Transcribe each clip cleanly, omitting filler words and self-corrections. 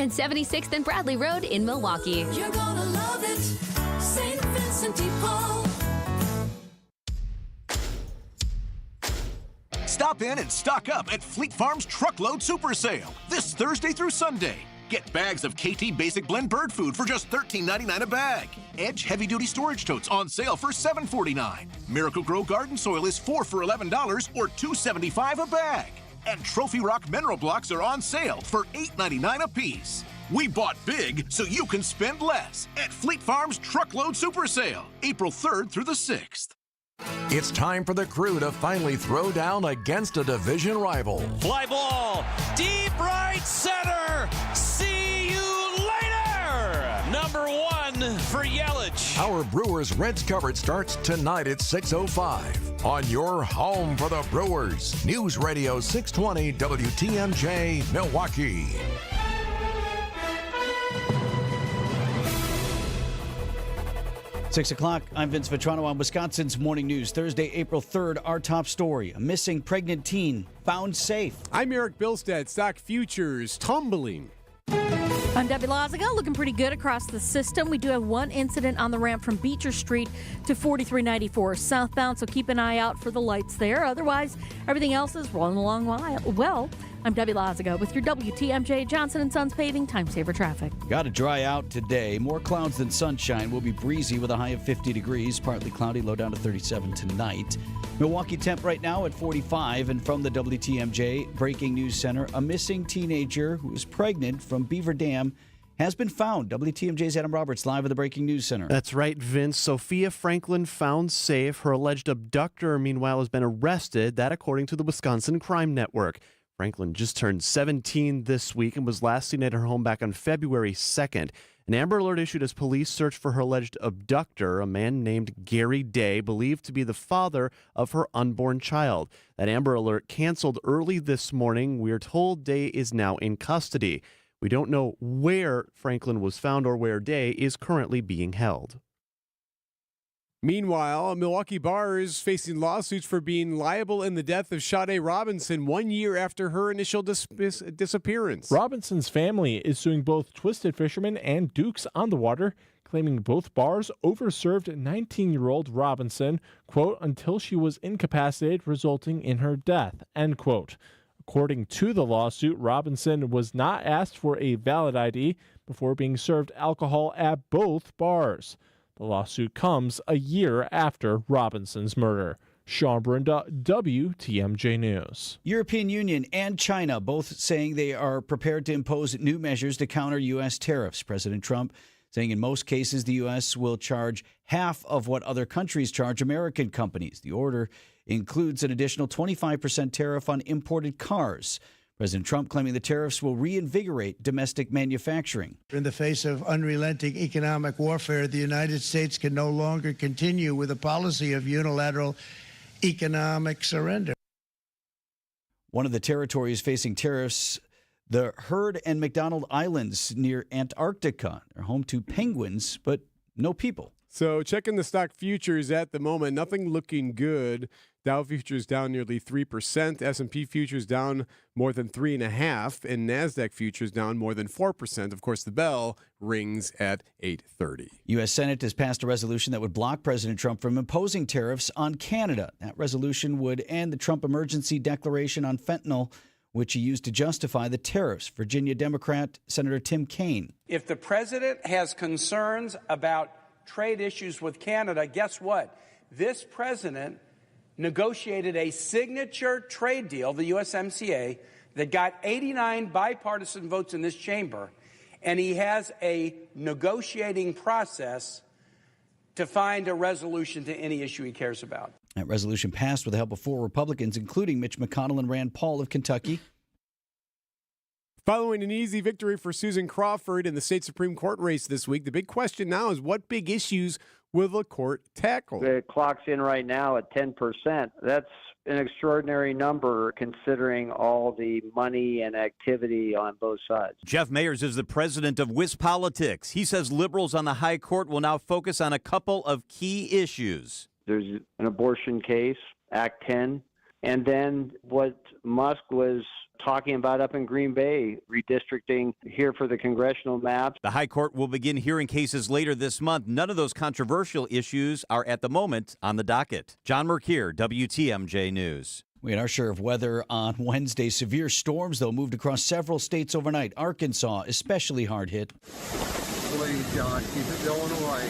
and 76th and Bradley Road in Milwaukee. You're gonna love it, St. Vincent de Paul. Stop in and stock up at Fleet Farm's Truckload Super Sale this Thursday through Sunday. Get bags of KT Basic Blend bird food for just $13.99 a bag. Edge heavy-duty storage totes on sale for $7.49. Miracle Grow garden soil is 4 for $11 or $2.75 a bag. And Trophy Rock mineral blocks are on sale for $8.99 a piece. We bought big so you can spend less at Fleet Farm's Truckload Super Sale, April 3rd through the 6th. It's time for the Crew to finally throw down against a division rival. Fly ball, deep right center. See you later. Number 1 for Yelich. Our Brewers Reds coverage starts tonight at 6:05 on your home for the Brewers. News Radio 620 WTMJ Milwaukee. Six o'clock, I'm Vince Vitrano on Wisconsin's Morning News. Thursday, April 3rd, our top story. A missing pregnant teen found safe. I'm Erik Bilstad. Stock futures tumbling. I'm Debbie Lazaga, looking pretty good across the system. We do have one incident on the ramp from Beecher Street to 4394 southbound, so keep an eye out for the lights there. Otherwise, everything else is rolling along well. I'm Debbie Lazaga with your WTMJ Johnson & Sons Paving Time Saver Traffic. Got to dry out today. More clouds than sunshine. Will be breezy with a high of 50 degrees. Partly cloudy, low down to 37 tonight. Milwaukee temp right now at 45. And from the WTMJ Breaking News Center, a missing teenager who is pregnant from Beaver Dam has been found. WTMJ's Adam Roberts live at the Breaking News Center. That's right, Vince. Sophia Franklin found safe. Her alleged abductor, meanwhile, has been arrested. That according to the Wisconsin Crime Network. Franklin just turned 17 this week and was last seen at her home back on February 2nd. An Amber Alert issued as police search for her alleged abductor, a man named Gary Day, believed to be the father of her unborn child. That Amber Alert canceled early this morning. We are told Day is now in custody. We don't know where Franklin was found or where Day is currently being held. Meanwhile, a Milwaukee bar is facing lawsuits for being liable in the death of Sade Robinson 1 year after her initial disappearance. Robinson's family is suing both Twisted Fisherman and Dukes on the Water, claiming both bars overserved 19-year-old Robinson, quote, until she was incapacitated, resulting in her death, end quote. According to the lawsuit, Robinson was not asked for a valid ID before being served alcohol at both bars. The lawsuit comes a year after Robinson's murder. Sean Brinda, WTMJ News. European Union and China both saying they are prepared to impose new measures to counter U.S. tariffs. President Trump saying in most cases the U.S. will charge half of what other countries charge American companies. The order includes an additional 25% tariff on imported cars. President Trump claiming the tariffs will reinvigorate domestic manufacturing. In the face of unrelenting economic warfare, the United States can no longer continue with a policy of unilateral economic surrender. One of the territories facing tariffs, the Heard and McDonald Islands near Antarctica. They're home to penguins, but no people. So checking the stock futures at the moment, nothing looking good. Dow futures down nearly 3%, S&P futures down more than 3.5%, and NASDAQ futures down more than 4%. Of course, the bell rings at 8:30. U.S. Senate has passed a resolution that would block President Trump from imposing tariffs on Canada. That resolution would end the Trump emergency declaration on fentanyl, which he used to justify the tariffs. Virginia Democrat Senator Tim Kaine. If the president has concerns about trade issues with Canada, guess what? This president negotiated a signature trade deal, the USMCA, that got 89 bipartisan votes in this chamber, and he has a negotiating process to find a resolution to any issue he cares about. That resolution passed with the help of 4 Republicans, including Mitch McConnell and Rand Paul of Kentucky. Following an easy victory for Susan Crawford in the state Supreme Court race this week, the big question now is what big issues will the court tackle? The clock's in right now at 10%. That's an extraordinary number considering all the money and activity on both sides. Jeff Mayers is the president of WisPolitics. He says liberals on the high court will now focus on a couple of key issues. There's an abortion case, Act 10, and then what Musk was talking about up in Green Bay, redistricting here for the congressional maps. The High Court will begin hearing cases later this month. None of those controversial issues are at the moment on the docket. John Merkier, WTMJ News. We had our share of weather on Wednesday. Severe storms, though, moved across several states overnight. Arkansas, especially hard hit. Please, John, keep it going away.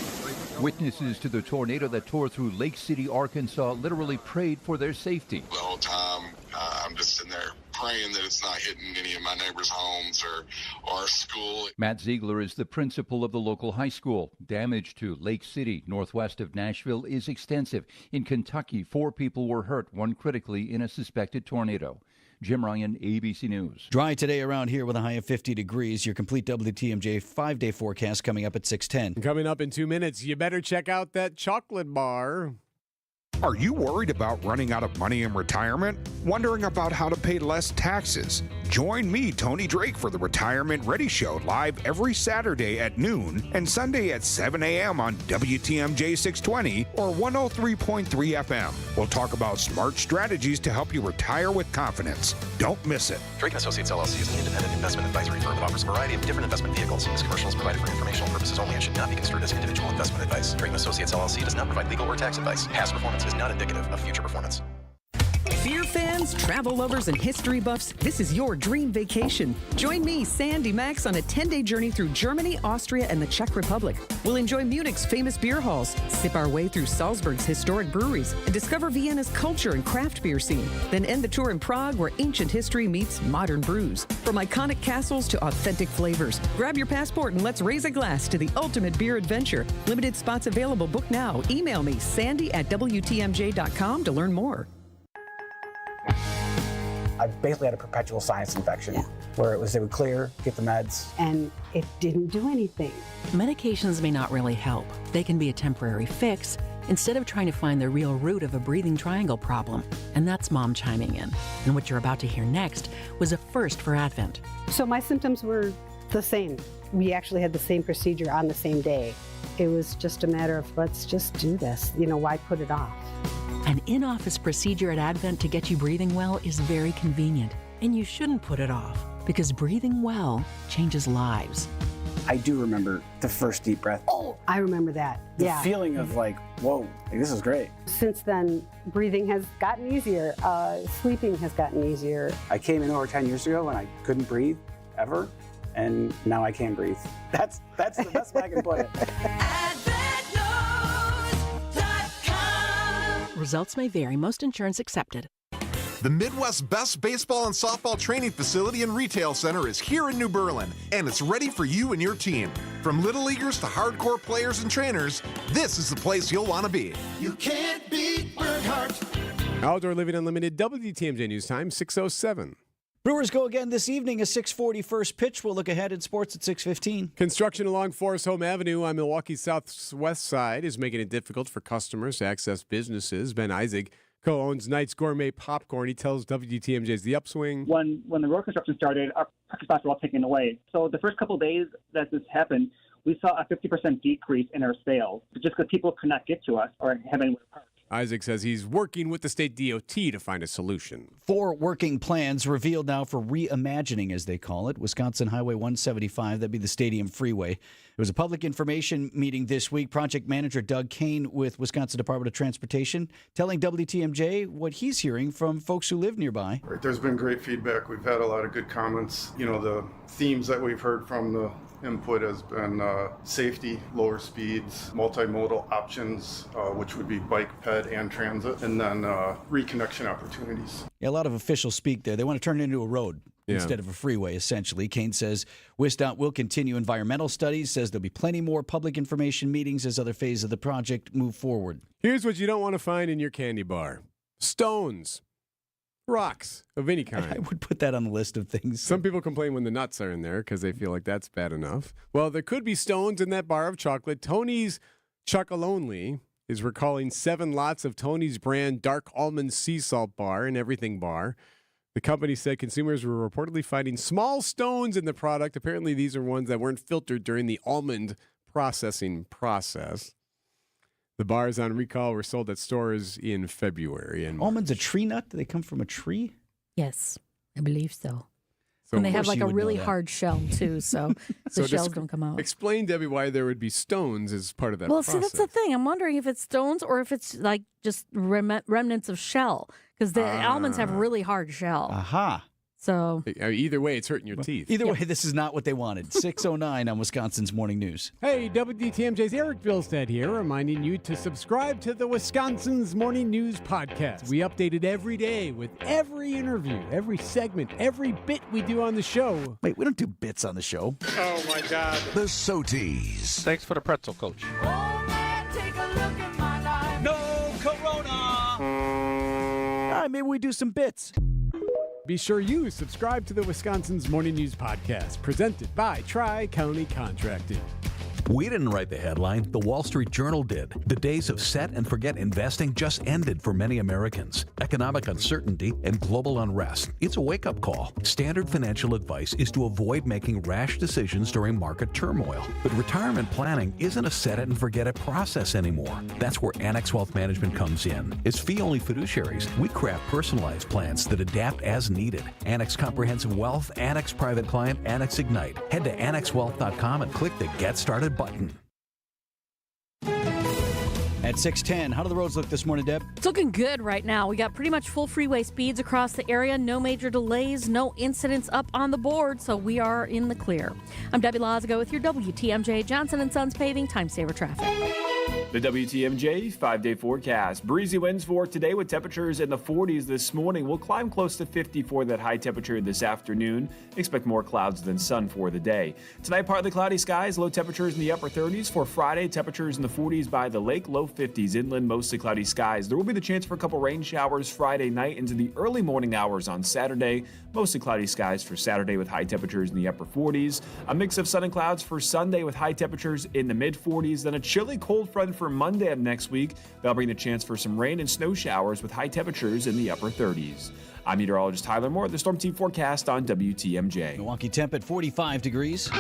Witnesses to the tornado that tore through Lake City, Arkansas, literally prayed for their safety. The whole time, I'm just sitting there praying that it's not hitting any of my neighbors' homes or our school. Matt Ziegler is the principal of the local high school. Damage to Lake City, northwest of Nashville, is extensive. In Kentucky, 4 people were hurt, one critically in a suspected tornado. Jim Ryan, ABC News. Dry today around here with a high of 50 degrees. Your complete WTMJ 5-day forecast coming up at 6:10. Coming up in 2 minutes, you better check out that chocolate bar. Are you worried about running out of money in retirement? Wondering about how to pay less taxes? Join me, Tony Drake, for the Retirement Ready Show, live every Saturday at noon and Sunday at 7 a.m. on WTMJ 620 or 103.3 FM. We'll talk about smart strategies to help you retire with confidence. Don't miss it. Drake & Associates LLC is an independent investment advisory firm that offers a variety of different investment vehicles. This commercial is provided for informational purposes only and should not be construed as individual investment advice. Drake & Associates LLC does not provide legal or tax advice. Past performance is not indicative of future performance. Beer fans, travel lovers, and history buffs, this is your dream vacation. Join me, Sandy Max, on a 10-day journey through Germany, Austria, and the Czech Republic. We'll enjoy Munich's famous beer halls, sip our way through Salzburg's historic breweries, and discover Vienna's culture and craft beer scene. Then end the tour in Prague, where ancient history meets modern brews. From iconic castles to authentic flavors, grab your passport and let's raise a glass to the ultimate beer adventure. Limited spots available. Book now. Email me, sandy@wtmj.com, to learn more. I basically had a perpetual sinus infection where they would clear, get the meds. And it didn't do anything. Medications may not really help. They can be a temporary fix instead of trying to find the real root of a breathing triangle problem. And that's Mom chiming in. And what you're about to hear next was a first for Advent. So my symptoms were the same. We actually had the same procedure on the same day. It was just a matter of, let's just do this. Why put it off? An in-office procedure at Advent to get you breathing well is very convenient, and you shouldn't put it off because breathing well changes lives. I do remember the first deep breath. Oh, I remember that. The feeling of whoa, this is great. Since then, breathing has gotten easier. Sleeping has gotten easier. I came in over 10 years ago and I couldn't breathe ever, and now I can breathe. That's the best way I can put it. Results may vary. Most insurance accepted. The Midwest's best baseball and softball training facility and retail center is here in New Berlin, and it's ready for you and your team. From little leaguers to hardcore players and trainers, this is the place you'll want to be. You can't beat Berghardt. Outdoor Living Unlimited, WTMJ News Time, 6:07. Brewers go again this evening, a 6:40 first pitch. We'll look ahead in sports at 6:15. Construction along Forest Home Avenue on Milwaukee's southwest side is making it difficult for customers to access businesses. Ben Isaac co-owns Knight's Gourmet Popcorn. He tells WTMJ's The Upswing. When the road construction started, our parking spots were all taken away. So the first couple of days that this happened, we saw a 50% decrease in our sales, just because people could not get to us or have anywhere to park. Isaac says he's working with the state DOT to find a solution. 4 working plans revealed now for reimagining, as they call it, Wisconsin Highway 175. That'd be the Stadium Freeway. It was a public information meeting this week. Project manager Doug Kane with Wisconsin Department of Transportation telling WTMJ what he's hearing from folks who live nearby. Right, there's been great feedback. We've had a lot of good comments. The themes that we've heard from the input has been safety, lower speeds, multimodal options, which would be bike, ped, and transit, and then reconnection opportunities. Yeah, a lot of officials speak there. They want to turn it into a road instead of a freeway, essentially. Kane says WisDOT will continue environmental studies, says there'll be plenty more public information meetings as other phases of the project move forward. Here's what you don't want to find in your candy bar. Stones. Rocks of any kind. I would put that on the list of things. Some people complain when the nuts are in there because they feel like that's bad enough. Well, there could be stones in that bar of chocolate. Tony's Chocolonely is recalling 7 lots of Tony's brand dark almond sea salt bar and everything bar. The company said consumers were reportedly finding small stones in the product. Apparently, these are ones that weren't filtered during the almond processing process. The bars on recall were sold at stores in February. And almonds a tree nut? Do they come from a tree? Yes, I believe so. And they have like a really hard shell, too, so the shells don't come out. Explain, Debbie, why there would be stones as part of that Well, process. see, that's the thing. I'm wondering if it's stones or if it's like just remnants of shell, because the almonds have really hard shell. Aha. So either way, it's hurting your teeth. Either way, this is not what they wanted. 6:09 on Wisconsin's Morning News. Hey, WDTMJ's Erik Bilstad here, reminding you to subscribe to the Wisconsin's Morning News podcast. We update it every day with every interview, every segment, every bit we do on the show. Wait, we don't do bits on the show. Oh, my God. The Soties. Thanks for the pretzel, Coach. No Corona! All right, maybe we do some bits. Be sure you subscribe to the Wisconsin's Morning News podcast, presented by Tri-County Contracting. We didn't write the headline. The Wall Street Journal did. The days of set and forget investing just ended for many Americans. Economic uncertainty and global unrest. It's a wake-up call. Standard financial advice is to avoid making rash decisions during market turmoil. But retirement planning isn't a set it and forget it process anymore. That's where Annex Wealth Management comes in. As fee-only fiduciaries, we craft personalized plans that adapt as needed. Annex Comprehensive Wealth, Annex Private Client, Annex Ignite. Head to annexwealth.com and click the Get Started button. At 6:10, how do the roads look this morning, Deb? It's looking good right now. We got pretty much full freeway speeds across the area. No major delays, no incidents up on the board, so we are in the clear. I'm Debbie Lazago with your WTMJ Johnson & Sons Paving Time Saver Traffic. The WTMJ 5-day forecast. Breezy winds for today with temperatures in the 40s this morning. We'll climb close to 50 for that high temperature this afternoon. Expect more clouds than sun for the day. Tonight, partly cloudy skies, low temperatures in the upper 30s. For Friday, temperatures in the 40s by the lake, low 50s inland, mostly cloudy skies. There will be the chance for a couple rain showers Friday night into the early morning hours on Saturday. Mostly cloudy skies for Saturday with high temperatures in the upper 40s. A mix of sun and clouds for Sunday with high temperatures in the mid 40s. Then a chilly cold front for Monday of next week. That'll bring the chance for some rain and snow showers with high temperatures in the upper 30s. I'm meteorologist Tyler Moore, the Storm Team forecast on WTMJ. Milwaukee temp at 45 degrees.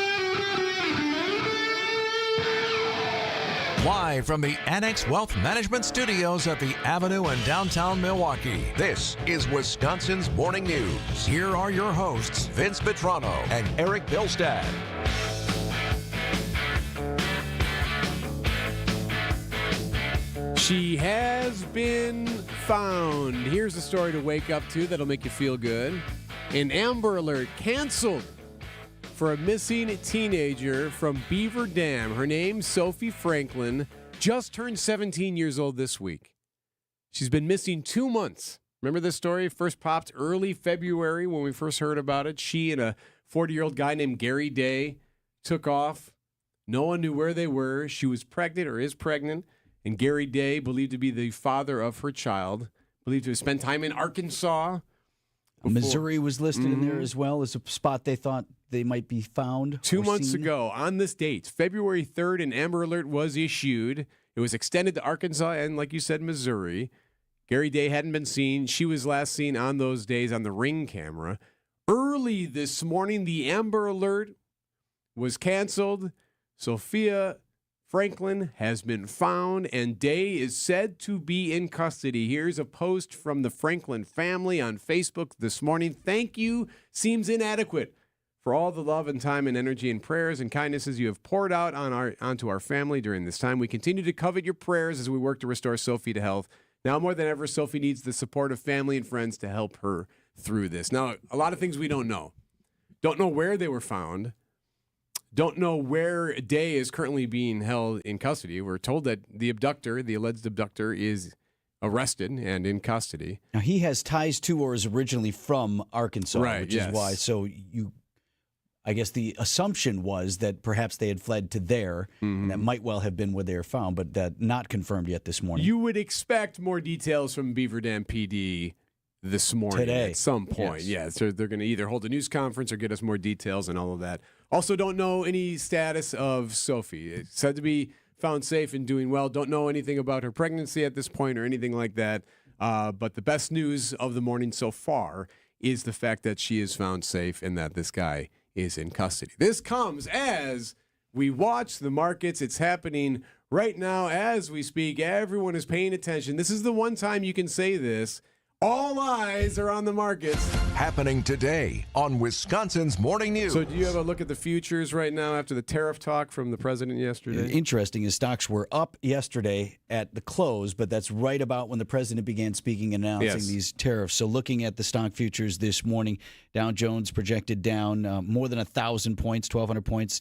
Live from the Annex Wealth Management Studios at the Avenue in downtown Milwaukee, this is Wisconsin's Morning News. Here are your hosts, Vince Vitrano and Erik Bilstad. She has been found. Here's a story to wake up to that'll make you feel good. An Amber Alert canceled for a missing teenager from Beaver Dam. Her name's Sophie Franklin, just turned 17 years old this week. She's been missing 2 months. Remember this story? First popped early February when we first heard about it. She and a 40-year-old guy named Gary Day took off. No one knew where they were. She was pregnant or is pregnant. And Gary Day, believed to be the father of her child, believed to have spent time in Arkansas. Missouri was listed in there as well as a spot they thought they might be found. 2 months ago, on this date, February 3rd, an Amber Alert was issued. It was extended to Arkansas and, like you said, Missouri. Gary Day hadn't been seen. She was last seen on those days on the Ring camera. Early this morning, the Amber Alert was canceled. Sophia Franklin has been found, and Day is said to be in custody. Here's a post from the Franklin family on Facebook this morning. Thank you seems inadequate for all the love and time and energy and prayers and kindnesses you have poured out onto our family during this time. We continue to covet your prayers as we work to restore Sophie to health. Now more than ever, Sophie needs the support of family and friends to help her through this. Now, a lot of things we don't know. Don't know where they were found. Don't know where Day is currently being held in custody. We're told that the alleged abductor, is arrested and in custody. Now, he has ties to or is originally from Arkansas, which is why. So I guess the assumption was that perhaps they had fled to there, and that might well have been where they were found, but that not confirmed yet this morning. You would expect more details from Beaver Dam PD this morning today at some point. Yeah, so they're going to either hold a news conference or get us more details and all of that. Also, don't know any status of Sophie. It's said to be found safe and doing well. Don't know anything about her pregnancy at this point or anything like that. But the best news of the morning so far is the fact that she is found safe and that this guy is in custody. This comes as we watch the markets. It's happening right now as we speak. Everyone is paying attention. This is the one time you can say this. All eyes are on the markets. Happening today on Wisconsin's Morning News. So do you have a look at the futures right now after the tariff talk from the president yesterday? Interesting is stocks were up yesterday at the close, but that's right about when the president began speaking and announcing these tariffs. So looking at the stock futures this morning, Dow Jones projected down more than 1,000 points, 1,200 points,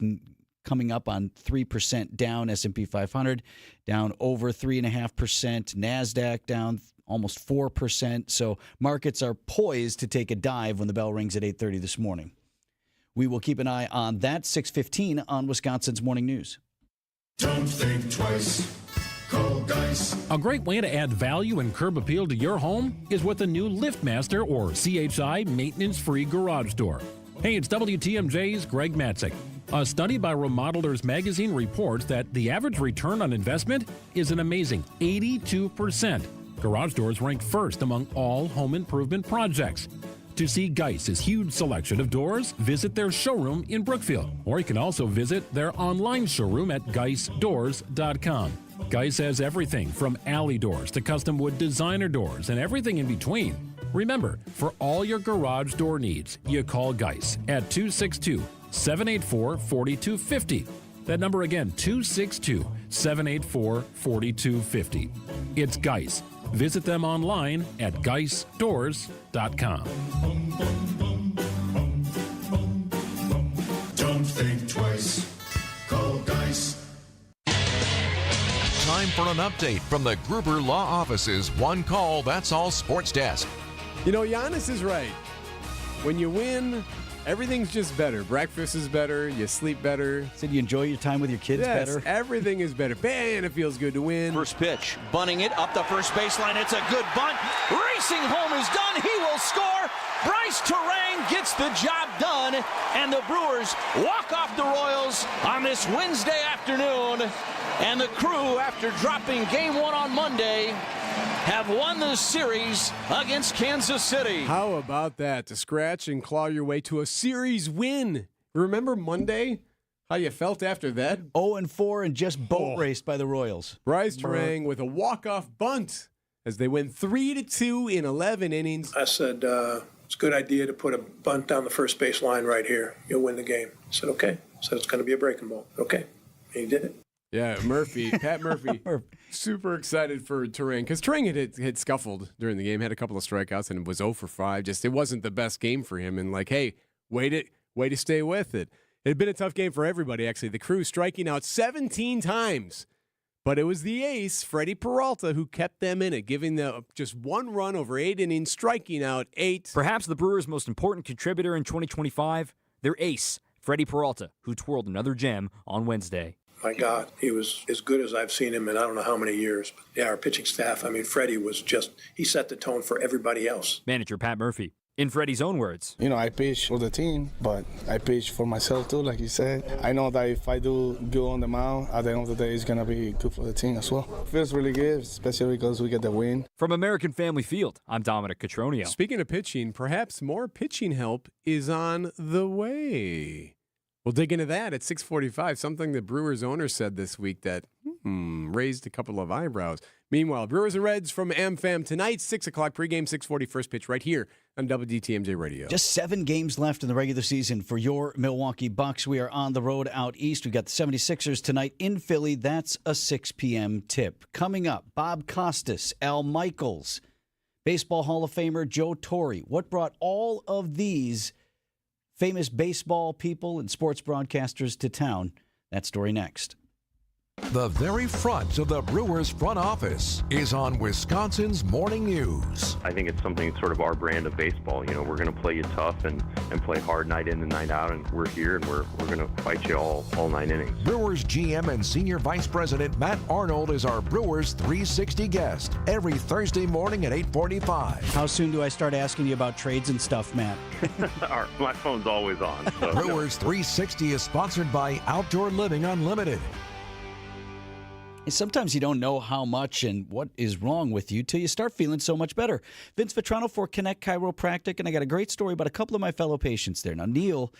coming up on 3% down. S&P 500 down over 3.5%. NASDAQ down almost 4%. So markets are poised to take a dive when the bell rings at 8:30 this morning. We will keep an eye on that. 6:15 on Wisconsin's Morning News. Don't think twice. Call Geis. A great way to add value and curb appeal to your home is with a new LiftMaster or CHI maintenance-free garage door. Hey, it's WTMJ's Greg Matzik. A study by Remodelers Magazine reports that the average return on investment is an amazing 82%. Garage doors rank first among all home improvement projects. To see Geis's huge selection of doors, visit their showroom in Brookfield, or you can also visit their online showroom at geisdoors.com. Geis has everything from alley doors to custom wood designer doors and everything in between. Remember, for all your garage door needs, you call Geis at 262-784-4250. That number again, 262-784-4250. It's Geis. Visit them online at geisdoors.com. Don't think twice. Call Geis. Time for an update from the Gruber Law Office's One Call, That's All Sports Desk. You know, Giannis is right. When you win, everything's just better. Breakfast is better. You sleep better. Said you enjoy your time with your kids better. Everything is better. Man, it feels good to win. First pitch, bunting it up the first baseline. It's a good bunt. Racing home is done. He will score. Bryce Terang gets the job done, and the Brewers walk off the Royals on this Wednesday afternoon. And the Crew, after dropping Game 1 on Monday, have won the series against Kansas City. How about that? To scratch and claw your way to a series win. Remember Monday? How you felt after that? 0-4 and just boat raced by the Royals. Bryce Terang with a walk-off bunt as they win 3-2 in 11 innings. I said, it's a good idea to put a bunt down the first base line right here. You'll win the game. I said, okay. I said, it's going to be a breaking ball. Okay. And he did it. Yeah, Pat Murphy, super excited for Terang because Terang had scuffled during the game, had a couple of strikeouts, and was 0 for 5. Just it wasn't the best game for him. And like, hey, way to stay with it. It had been a tough game for everybody, actually. The Crew striking out 17 times, but it was the ace, Freddie Peralta, who kept them in it, giving them just one run over 8 innings, striking out 8. Perhaps the Brewers' most important contributor in 2025, their ace, Freddie Peralta, who twirled another gem on Wednesday. My God, he was as good as I've seen him in I don't know how many years. But yeah, our pitching staff, I mean, Freddie was he set the tone for everybody else. Manager Pat Murphy, in Freddie's own words. You know, I pitch for the team, but I pitch for myself too, like you said. I know that if I do good on the mound, at the end of the day, it's going to be good for the team as well. It feels really good, especially because we get the win. From American Family Field, I'm Dominic Cotroneo. Speaking of pitching, perhaps more pitching help is on the way. We'll dig into that at 6:45, something the Brewers owner said this week that raised a couple of eyebrows. Meanwhile, Brewers and Reds from AmFam tonight, 6 o'clock pregame, 6:40 first pitch right here on WDTMJ Radio. Just 7 games left in the regular season for your Milwaukee Bucks. We are on the road out east. We've got the 76ers tonight in Philly. That's a 6 p.m. tip. Coming up, Bob Costas, Al Michaels, Baseball Hall of Famer Joe Torre. What brought all of these famous baseball people and sports broadcasters to town? That story next. The very front of the Brewers front office is on Wisconsin's Morning News. I think it's something sort of our brand of baseball. You know, we're going to play you tough and play hard night in and night out, and we're here and we're going to fight you all 9 innings. Brewers GM and Senior Vice President Matt Arnold is our Brewers 360 guest every Thursday morning at 8:45. How soon do I start asking you about trades and stuff, Matt? My phone's always on. So. Brewers 360 is sponsored by Outdoor Living Unlimited. Sometimes you don't know how much and what is wrong with you till you start feeling so much better. Vince Vitrano for Connect Chiropractic, and I got a great story about a couple of my fellow patients there. Now, Neil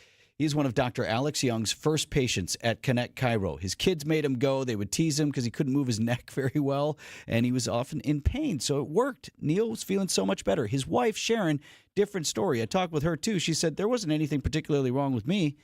He's one of Dr. Alex Young's first patients at Connect Chiro. His kids made him go. They would tease him because he couldn't move his neck very well, and he was often in pain. So it worked. Neil was feeling so much better. His wife, Sharon, different story. I talked with her, too. She said there wasn't anything particularly wrong with me,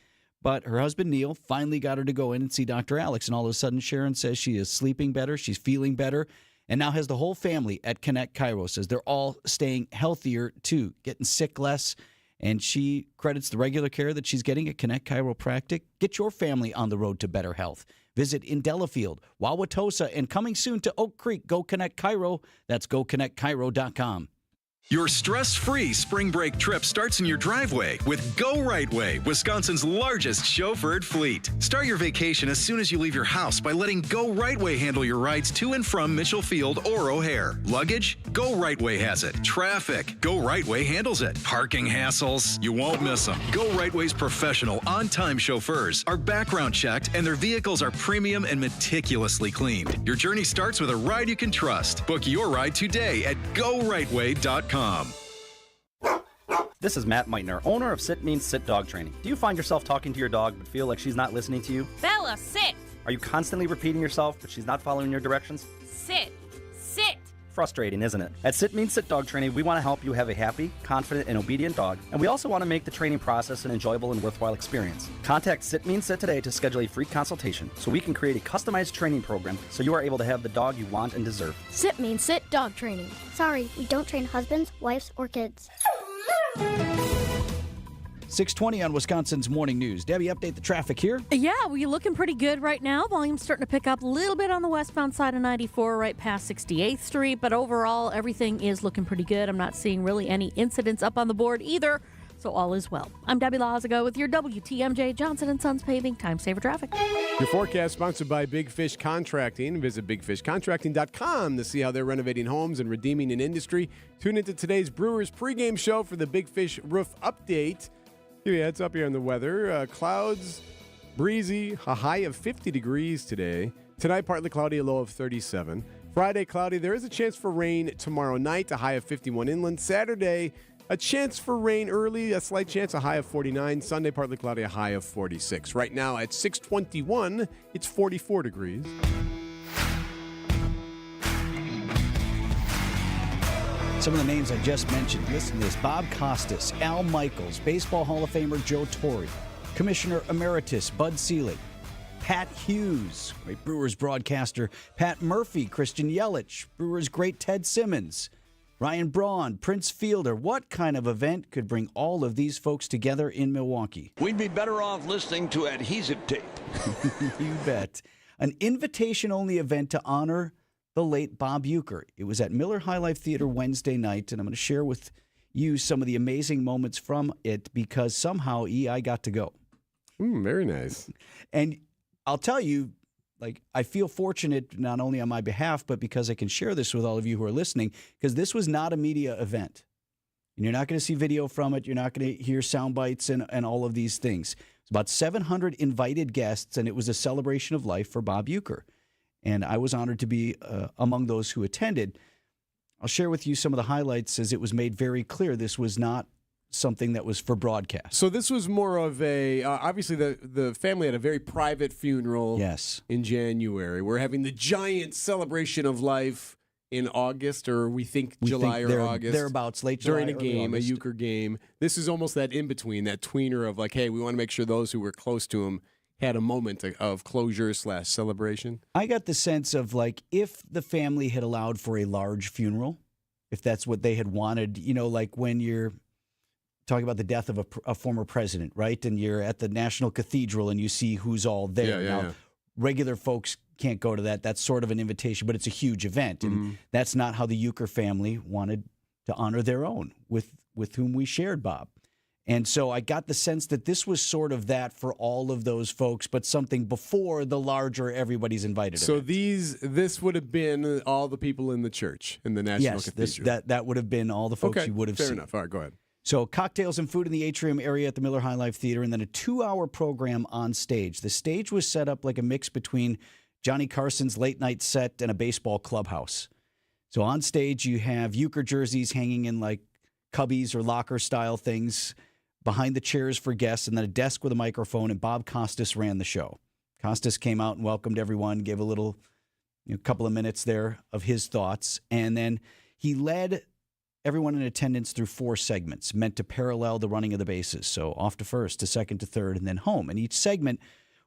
but her husband, Neil, finally got her to go in and see Dr. Alex. And all of a sudden, Sharon says she is sleeping better. She's feeling better. And now has the whole family at Connect Chiro. Says they're all staying healthier, too, getting sick less. And she credits the regular care that she's getting at Connect Chiropractic. Get your family on the road to better health. Visit in Delafield, Wauwatosa, and coming soon to Oak Creek. Go Connect Chiro. That's goconnectchiro.com. Your stress-free spring break trip starts in your driveway with Go Right Way, Wisconsin's largest chauffeured fleet. Start your vacation as soon as you leave your house by letting Go Right Way handle your rides to and from Mitchell Field or O'Hare. Luggage? Go Right Way has it. Traffic? Go Right Way handles it. Parking hassles? You won't miss them. Go Right Way's professional, on-time chauffeurs are background checked and their vehicles are premium and meticulously cleaned. Your journey starts with a ride you can trust. Book your ride today at GoRightWay.com. This is Matt Meitner, owner of Sit Means Sit Dog Training. Do you find yourself talking to your dog but feel like she's not listening to you? Bella, sit! Are you constantly repeating yourself but she's not following your directions? Sit! Sit! Frustrating, isn't it? At Sit Means Sit Dog Training, we want to help you have a happy, confident, and obedient dog, and we also want to make the training process an enjoyable and worthwhile experience. Contact Sit Means Sit today to schedule a free consultation so we can create a customized training program so you are able to have the dog you want and deserve. Sit Means Sit Dog Training. Sorry, we don't train husbands, wives, or kids. 6:20 on Wisconsin's Morning News. Debbie, update the traffic here. Yeah, we're looking pretty good right now. Volume's starting to pick up a little bit on the westbound side of 94 right past 68th Street, but overall, everything is looking pretty good. I'm not seeing really any incidents up on the board either, so all is well. I'm Debbie Lazago with your WTMJ Johnson & Sons Paving Time Saver Traffic. Your forecast sponsored by Big Fish Contracting. Visit bigfishcontracting.com to see how they're renovating homes and redeeming an industry. Tune into today's Brewers pregame show for the Big Fish roof update. Give you a heads up here on the weather. Clouds, breezy, a high of 50 degrees today. Tonight, partly cloudy, a low of 37. Friday, cloudy. There is a chance for rain tomorrow night, a high of 51 inland. Saturday, a chance for rain early, a slight chance, a high of 49. Sunday, partly cloudy, a high of 46. Right now at 6:21, it's 44 degrees. Some of the names I just mentioned. Listen to this. Bob Costas, Al Michaels, Baseball Hall of Famer Joe Torre, Commissioner Emeritus Bud Selig, Pat Hughes, great Brewers broadcaster, Pat Murphy, Christian Yelich, Brewers great Ted Simmons, Ryan Braun, Prince Fielder. What kind of event could bring all of these folks together in Milwaukee? We'd be better off listening to adhesive tape. You bet. An invitation-only event to honor the late Bob Uecker. It was at Miller High Life Theater Wednesday night, and I'm going to share with you some of the amazing moments from it because somehow I got to go. Very nice. And I'll tell you, like, I feel fortunate not only on my behalf, but because I can share this with all of you who are listening, because this was not a media event. And you're not going to see video from it. You're not going to hear sound bites and all of these things. It's about 700 invited guests, and it was a celebration of life for Bob Uecker. And I was honored to be among those who attended. I'll share with you some of the highlights as it was made very clear this was not something that was for broadcast. So this was more of a, obviously the family had a very private funeral in January. We're having the giant celebration of life in August, or we think July or August. Thereabouts, late July during a game, August. a Uecker game. This is almost that in-between, that tweener of like, hey, we want to make sure those who were close to him had a moment of closure/celebration. I got the sense of like if the family had allowed for a large funeral, if that's what they had wanted, you know, like when you're talking about the death of a former president, right? And you're at the National Cathedral and you see who's all there. Now, regular folks can't go to that. That's sort of an invitation, but it's a huge event. And that's not how the Uecker family wanted to honor their own with whom we shared Bob. And so I got the sense that this was sort of that for all of those folks, but something before the larger everybody's invited. So event. this would have been all the people in the church in the National Cathedral. Yes, that would have been all the folks you would have seen. Fair enough. All right, go ahead. So cocktails and food in the atrium area at the Miller High Life Theater, and then a 2-hour program on stage. The stage was set up like a mix between Johnny Carson's late night set and a baseball clubhouse. So on stage you have Uecker jerseys hanging in like cubbies or locker style things behind the chairs for guests, and then a desk with a microphone, and Bob Costas ran the show. Costas came out and welcomed everyone, gave a little, couple of minutes there of his thoughts, and then he led everyone in attendance through 4 segments meant to parallel the running of the bases. So off to first, to second, to third, and then home. And each segment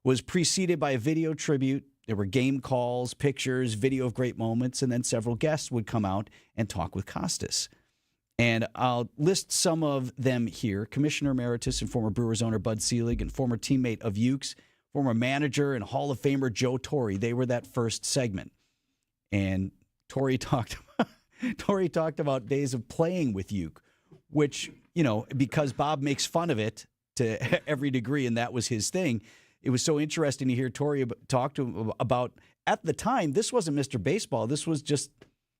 was preceded by a video tribute. There were game calls, pictures, video of great moments, and then several guests would come out and talk with Costas. And I'll list some of them here. Commissioner Emeritus and former Brewers owner Bud Selig and former teammate of Ukes, former manager and Hall of Famer Joe Torre. They were that first segment. And Torre talked about days of playing with Uke, which, because Bob makes fun of it to every degree, and that was his thing. It was so interesting to hear Torre talk to him about, at the time, this wasn't Mr. Baseball. This was just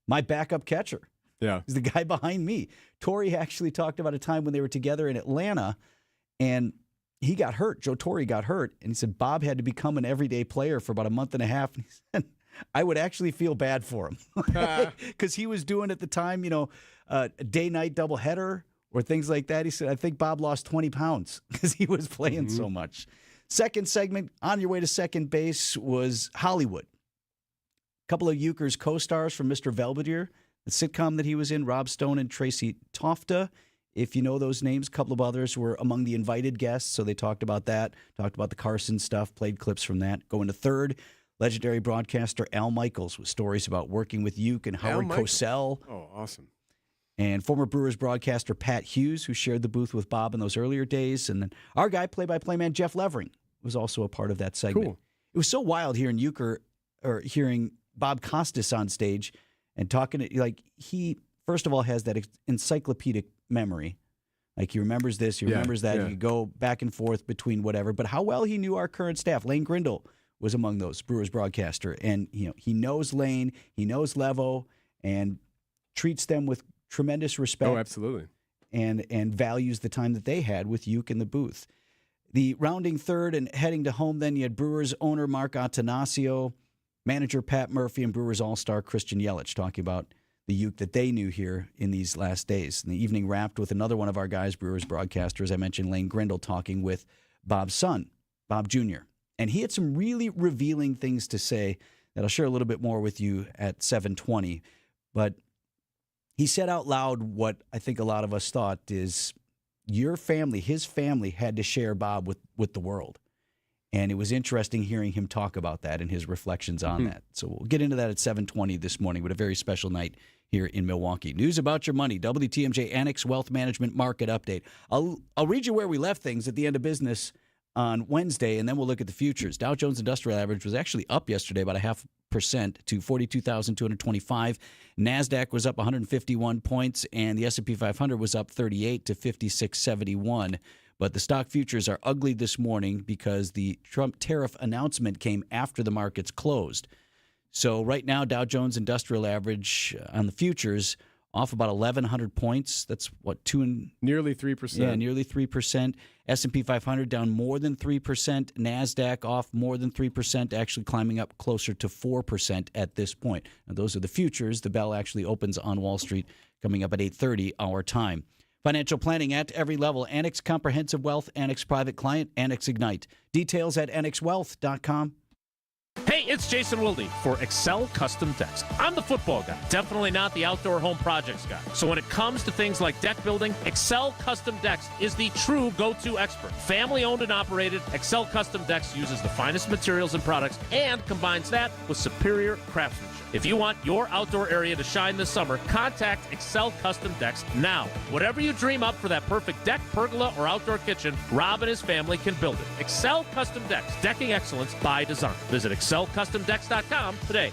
my backup catcher. Yeah. He's the guy behind me. Torre actually talked about a time when they were together in Atlanta, and he got hurt. Joe Torre got hurt, and he said Bob had to become an everyday player for about a month and a half. And he said, I would actually feel bad for him because he was doing at the time, a day-night doubleheader or things like that. He said, I think Bob lost 20 pounds because he was playing so much. Second segment, On Your Way to Second Base, was Hollywood. A couple of Euchre's co-stars from Mr. Belvedere, the sitcom that he was in, Rob Stone and Tracy Tofta. If you know those names, a couple of others were among the invited guests, so they talked about that, talked about the Carson stuff, played clips from that. Going to third, legendary broadcaster Al Michaels with stories about working with Uke and Howard Cosell. Oh, awesome. And former Brewers broadcaster Pat Hughes, who shared the booth with Bob in those earlier days. And then our guy, play-by-play man Jeff Levering, was also a part of that segment. Cool. It was so wild hearing Bob Costas on stage and talking to, he, first of all, has that encyclopedic memory. Like, he remembers this, he remembers that. You go back and forth between whatever. But how well he knew our current staff. Lane Grindle was among those, Brewers broadcaster. And, he knows Lane, he knows Levo, and treats them with tremendous respect. Oh, absolutely. And values the time that they had with Uke in the booth. The rounding third and heading to home, then you had Brewers owner Mark Attanasio, manager Pat Murphy, and Brewers all-star Christian Yelich talking about the Uke that they knew here in these last days. And the evening wrapped with another one of our guys, Brewers broadcasters, I mentioned Lane Grindle, talking with Bob's son, Bob Jr. And he had some really revealing things to say that I'll share a little bit more with you at 7:20. But he said out loud what I think a lot of us thought is, your family, his family, had to share Bob with the world. And it was interesting hearing him talk about that and his reflections on that. So we'll get into that at 7:20 this morning with a very special night here in Milwaukee. News about your money, WTMJ Annex Wealth Management Market Update. I'll read you where we left things at the end of business on Wednesday, and then we'll look at the futures. Dow Jones Industrial Average was actually up yesterday about 0.5% to 42,225. NASDAQ was up 151 points, and the S&P 500 was up 38 to 5671. But the stock futures are ugly this morning because the Trump tariff announcement came after the markets closed. So right now, Dow Jones Industrial Average on the futures off about 1,100 points. That's what, nearly 3%. Yeah, nearly 3%. S&P 500 down more than 3%. NASDAQ off more than 3%, actually climbing up closer to 4% at this point. Now, those are the futures. The bell actually opens on Wall Street coming up at 8:30 our time. Financial planning at every level. Annex Comprehensive Wealth, Annex Private Client, Annex Ignite. Details at annexwealth.com. Hey, it's Jason Wilde for Excel Custom Decks. I'm the football guy, definitely not the outdoor home projects guy. So when it comes to things like deck building, Excel Custom Decks is the true go-to expert. Family owned and operated, Excel Custom Decks uses the finest materials and products and combines that with superior craftsmanship. If you want your outdoor area to shine this summer, contact Excel Custom Decks now. Whatever you dream up for that perfect deck, pergola, or outdoor kitchen, Rob and his family can build it. Excel Custom Decks, decking excellence by design. Visit excelcustomdecks.com today.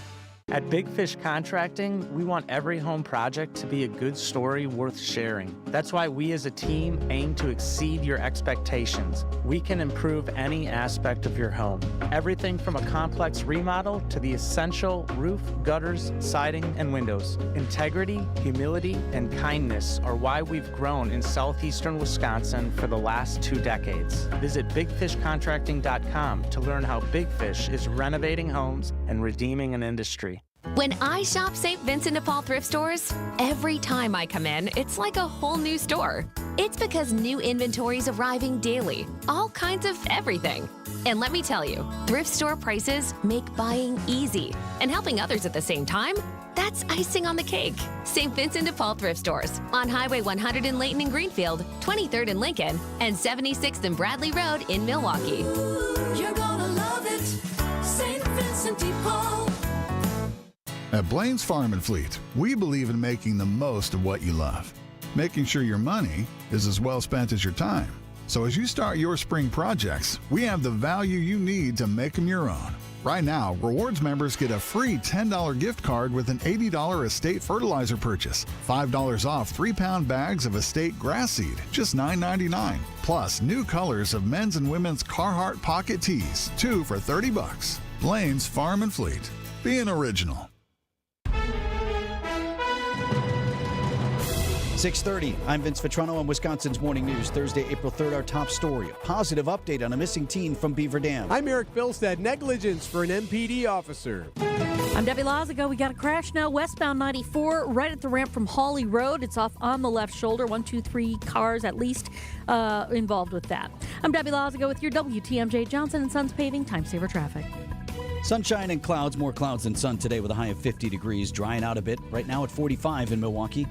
At Big Fish Contracting, we want every home project to be a good story worth sharing. That's why we as a team aim to exceed your expectations. We can improve any aspect of your home. Everything from a complex remodel to the essential roof, gutters, siding, and windows. Integrity, humility, and kindness are why we've grown in southeastern Wisconsin for the last 2 decades. Visit bigfishcontracting.com to learn how Big Fish is renovating homes and redeeming an industry. When I shop St. Vincent de Paul thrift stores, every time I come in, it's like a whole new store. It's because new inventory's arriving daily. All kinds of everything. And let me tell you, thrift store prices make buying easy. And helping others at the same time, that's icing on the cake. St. Vincent de Paul Thrift Stores on Highway 100 in Layton and Greenfield, 23rd in Lincoln, and 76th and Bradley Road in Milwaukee. You're gonna love it, St. Vincent de Paul. At Blaine's Farm and Fleet, we believe in making the most of what you love. Making sure your money is as well spent as your time. So as you start your spring projects, we have the value you need to make them your own. Right now, Rewards members get a free $10 gift card with an $80 estate fertilizer purchase, $5 off 3-pound bags of estate grass seed, just $9.99. Plus, new colors of men's and women's Carhartt pocket tees, 2 for $30. Blaine's Farm and Fleet. Being original. 6:30. I'm Vince Vitrano on Wisconsin's Morning News. Thursday, April 3rd, our top story. A positive update on a missing teen from Beaver Dam. I'm Erik. Bilstad. Negligence for an MPD officer. I'm Debbie Lazago. We got a crash now westbound 94 right at the ramp from Hawley Road. It's off on the left shoulder. 1, 2, 3 cars at least involved with that. I'm Debbie Lazago with your WTMJ Johnson & Sons Paving Time Saver Traffic. Sunshine and clouds. More clouds than sun today with a high of 50 degrees. Drying out a bit. Right now at 45 in Milwaukee.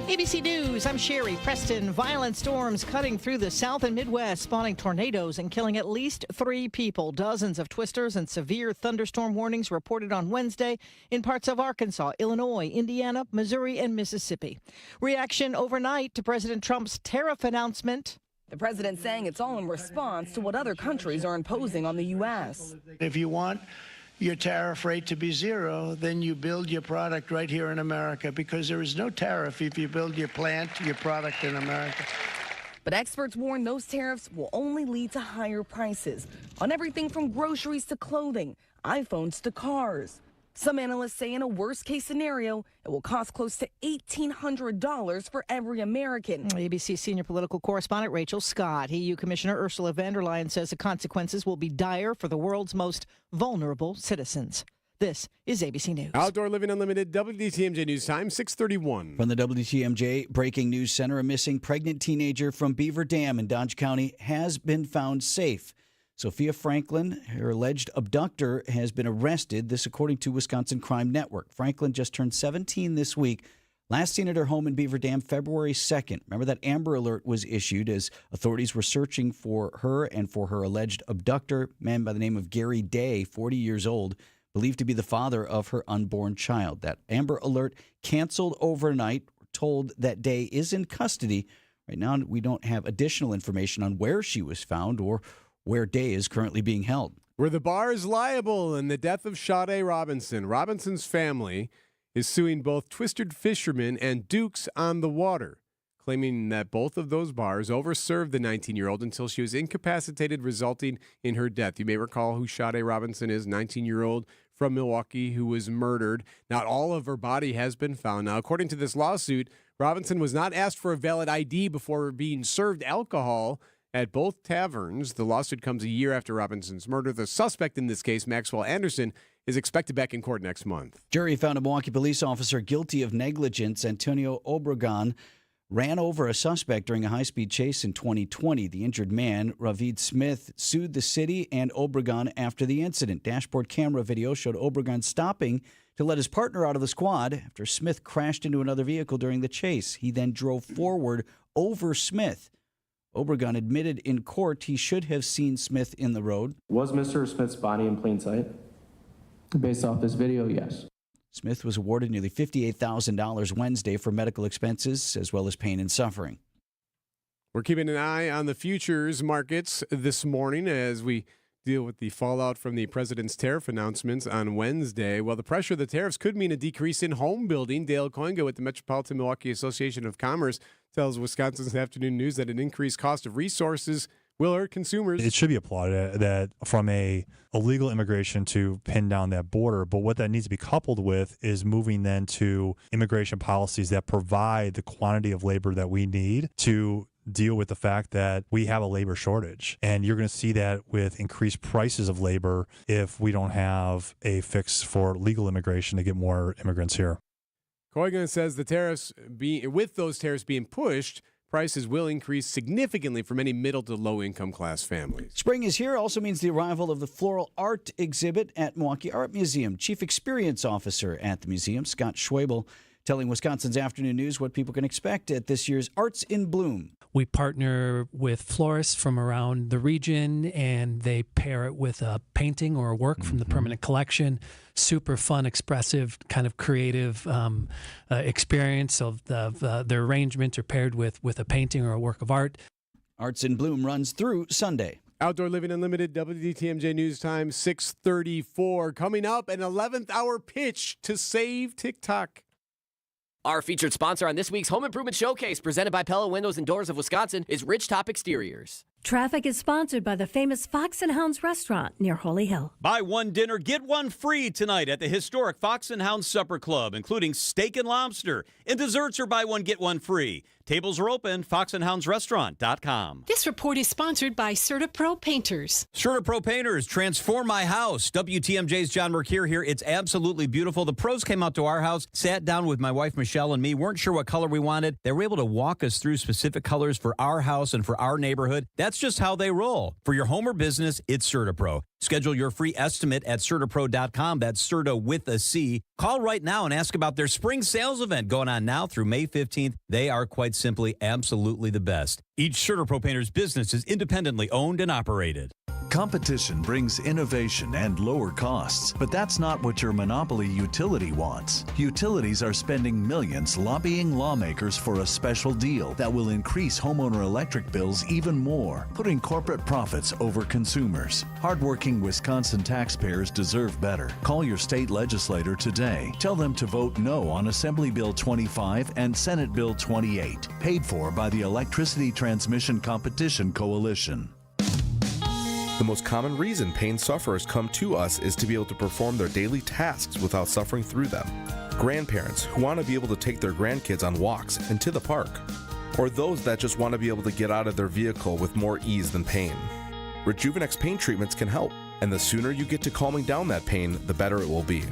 ABC News, I'm Sherry. Preston, violent storms cutting through the South and Midwest, spawning tornadoes and killing at least 3 people. Dozens of twisters and severe thunderstorm warnings reported on Wednesday in parts of Arkansas, Illinois, Indiana, Missouri, and Mississippi. Reaction overnight to President Trump's tariff announcement. The president saying it's all in response to what other countries are imposing on the U.S. If you want your tariff rate to be 0, then you build your product right here in America, because there is no tariff if you build your plant, your product in America. But experts warn those tariffs will only lead to higher prices on everything from groceries to clothing, iPhones to cars. Some analysts say in a worst-case scenario, it will cost close to $1,800 for every American. ABC senior political correspondent Rachel Scott. EU Commissioner Ursula von der Leyen says the consequences will be dire for the world's most vulnerable citizens. This is ABC News. Outdoor Living Unlimited, WTMJ News Time, 6:31. From the WTMJ Breaking News Center, a missing pregnant teenager from Beaver Dam in Dodge County has been found safe. Sophia Franklin, her alleged abductor, has been arrested. This according to Wisconsin Crime Network. Franklin just turned 17 this week. Last seen at her home in Beaver Dam February 2nd. Remember that Amber Alert was issued as authorities were searching for her and for her alleged abductor, a man by the name of Gary Day, 40 years old, believed to be the father of her unborn child. That Amber Alert canceled overnight. We're told that Day is in custody. Right now, we don't have additional information on where she was found or where Day is currently being held. Were the bars liable in the death of Sade Robinson? Robinson's family is suing both Twisted Fisherman and Duke's on the Water, claiming that both of those bars overserved the 19-year-old until she was incapacitated, resulting in her death. You may recall who Sade Robinson is, 19-year-old from Milwaukee who was murdered. Not all of her body has been found. Now, according to this lawsuit, Robinson was not asked for a valid ID before being served alcohol at both taverns. The lawsuit comes a year after Robinson's murder. The suspect in this case, Maxwell Anderson, is expected back in court next month. Jury found a Milwaukee police officer guilty of negligence. Antonio Obregon ran over a suspect during a high-speed chase in 2020. The injured man, Ravid Smith, sued the city and Obregon after the incident. Dashboard camera video showed Obregon stopping to let his partner out of the squad after Smith crashed into another vehicle during the chase. He then drove forward over Smith. Obregon admitted in court he should have seen Smith in the road. Was Mr. Smith's body in plain sight? Based off this video, yes. Smith was awarded nearly $58,000 Wednesday for medical expenses as well as pain and suffering. We're keeping an eye on the futures markets this morning as we deal with the fallout from the president's tariff announcements on Wednesday. Well, the pressure of the tariffs could mean a decrease in home building. Dale Koinga with the Metropolitan Milwaukee Association of Commerce tells Wisconsin's Afternoon News that an increased cost of resources will hurt consumers. It should be applauded that from a illegal immigration to pin down that border, but what that needs to be coupled with is moving then to immigration policies that provide the quantity of labor that we need to deal with the fact that we have a labor shortage. And you're going to see that with increased prices of labor if we don't have a fix for legal immigration to get more immigrants here. Koigan says with those tariffs being pushed, prices will increase significantly for many middle to low income class families. Spring is here also means the arrival of the floral art exhibit at Milwaukee Art Museum. Chief Experience Officer at the museum, Scott Schwabel, telling Wisconsin's Afternoon News what people can expect at this year's Arts in Bloom. We partner with florists from around the region, and they pair it with a painting or a work from the permanent collection. Super fun, expressive, kind of creative experience of their arrangements are paired with a painting or a work of art. Arts in Bloom runs through Sunday. Outdoor Living Unlimited, WDTMJ News Time, 6:34. Coming up, an 11th hour pitch to save TikTok. Our featured sponsor on this week's Home Improvement Showcase, presented by Pella Windows and Doors of Wisconsin, is Ridgetop Exteriors. Traffic is sponsored by the famous Fox and Hounds restaurant near Holy Hill. Buy one dinner, get one free tonight at the historic Fox and Hounds Supper Club, including steak and lobster. And desserts are buy one, get one free. Tables are open, foxandhoundsrestaurant.com. This report is sponsored by CertaPro Painters. CertaPro Painters, transform my house. WTMJ's John Mercure here. It's absolutely beautiful. The pros came out to our house, sat down with my wife Michelle and me, weren't sure what color we wanted. They were able to walk us through specific colors for our house and for our neighborhood. That's just how they roll. For your home or business, it's CertaPro. Schedule your free estimate at CertaPro.com. That's Certa with a C. Call right now and ask about their spring sales event going on now through May 15th. They are quite simply absolutely the best. Each CertaPro painter's business is independently owned and operated. Competition brings innovation and lower costs, but that's not what your monopoly utility wants. Utilities are spending millions lobbying lawmakers for a special deal that will increase homeowner electric bills even more, putting corporate profits over consumers. Hardworking Wisconsin taxpayers deserve better. Call your state legislator today. Tell them to vote no on Assembly Bill 25 and Senate Bill 28, paid for by the Electricity Transmission Competition Coalition. The most common reason pain sufferers come to us is to be able to perform their daily tasks without suffering through them. Grandparents who want to be able to take their grandkids on walks and to the park. Or those that just want to be able to get out of their vehicle with more ease than pain. Rejuvenex pain treatments can help, and the sooner you get to calming down that pain, the better it will be.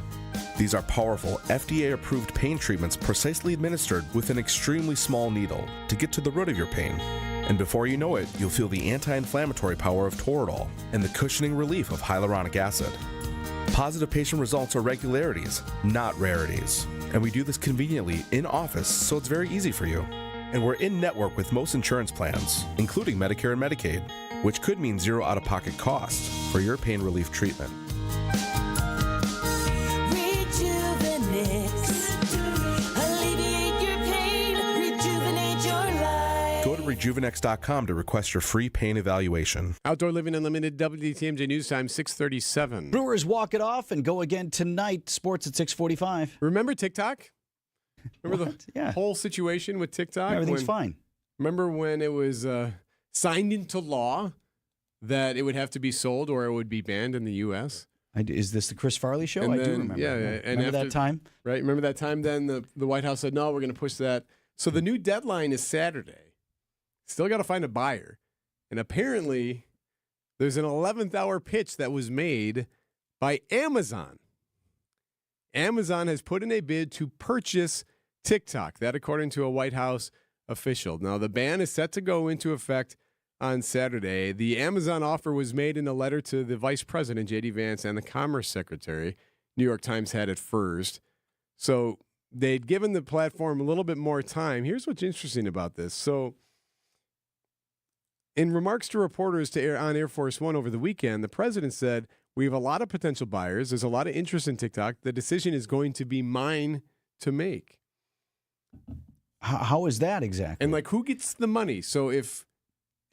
These are powerful, FDA-approved pain treatments precisely administered with an extremely small needle to get to the root of your pain. And before you know it, you'll feel the anti-inflammatory power of Toradol and the cushioning relief of hyaluronic acid. Positive patient results are regularities, not rarities. And we do this conveniently in office, so it's very easy for you. And we're in network with most insurance plans, including Medicare and Medicaid, which could mean zero out-of-pocket costs for your pain relief treatment. Go to Rejuvenex.com to request your free pain evaluation. Outdoor Living Unlimited, WDTMJ News Time, 6:37. Brewers walk it off and go again tonight. Sports at 6:45. Remember TikTok? Remember the whole situation with TikTok? Everything's fine. Remember when it was signed into law that it would have to be sold or it would be banned in the U.S.? Is this the Chris Farley show? And I then, do remember. Yeah. And remember that time? Right. Remember that time then the White House said, no, we're going to push that. So the new deadline is Saturday. Still got to find a buyer. And apparently there's an 11th hour pitch that was made by Amazon. Amazon has put in a bid to purchase TikTok. That according to a White House official. Now, the ban is set to go into effect on Saturday. The Amazon offer was made in a letter to the Vice President, J.D. Vance, and the Commerce Secretary. New York Times had it first. So they'd given the platform a little bit more time. Here's what's interesting about this. So in remarks to reporters on Air Force One over the weekend, the president said, we have a lot of potential buyers. There's a lot of interest in TikTok. The decision is going to be mine to make. How is that exactly? And who gets the money? So if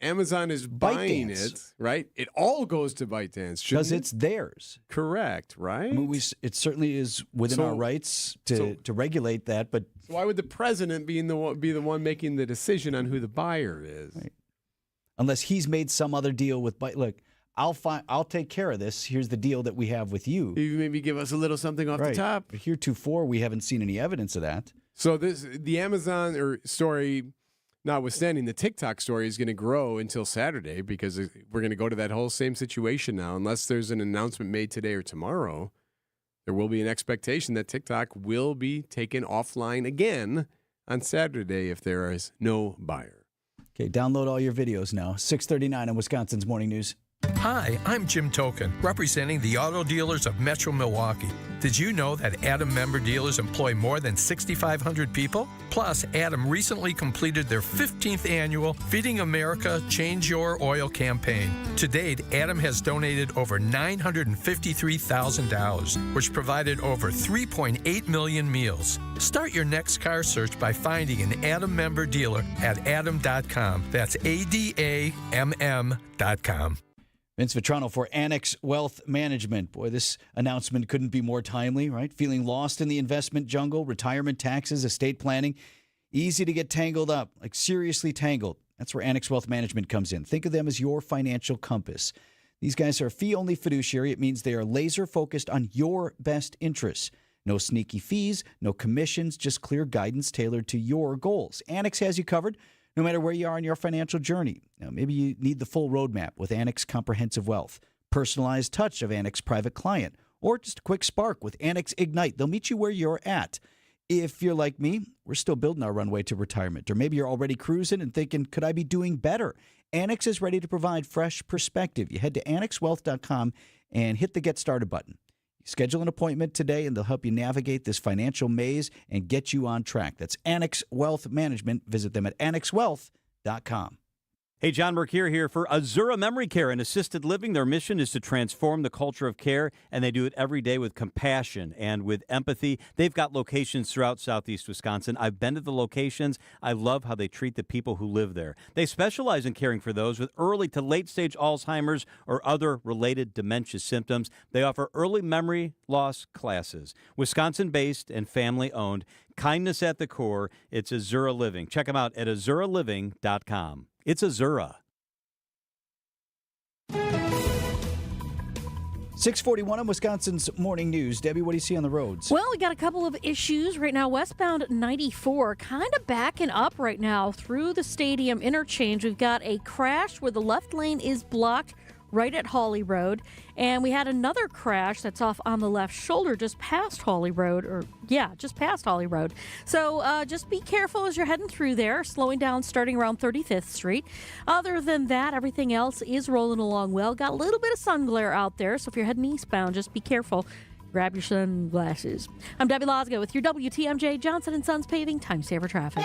Amazon is buying it, right, it all goes to ByteDance. Because it's theirs. Correct, right? I mean, it certainly is within our rights to regulate that, but so why would the president be the one making the decision on who the buyer is? Right. Unless he's made some other deal with Look, I'll take care of this. Here's the deal that we have with you. You maybe give us a little something off the top. But heretofore, we haven't seen any evidence of that. So the Amazon story, notwithstanding, the TikTok story is going to grow until Saturday because we're going to go to that whole same situation now. Unless there's an announcement made today or tomorrow, there will be an expectation that TikTok will be taken offline again on Saturday if there is no buyer. Okay, download all your videos now. 6:39 on Wisconsin's Morning News. Hi, I'm Jim Token, representing the auto dealers of Metro Milwaukee. Did you know that Adam member dealers employ more than 6,500 people? Plus, Adam recently completed their 15th annual Feeding America Change Your Oil campaign. To date, Adam has donated over $953,000, which provided over 3.8 million meals. Start your next car search by finding an Adam member dealer at adam.com. That's ADAMM.com. Vince Vitrano for Annex Wealth Management. Boy, this announcement couldn't be more timely, right? Feeling lost in the investment jungle, retirement taxes, estate planning. Easy to get tangled up, like seriously tangled. That's where Annex Wealth Management comes in. Think of them as your financial compass. These guys are a fee-only fiduciary. It means they are laser-focused on your best interests. No sneaky fees, no commissions, just clear guidance tailored to your goals. Annex has you covered no matter where you are in your financial journey. Now, maybe you need the full roadmap with Annex Comprehensive Wealth, personalized touch of Annex Private Client, or just a quick spark with Annex Ignite. They'll meet you where you're at. If you're like me, we're still building our runway to retirement, or maybe you're already cruising and thinking, could I be doing better? Annex is ready to provide fresh perspective. You head to annexwealth.com and hit the Get Started button. Schedule an appointment today, and they'll help you navigate this financial maze and get you on track. That's Annex Wealth Management. Visit them at annexwealth.com. Hey, John Mercure here for Azura Memory Care and Assisted Living. Their mission is to transform the culture of care, and they do it every day with compassion and with empathy. They've got locations throughout southeast Wisconsin. I've been to the locations. I love how they treat the people who live there. They specialize in caring for those with early to late-stage Alzheimer's or other related dementia symptoms. They offer early memory loss classes. Wisconsin-based and family-owned. Kindness at the core. It's Azura Living. Check them out at azuraliving.com. It's Azura. 6:41 on Wisconsin's Morning News. Debbie, what do you see on the roads? Well, we got a couple of issues right now. Westbound 94, kind of backing up right now through the stadium interchange. We've got a crash where the left lane is blocked right at Hawley Road. And we had another crash that's off on the left shoulder just past Hawley Road, just past Hawley Road. So just be careful as you're heading through there, slowing down starting around 35th Street. Other than that, everything else is rolling along well. Got a little bit of sun glare out there, so if you're heading eastbound, just be careful. Grab your sunglasses. I'm Debbie Lozga with your WTMJ Johnson & Sons Paving Time Saver Traffic.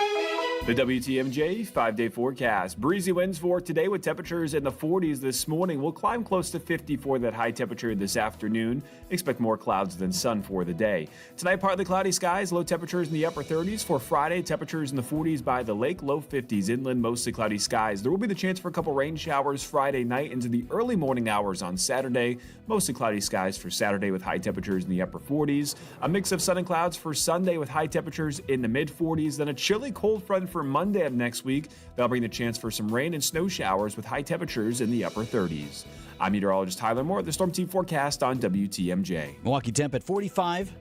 The WTMJ 5-day forecast. Breezy winds for today with temperatures in the 40s this morning. We'll climb close to 50 for that high temperature this afternoon. Expect more clouds than sun for the day. Tonight, partly cloudy skies, low temperatures in the upper 30s. For Friday, temperatures in the 40s by the lake, low 50s. Inland, mostly cloudy skies. There will be the chance for a couple rain showers Friday night into the early morning hours on Saturday. Mostly cloudy skies for Saturday with high temperatures in the upper 40s. A mix of sun and clouds for Sunday with high temperatures in the mid 40s. Then a chilly cold front for Monday of next week. That'll bring the chance for some rain and snow showers with high temperatures in the upper 30s. I'm meteorologist Tyler Moore, the Storm Team forecast on WTMJ. Milwaukee temp at 45.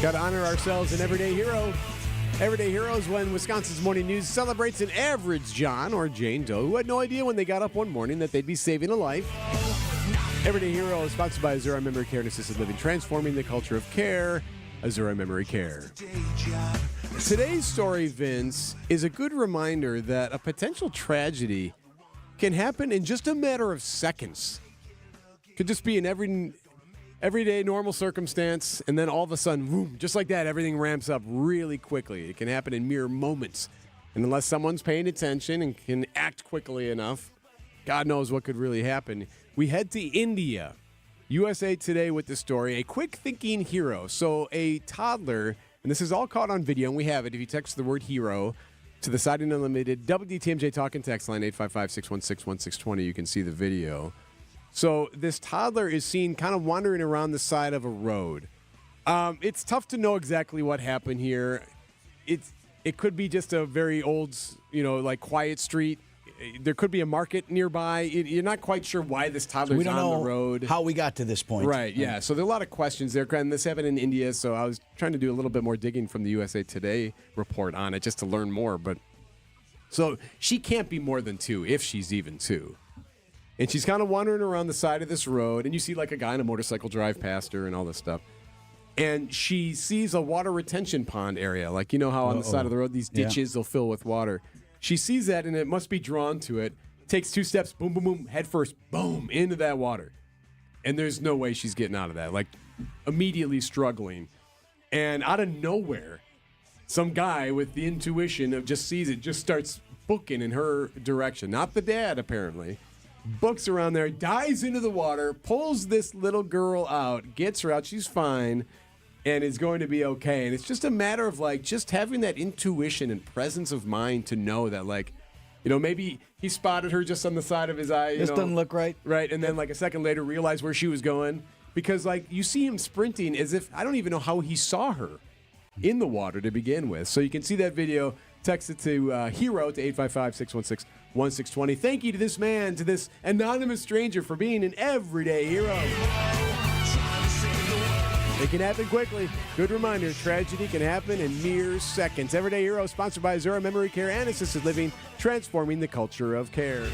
Got to honor ourselves an everyday hero. Everyday Heroes when Wisconsin's Morning News celebrates an average John or Jane Doe who had no idea when they got up one morning that they'd be saving a life. Everyday Hero is sponsored by Azura Memory Care and Assisted Living, transforming the culture of care. Azura Memory Care. Today's story, Vince, is a good reminder that a potential tragedy can happen in just a matter of seconds. Could just be an everyday normal circumstance, and then all of a sudden, boom, just like that, everything ramps up really quickly. It can happen in mere moments. And unless someone's paying attention and can act quickly enough, God knows what could really happen. We head to India. USA Today with the story, a quick-thinking hero. So a toddler, and this is all caught on video, and we have it. If you text the word hero to the Siding Unlimited WTMJ Talk and Text line 855-616-1620, you can see the video. So this toddler is seen kind of wandering around the side of a road. It's tough to know exactly what happened here. It could be just a very old, like quiet street. There could be a market nearby. You're not quite sure why this toddler's on the road. How we got to this point. Right, yeah. So there are a lot of questions there. And this happened in India, so I was trying to do a little bit more digging from the USA Today report on it just to learn more. But so she can't be more than 2, if she's even 2. And she's kind of wandering around the side of this road, and you see like a guy on a motorcycle drive past her and all this stuff. And she sees a water retention pond area. Like, you know how on the side of the road, these ditches, they'll fill with water. She sees that, and it must be drawn to it. Takes 2 steps, boom, boom, boom, head first, boom, into that water. And there's no way she's getting out of that. Like, immediately struggling. And out of nowhere, some guy with the intuition of just sees it, just starts booking in her direction. Not the dad, apparently. Books around there, dives into the water, pulls this little girl out, gets her out. She's fine and is going to be okay. And it's just a matter of, like, just having that intuition and presence of mind to know that, like, you know, maybe he spotted her just on the side of his eye. This doesn't look right. Right, and then, like, a second later realized where she was going. Because, like, you see him sprinting as if, I don't even know how he saw her in the water to begin with. So you can see that video. Text it to HERO to 855-616-1620. Thank you to this man, to this anonymous stranger for being an everyday hero. It can happen quickly. Good reminder, tragedy can happen in mere seconds. Everyday Hero, sponsored by Azura Memory Care and Assisted Living, transforming the culture of care.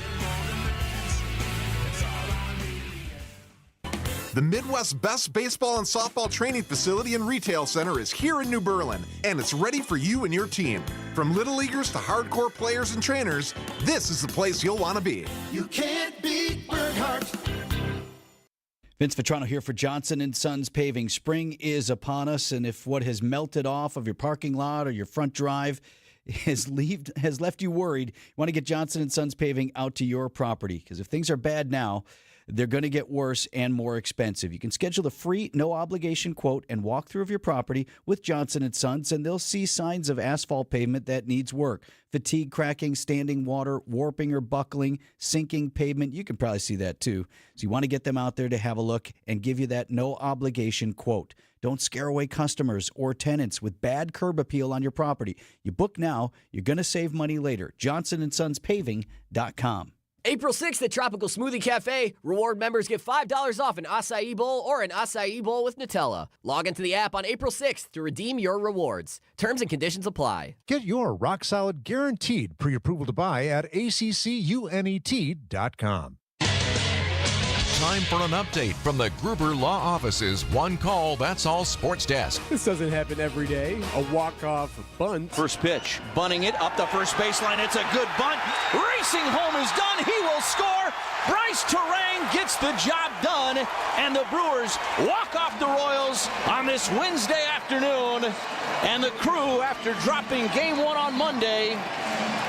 The Midwest's best baseball and softball training facility and retail center is here in New Berlin, and it's ready for you and your team. From little leaguers to hardcore players and trainers, this is the place you'll want to be. You can't beat Burkhart. Vince Vitrano here for Johnson & Sons Paving. Spring is upon us, and if what has melted off of your parking lot or your front drive has left you worried, you want to get Johnson & Sons Paving out to your property, because if things are bad now, they're going to get worse and more expensive. You can schedule a free, no-obligation quote and walkthrough of your property with Johnson & Sons, and they'll see signs of asphalt pavement that needs work. Fatigue, cracking, standing water, warping or buckling, sinking pavement. You can probably see that too. So you want to get them out there to have a look and give you that no-obligation quote. Don't scare away customers or tenants with bad curb appeal on your property. You book now, you're going to save money later. JohnsonandSonsPaving.com. April 6th at Tropical Smoothie Cafe, reward members get $5 off an acai bowl or an acai bowl with Nutella. Log into the app on April 6th to redeem your rewards. Terms and conditions apply. Get your rock solid guaranteed pre-approval to buy at accunet.com. Time for an update from the Gruber Law Office's One Call, That's All Sports Desk. This doesn't happen every day. A walk-off bunt. First pitch, bunting it up the first baseline. It's a good bunt. Racing home is done. He will score. Bryce Terang gets the job done, and the Brewers walk off the Royals on this Wednesday afternoon. And the Crew, after dropping Game 1 on Monday,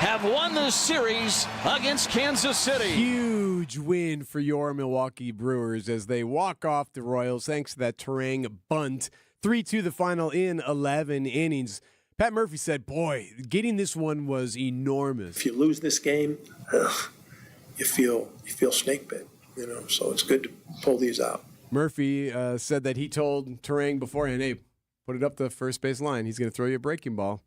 have won the series against Kansas City. Huge win for your Milwaukee Brewers as they walk off the Royals thanks to that Terang bunt. 3-2 the final in 11 innings. Pat Murphy said, boy, getting this one was enormous. If you lose this game, you feel snake bit, so it's good to pull these out. Murphy said that he told Terang beforehand, hey, put it up the first base line. He's going to throw you a breaking ball.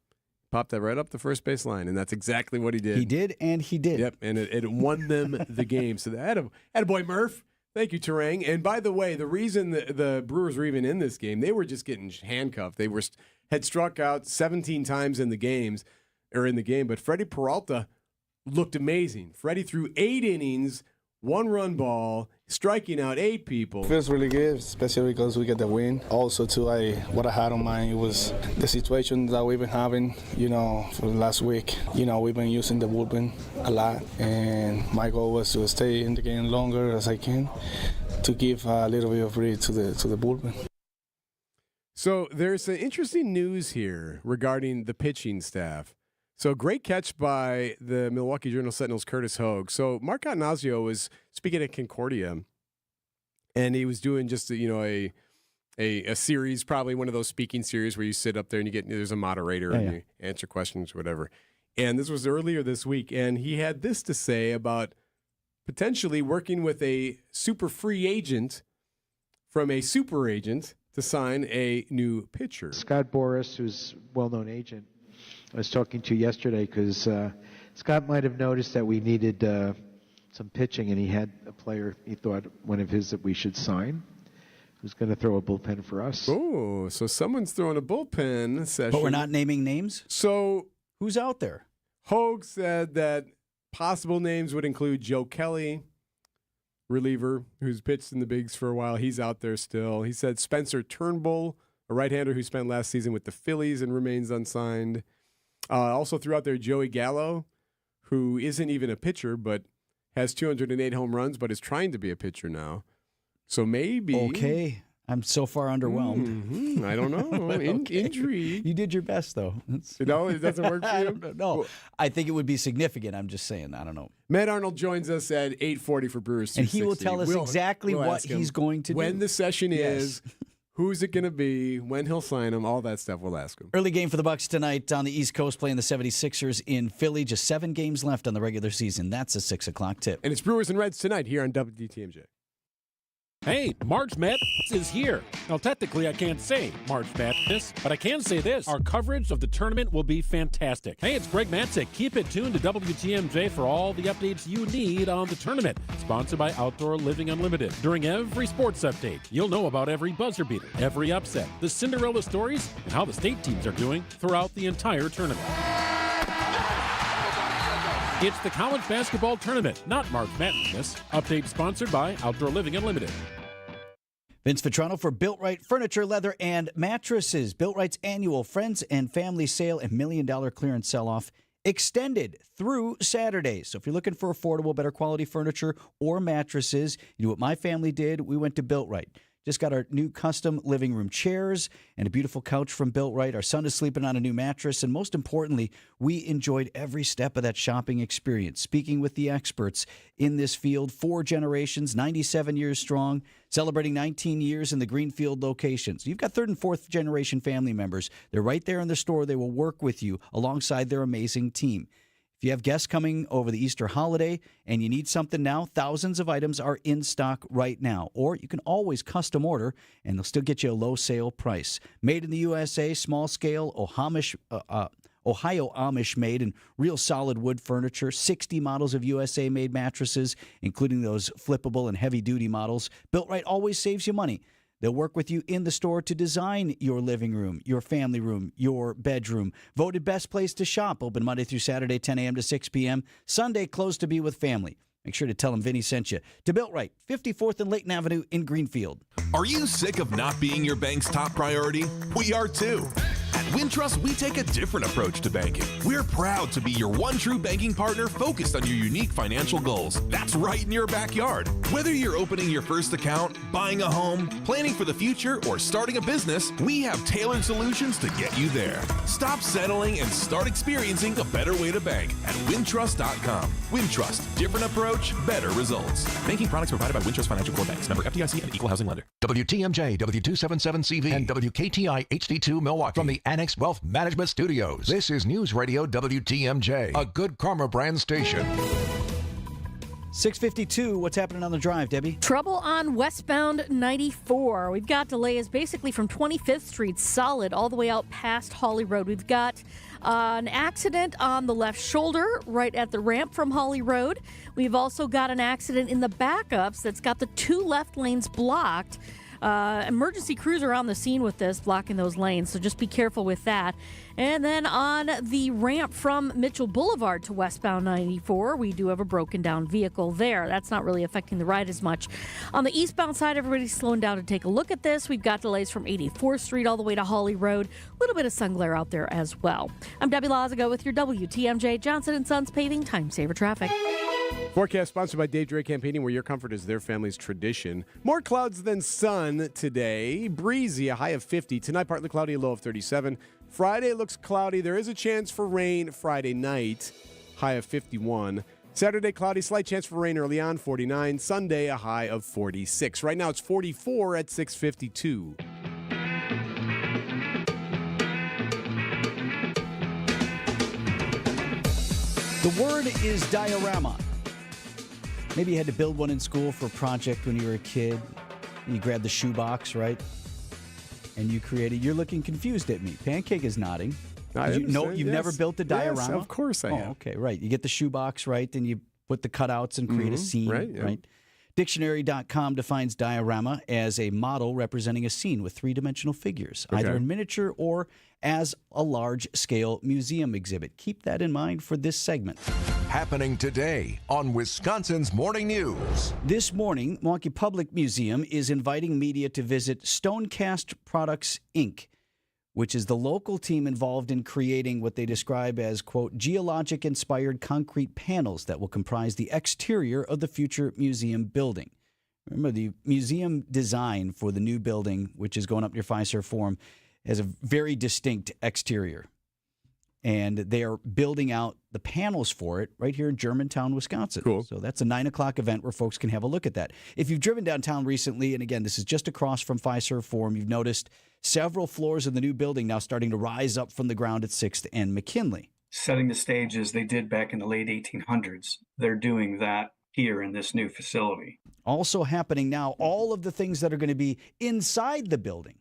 Popped that right up the first base line, and that's exactly what he did. He did, and he did. Yep, and it won them the game. So attaboy Murph. Thank you, Terang. And by the way, the reason the Brewers were even in this game, they were just getting handcuffed. They had struck out 17 times in the game, but Freddie Peralta looked amazing. Freddie threw 8 innings, 1-run ball, striking out 8 people. Feels really good, especially because we get the win. Also, too, what I had on mind was the situation that we've been having, for the last week. We've been using the bullpen a lot, and my goal was to stay in the game longer as I can to give a little bit of breathe to the bullpen. So there's some interesting news here regarding the pitching staff. So great catch by the Milwaukee Journal-Sentinel's Curtis Hogue. So Mark Attanasio was speaking at Concordia, and he was doing just a series, probably one of those speaking series where you sit up there and there's a moderator and you answer questions or whatever. And this was earlier this week, and he had this to say about potentially working with a super free agent from a super agent to sign a new pitcher. Scott Boras, who's a well-known agent, I was talking to yesterday because Scott might have noticed that we needed some pitching, and he had a player he thought one of his that we should sign, who's going to throw a bullpen for us. Oh, so someone's throwing a bullpen session. But we're not naming names? So who's out there? Hogue said that possible names would include Joe Kelly, reliever who's pitched in the bigs for a while. He's out there still. He said Spencer Turnbull, a right-hander who spent last season with the Phillies and remains unsigned. Also threw out there Joey Gallo, who isn't even a pitcher, but has 208 home runs, but is trying to be a pitcher now. So maybe. Okay. I'm so far underwhelmed. I don't know. Intrigue. You did your best, though. No, it doesn't work for you? No. I think it would be significant. I'm just saying. I don't know. Matt Arnold joins us at 8:40 for Brewers 260. And he will tell us exactly what he's going to do. When the session is, who's it going to be, when he'll sign him, all that stuff we'll ask him. Early game for the Bucks tonight on the East Coast playing the 76ers in Philly. Just 7 games left on the regular season. That's a 6 o'clock tip. And it's Brewers and Reds tonight here on WTMJ. Hey, March Madness is here. Now, technically, I can't say March Madness, but I can say this. Our coverage of the tournament will be fantastic. Hey, it's Greg Matzik. Keep it tuned to WTMJ for all the updates you need on the tournament. Sponsored by Outdoor Living Unlimited. During every sports update, you'll know about every buzzer beater, every upset, the Cinderella stories, and how the state teams are doing throughout the entire tournament. It's the college basketball tournament, not March Madness. Update sponsored by Outdoor Living Unlimited. Vince Vitrano for Built Right Furniture, Leather, and Mattresses. Built Right's annual Friends and Family Sale and $1 million clearance sell-off extended through Saturday. So if you're looking for affordable, better quality furniture or mattresses, you know what my family did? We went to Built Right. Just got our new custom living room chairs and a beautiful couch from Built Right. Our son is sleeping on a new mattress. And most importantly, we enjoyed every step of that shopping experience. Speaking with the experts in this field, 4 generations, 97 years strong, celebrating 19 years in the Greenfield locations. You've got 3rd and 4th generation family members. They're right there in the store. They will work with you alongside their amazing team. If you have guests coming over the Easter holiday and you need something now, thousands of items are in stock right now. Or you can always custom order, and they'll still get you a low sale price. Made in the USA, small scale, Ohio Amish made, and real solid wood furniture. 60 models of USA-made mattresses, including those flippable and heavy-duty models. Built Right always saves you money. They'll work with you in the store to design your living room, your family room, your bedroom. Voted best place to shop. Open Monday through Saturday, 10 a.m. to 6 p.m. Sunday, closed to be with family. Make sure to tell them Vinny sent you. To Built Right, 54th and Layton Avenue in Greenfield. Are you sick of not being your bank's top priority? We are too. At Wintrust, we take a different approach to banking. We're proud to be your one true banking partner focused on your unique financial goals. That's right in your backyard. Whether you're opening your first account, buying a home, planning for the future, or starting a business, we have tailored solutions to get you there. Stop settling and start experiencing a better way to bank at Wintrust.com. Wintrust, different approach, better results. Banking products provided by Wintrust Financial Corp Banks, member FDIC and equal housing lender. WTMJ, W277CV, and WKTI HD2 Milwaukee from the Annex Wealth Management Studios. This is News Radio WTMJ, a Good Karma brand station. 6:52. What's happening on the drive, Debbie? Trouble on westbound 94. We've got delays basically from 25th Street solid all the way out past Holly Road. We've got an accident on the left shoulder right at the ramp from Holly Road. We've also got an accident in the backups that's got the 2 left lanes blocked. Emergency crews are on the scene with this, blocking those lanes, so just be careful with that. And then on the ramp from Mitchell Boulevard to westbound 94, we do have a broken down vehicle there. That's not really affecting the ride as much. On the eastbound side, everybody's slowing down to take a look at this. We've got delays from 84th Street all the way to Holly Road. A little bit of sun glare out there as well. I'm Debbie Lazago with your WTMJ Johnson & Sons Paving Time Saver Traffic. Forecast sponsored by Dave Drake Campaigning, where your comfort is their family's tradition. More clouds than sun today. Breezy, a high of 50. Tonight, partly cloudy, a low of 37. Friday looks cloudy. There is a chance for rain Friday night, high of 51. Saturday, cloudy, slight chance for rain early on, 49. Sunday, a high of 46. Right now, it's 44 at 6:52. The word is diorama. Maybe you had to build one in school for a project when you were a kid. You grabbed the shoebox, right? And you created. You're looking confused at me. Pancake is nodding. You've never built a diorama? Yes, of course I have. Okay, right. You get the shoebox, right? Then you put the cutouts and create a scene, right? Dictionary.com defines diorama as a model representing a scene with 3-dimensional figures, either in miniature or as a large-scale museum exhibit. Keep that in mind for this segment. happening today on Wisconsin's Morning News. This morning, Milwaukee Public Museum is inviting media to visit Stonecast Products, Inc., which is the local team involved in creating what they describe as, quote, geologic-inspired concrete panels that will comprise the exterior of the future museum building. Remember, the museum design for the new building, which is going up near Fiserv Forum, has a very distinct exterior. And they are building out the panels for it right here in Germantown, Wisconsin. Cool. So that's a 9 o'clock event where folks can have a look at that. If you've driven downtown recently, and again, this is just across from Fiserv Forum, you've noticed several floors of the new building now starting to rise up from the ground at 6th and McKinley. Setting the stage as they did back in the late 1800s. They're doing that here in this new facility. Also happening now, all of the things that are going to be inside the building.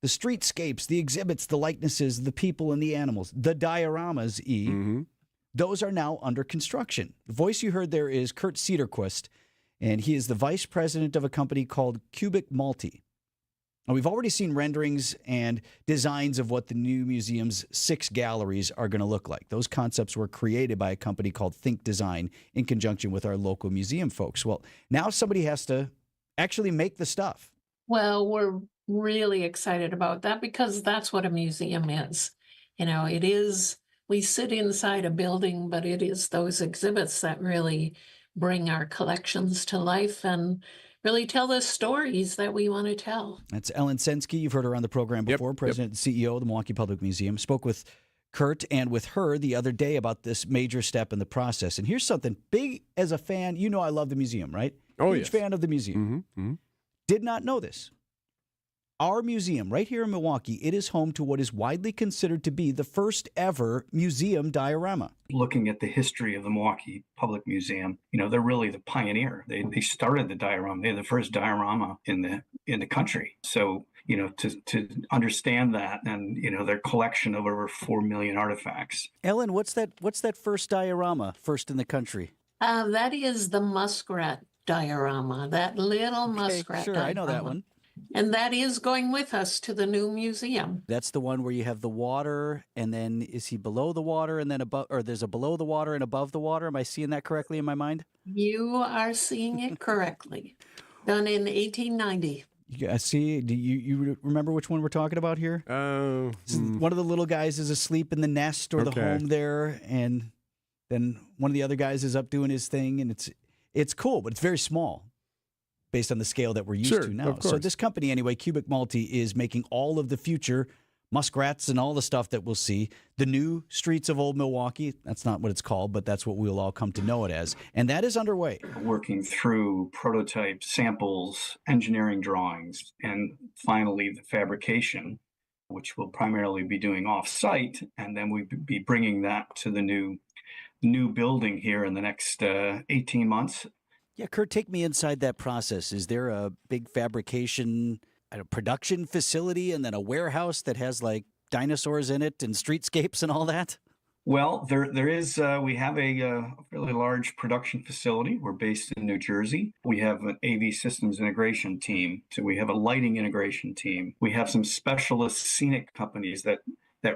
The streetscapes, the exhibits, the likenesses, the people and the animals, the dioramas, those are now under construction. The voice you heard there is Kurt Cederquist, and he is the vice president of a company called Cubic Multi. Now, we've already seen renderings and designs of what the new museum's 6 galleries are going to look like. Those concepts were created by a company called Think Design in conjunction with our local museum folks. Well, now somebody has to actually make the stuff. Well, we're really excited about that because that's what a museum is. You know, it is, we sit inside a building, but it is those exhibits that really bring our collections to life and really tell the stories that we want to tell. That's Ellen Sensky. You've heard her on the program before, President and CEO of the Milwaukee Public Museum. Spoke with Kurt and with her the other day about this major step in the process. And here's something big as a fan. You know I love the museum, right? Oh, Huge fan of the museum. Did not know this. Our museum, right here in Milwaukee, it is home to what is widely considered to be the first ever museum diorama. Looking at the history of the Milwaukee Public Museum, you know, they're really the pioneer. They started the diorama. They're the first diorama in the country. So, you know, to understand that and, you know, their collection of over 4 million artifacts. Ellen, what's that first diorama, first in the country? That is the muskrat diorama, that little muskrat sure, diorama. I know that one. And that is going with us to the new museum. That's the one where you have the water, and then is he below the water and then above, or there's a below the water and above the water? Am I seeing that correctly in my mind? You are seeing it correctly. Done in 1890. See, do you remember which one we're talking about here? One of the little guys is asleep in the nest or the home there, and then one of the other guys is up doing his thing, and it's cool, but it's very small based on the scale that we're used to now. So this company, anyway, Cubic Multi, is making all of the future muskrats and all the stuff that we'll see. The new streets of Old Milwaukee, that's not what it's called, but that's what we'll all come to know it as. And that is underway. Working through prototypes, samples, engineering drawings, and finally the fabrication, which we'll primarily be doing off-site. And then we'll be bringing that to the new building here in the next 18 months. Yeah, Kurt, take me inside that process. Is there a big fabrication, a production facility, and then a warehouse that has like dinosaurs in it and streetscapes and all that? Well, there is, we have a fairly large production facility. We're based in New Jersey. We have an AV systems integration team. So we have a lighting integration team. We have some specialist scenic companies that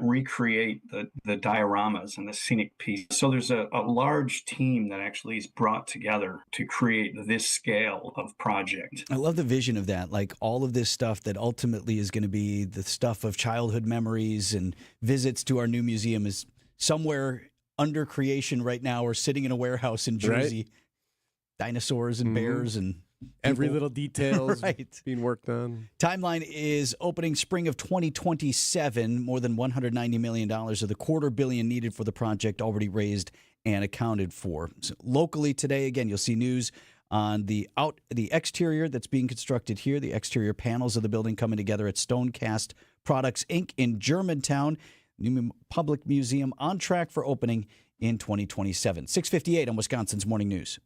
recreate the dioramas and the scenic piece. So there's a large team that actually is brought together to create this scale of project. I love the vision of that, like all of this stuff that ultimately is going to be the stuff of childhood memories and visits to our new museum is somewhere under creation right now or sitting in a warehouse in Jersey. Right. Dinosaurs and bears and every little detail is right. being worked on. Timeline is opening spring of 2027. More than $190 million of the $250 million needed for the project already raised and accounted for. So locally today, again, you'll see news on the exterior that's being constructed here, the exterior panels of the building coming together at Stonecast Products, Inc. in Germantown. New Public Museum on track for opening in 2027. 6:58 on Wisconsin's Morning News.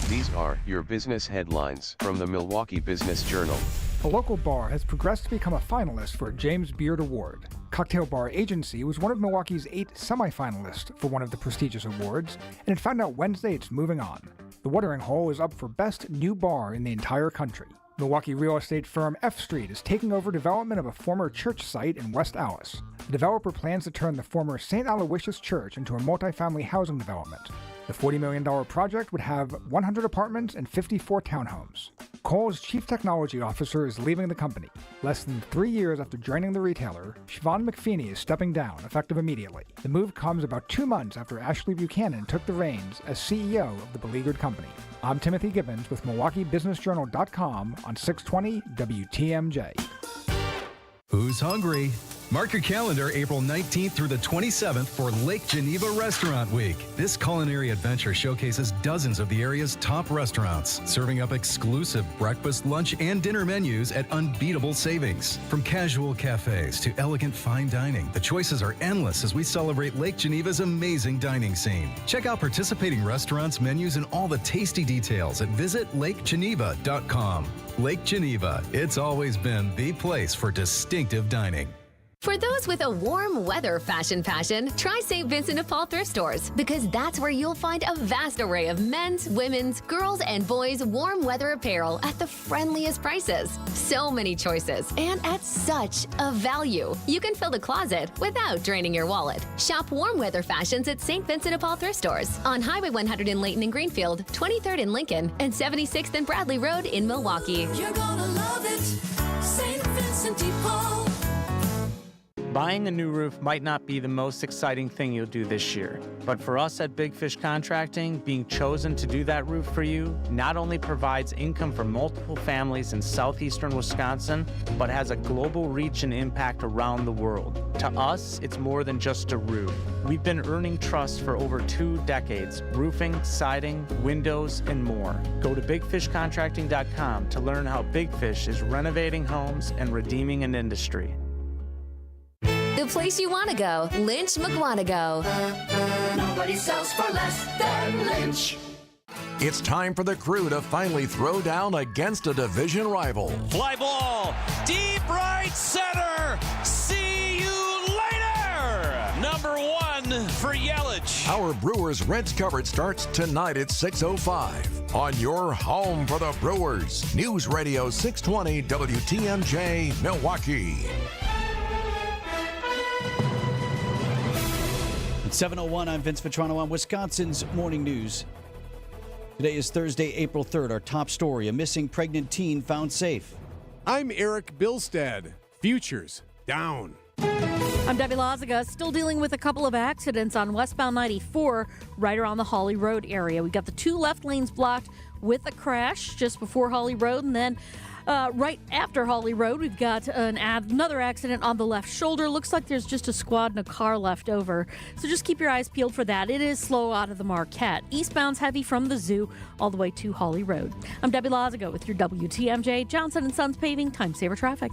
These are your business headlines from the Milwaukee Business Journal. A local bar has progressed to become a finalist for a James Beard Award. Cocktail Bar Agency was one of Milwaukee's 8 semifinalists for one of the prestigious awards, and it found out Wednesday it's moving on. The Watering Hole is up for Best New Bar in the entire country. Milwaukee real estate firm F Street is taking over development of a former church site in West Allis. The developer plans to turn the former St. Aloysius Church into a multifamily housing development. The $40 million project would have 100 apartments and 54 townhomes. Kohl's chief technology officer is leaving the company. Less than 3 years after joining the retailer, Siobhan McFeeney is stepping down, effective immediately. The move comes about 2 months after Ashley Buchanan took the reins as CEO of the beleaguered company. I'm Timothy Gibbons with MilwaukeeBusinessJournal.com on 620 WTMJ. Who's hungry? Mark your calendar April 19th through the 27th for Lake Geneva Restaurant Week. This culinary adventure showcases dozens of the area's top restaurants, serving up exclusive breakfast, lunch, and dinner menus at unbeatable savings. From casual cafes to elegant fine dining, the choices are endless as we celebrate Lake Geneva's amazing dining scene. Check out participating restaurants, menus, and all the tasty details at visitlakegeneva.com. Lake Geneva, it's always been the place for distinctive dining. For those with a warm weather fashion, try St. Vincent de Paul thrift stores, because that's where you'll find a vast array of men's, women's, girls, and boys' warm weather apparel at the friendliest prices. So many choices, and at such a value. You can fill the closet without draining your wallet. Shop warm weather fashions at St. Vincent de Paul thrift stores on Highway 100 in Layton and Greenfield, 23rd in Lincoln, and 76th and Bradley Road in Milwaukee. You're gonna love it, St. Vincent de Paul. Buying a new roof might not be the most exciting thing you'll do this year, but for us at Big Fish Contracting, being chosen to do that roof for you not only provides income for multiple families in southeastern Wisconsin, but has a global reach and impact around the world. To us, it's more than just a roof. We've been earning trust for over 2 decades, roofing, siding, windows, and more. Go to bigfishcontracting.com to learn how Big Fish is renovating homes and redeeming an industry. The place you want to go, Lynch McWanago. Nobody sells for less than Lynch. It's time for the Crew to finally throw down against a division rival. Fly ball, deep right center. See you later. Number 1 for Yelich. Our Brewers Reds coverage starts tonight at 6:05 on your home for the Brewers. News Radio 620 WTMJ Milwaukee. 7:01, I'm Vince Vitrano on Wisconsin's Morning News. Today is Thursday, April 3rd. Our top story, a missing pregnant teen found safe. I'm Erik Bilstad. Futures down. I'm Debbie Lazaga, still dealing with a couple of accidents on westbound 94 right around the Hawley Road area. We got the 2 left lanes blocked with a crash just before Hawley Road, and then right after Hawley Road, we've got another accident on the left shoulder. Looks like there's just a squad and a car left over. So just keep your eyes peeled for that. It is slow out of the Marquette. Eastbound's heavy from the zoo all the way to Hawley Road. I'm Debbie Lazaga with your WTMJ Johnson & Sons Paving Time Saver Traffic.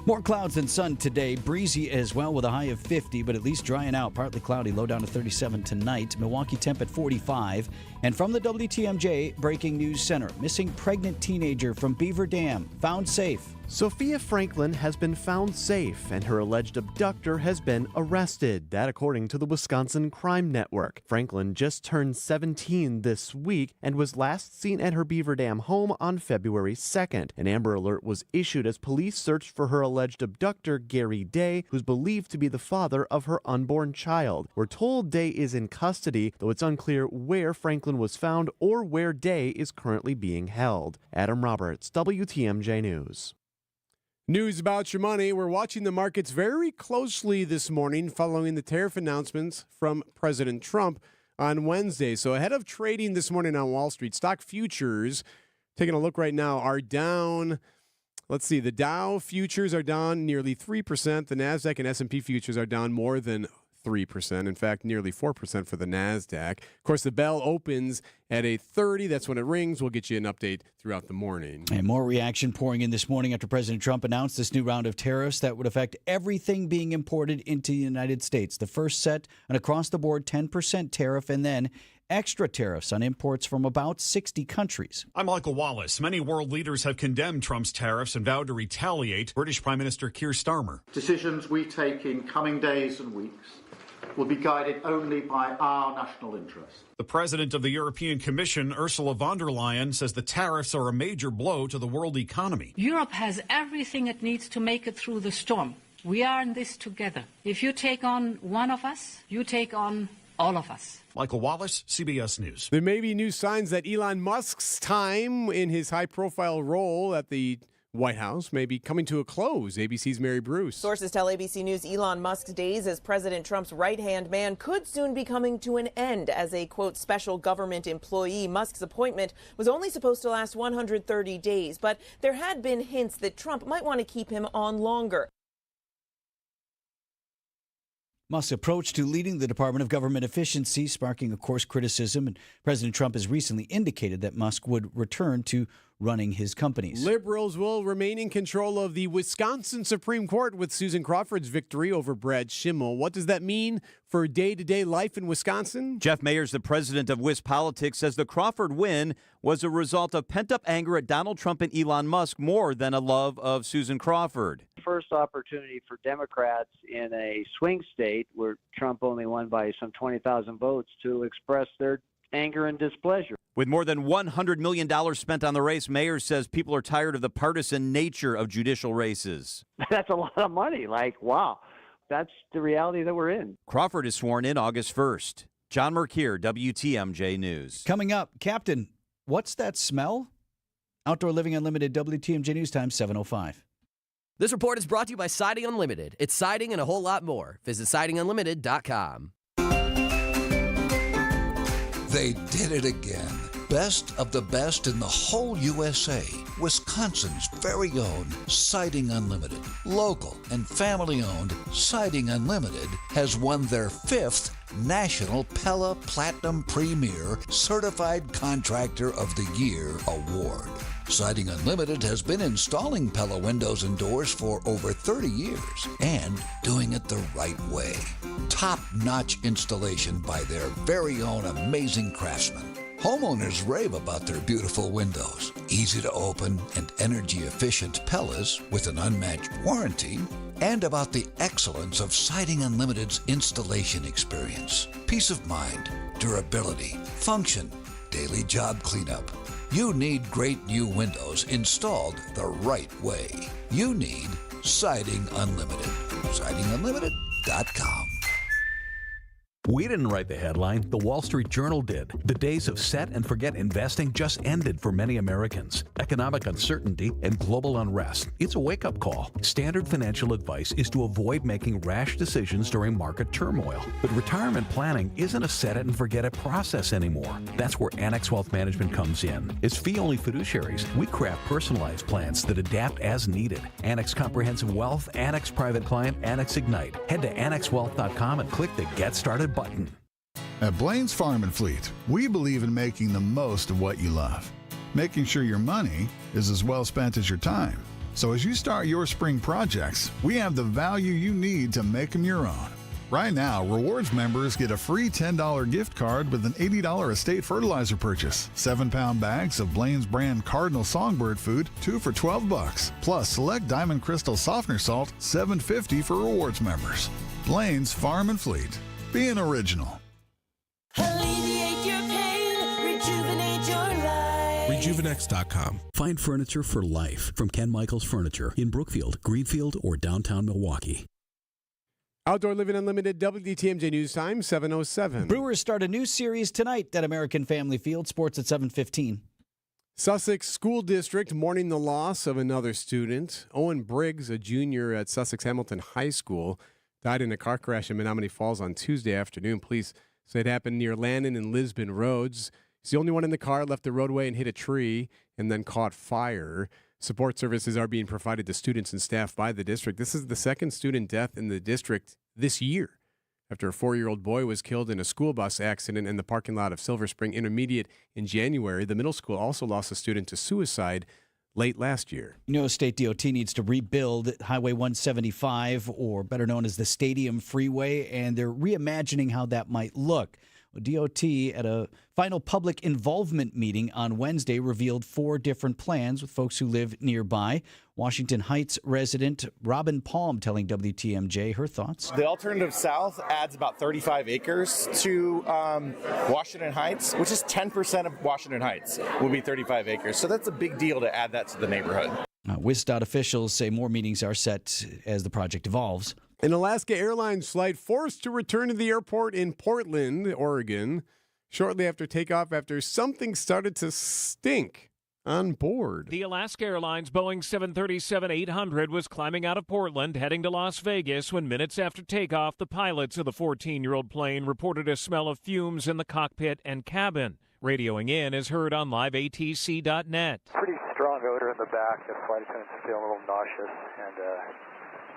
More clouds than sun today. Breezy as well with a high of 50, but at least drying out. Partly cloudy, low down to 37 tonight. Milwaukee temp at 45. And from the WTMJ Breaking News Center, missing pregnant teenager from Beaver Dam found safe. Sophia Franklin has been found safe, and her alleged abductor has been arrested. That according to the Wisconsin Crime Network. Franklin just turned 17 this week and was last seen at her Beaver Dam home on February 2nd. An Amber Alert was issued as police searched for her alleged abductor, Gary Day, who's believed to be the father of her unborn child. We're told Day is in custody, though it's unclear where Franklin was found or where Day is currently being held. Adam Roberts, WTMJ News. News about your money. We're watching the markets very closely this morning following the tariff announcements from President Trump on Wednesday. So ahead of trading this morning on Wall Street, stock futures, taking a look right now, are down. Let's see, the Dow futures are down nearly 3%. The NASDAQ and S&P futures are down more than 3%. In fact, nearly 4% for the NASDAQ. Of course, the bell opens at 8:30. That's when it rings. We'll get you an update throughout the morning. And more reaction pouring in this morning after President Trump announced this new round of tariffs that would affect everything being imported into the United States. The first set, an across-the-board 10% tariff, and then extra tariffs on imports from about 60 countries. I'm Michael Wallace. Many world leaders have condemned Trump's tariffs and vowed to retaliate. British Prime Minister Keir Starmer. Decisions we take in coming days and weeks will be guided only by our national interest. The president of the European Commission, Ursula von der Leyen, says the tariffs are a major blow to the world economy. Europe has everything it needs to make it through the storm. We are in this together. If you take on one of us, you take on all of us. Michael Wallace, CBS News. There may be new signs that Elon Musk's time in his high-profile role at the White House may be coming to a close. ABC's Mary Bruce. Sources tell ABC News Elon Musk's days as President Trump's right-hand man could soon be coming to an end. As a, quote, special government employee, Musk's appointment was only supposed to last 130 days, but there had been hints that Trump might want to keep him on longer. Musk's approach to leading the Department of Government Efficiency sparking, of course, criticism, and President Trump has recently indicated that Musk would return to running his companies. Liberals will remain in control of the Wisconsin Supreme Court with Susan Crawford's victory over Brad Schimmel. What does that mean for day-to-day life in Wisconsin? Jeff Mayers, the president of WisPolitics, says the Crawford win was a result of pent-up anger at Donald Trump and Elon Musk more than a love of Susan Crawford. First opportunity for Democrats in a swing state where Trump only won by some 20,000 votes to express their anger and displeasure. With more than $100 million spent on the race, Mayers says people are tired of the partisan nature of judicial races. That's a lot of money. Like, wow, that's the reality that we're in. Crawford is sworn in August 1st. John Mercure, WTMJ News. Coming up, Captain, what's that smell? Outdoor Living Unlimited, WTMJ News Time, 7:05. This report is brought to you by Siding Unlimited. It's siding and a whole lot more. Visit sidingunlimited.com. They did it again. Best of the best in the whole USA. Wisconsin's very own Siding Unlimited. Local and family-owned Siding Unlimited has won their 5th National Pella Platinum Premier Certified Contractor of the Year award. Siding Unlimited has been installing Pella windows and doors for over 30 years and doing it the right way. Top-notch installation by their very own amazing craftsmen. Homeowners rave about their beautiful windows, easy to open and energy-efficient Pellas with an unmatched warranty, and about the excellence of Siding Unlimited's installation experience. Peace of mind, durability, function, daily job cleanup. You need great new windows installed the right way. You need Siding Unlimited. SidingUnlimited.com. We didn't write the headline, the Wall Street Journal did. The days of set and forget investing just ended for many Americans. Economic uncertainty and global unrest. It's a wake-up call. Standard financial advice is to avoid making rash decisions during market turmoil. But retirement planning isn't a set it and forget it process anymore. That's where Annex Wealth Management comes in. As fee-only fiduciaries, we craft personalized plans that adapt as needed. Annex Comprehensive Wealth, Annex Private Client, Annex Ignite. Head to annexwealth.com and click the Get Started button. At Blaine's Farm and Fleet, we believe in making the most of what you love, making sure your money is as well spent as your time. So as you start your spring projects, we have the value you need to make them your own. Right now, Rewards members get a free $10 gift card with an $80 estate fertilizer purchase, 7-pound bags of Blaine's brand Cardinal Songbird food, 2 for $12, plus select Diamond Crystal softener salt, $7.50 for Rewards members. Blaine's Farm and Fleet. Being original. Alleviate your pain, rejuvenate your life. Rejuvenex.com. Find furniture for life from Ken Michaels Furniture in Brookfield, Greenfield, or downtown Milwaukee. Outdoor Living Unlimited, WTMJ News Time, 7:07. Brewers start a new series tonight at American Family Field. Sports at 7:15. Sussex School District mourning the loss of another student. Owen Briggs, a junior at Sussex Hamilton High School, died in a car crash in Menominee Falls on Tuesday afternoon. Police say it happened near Landon and Lisbon Roads. He's the only one in the car, left the roadway and hit a tree and then caught fire. Support services are being provided to students and staff by the district. This is the second student death in the district this year after a 4-year-old boy was killed in a school bus accident in the parking lot of Silver Spring Intermediate in January. The middle school also lost a student to suicide late last year. You know, State DOT needs to rebuild Highway 175, or better known as the Stadium Freeway, and they're reimagining how that might look. DOT at a final public involvement meeting on Wednesday revealed 4 different plans with folks who live nearby. Washington Heights resident Robin Palm telling WTMJ her thoughts. The alternative south adds about 35 acres to Washington Heights, which is 10% of Washington Heights will be 35 acres. So that's a big deal to add that to the neighborhood. Bilstad officials say more meetings are set as the project evolves. An Alaska Airlines flight forced to return to the airport in Portland, Oregon, shortly after takeoff after something started to stink on board. The Alaska Airlines Boeing 737-800 was climbing out of Portland, heading to Las Vegas, when minutes after takeoff, the pilots of the 14-year-old plane reported a smell of fumes in the cockpit and cabin. Radioing in is heard on liveatc.net. Pretty strong odor in the back. The flight attendants feel a little nauseous and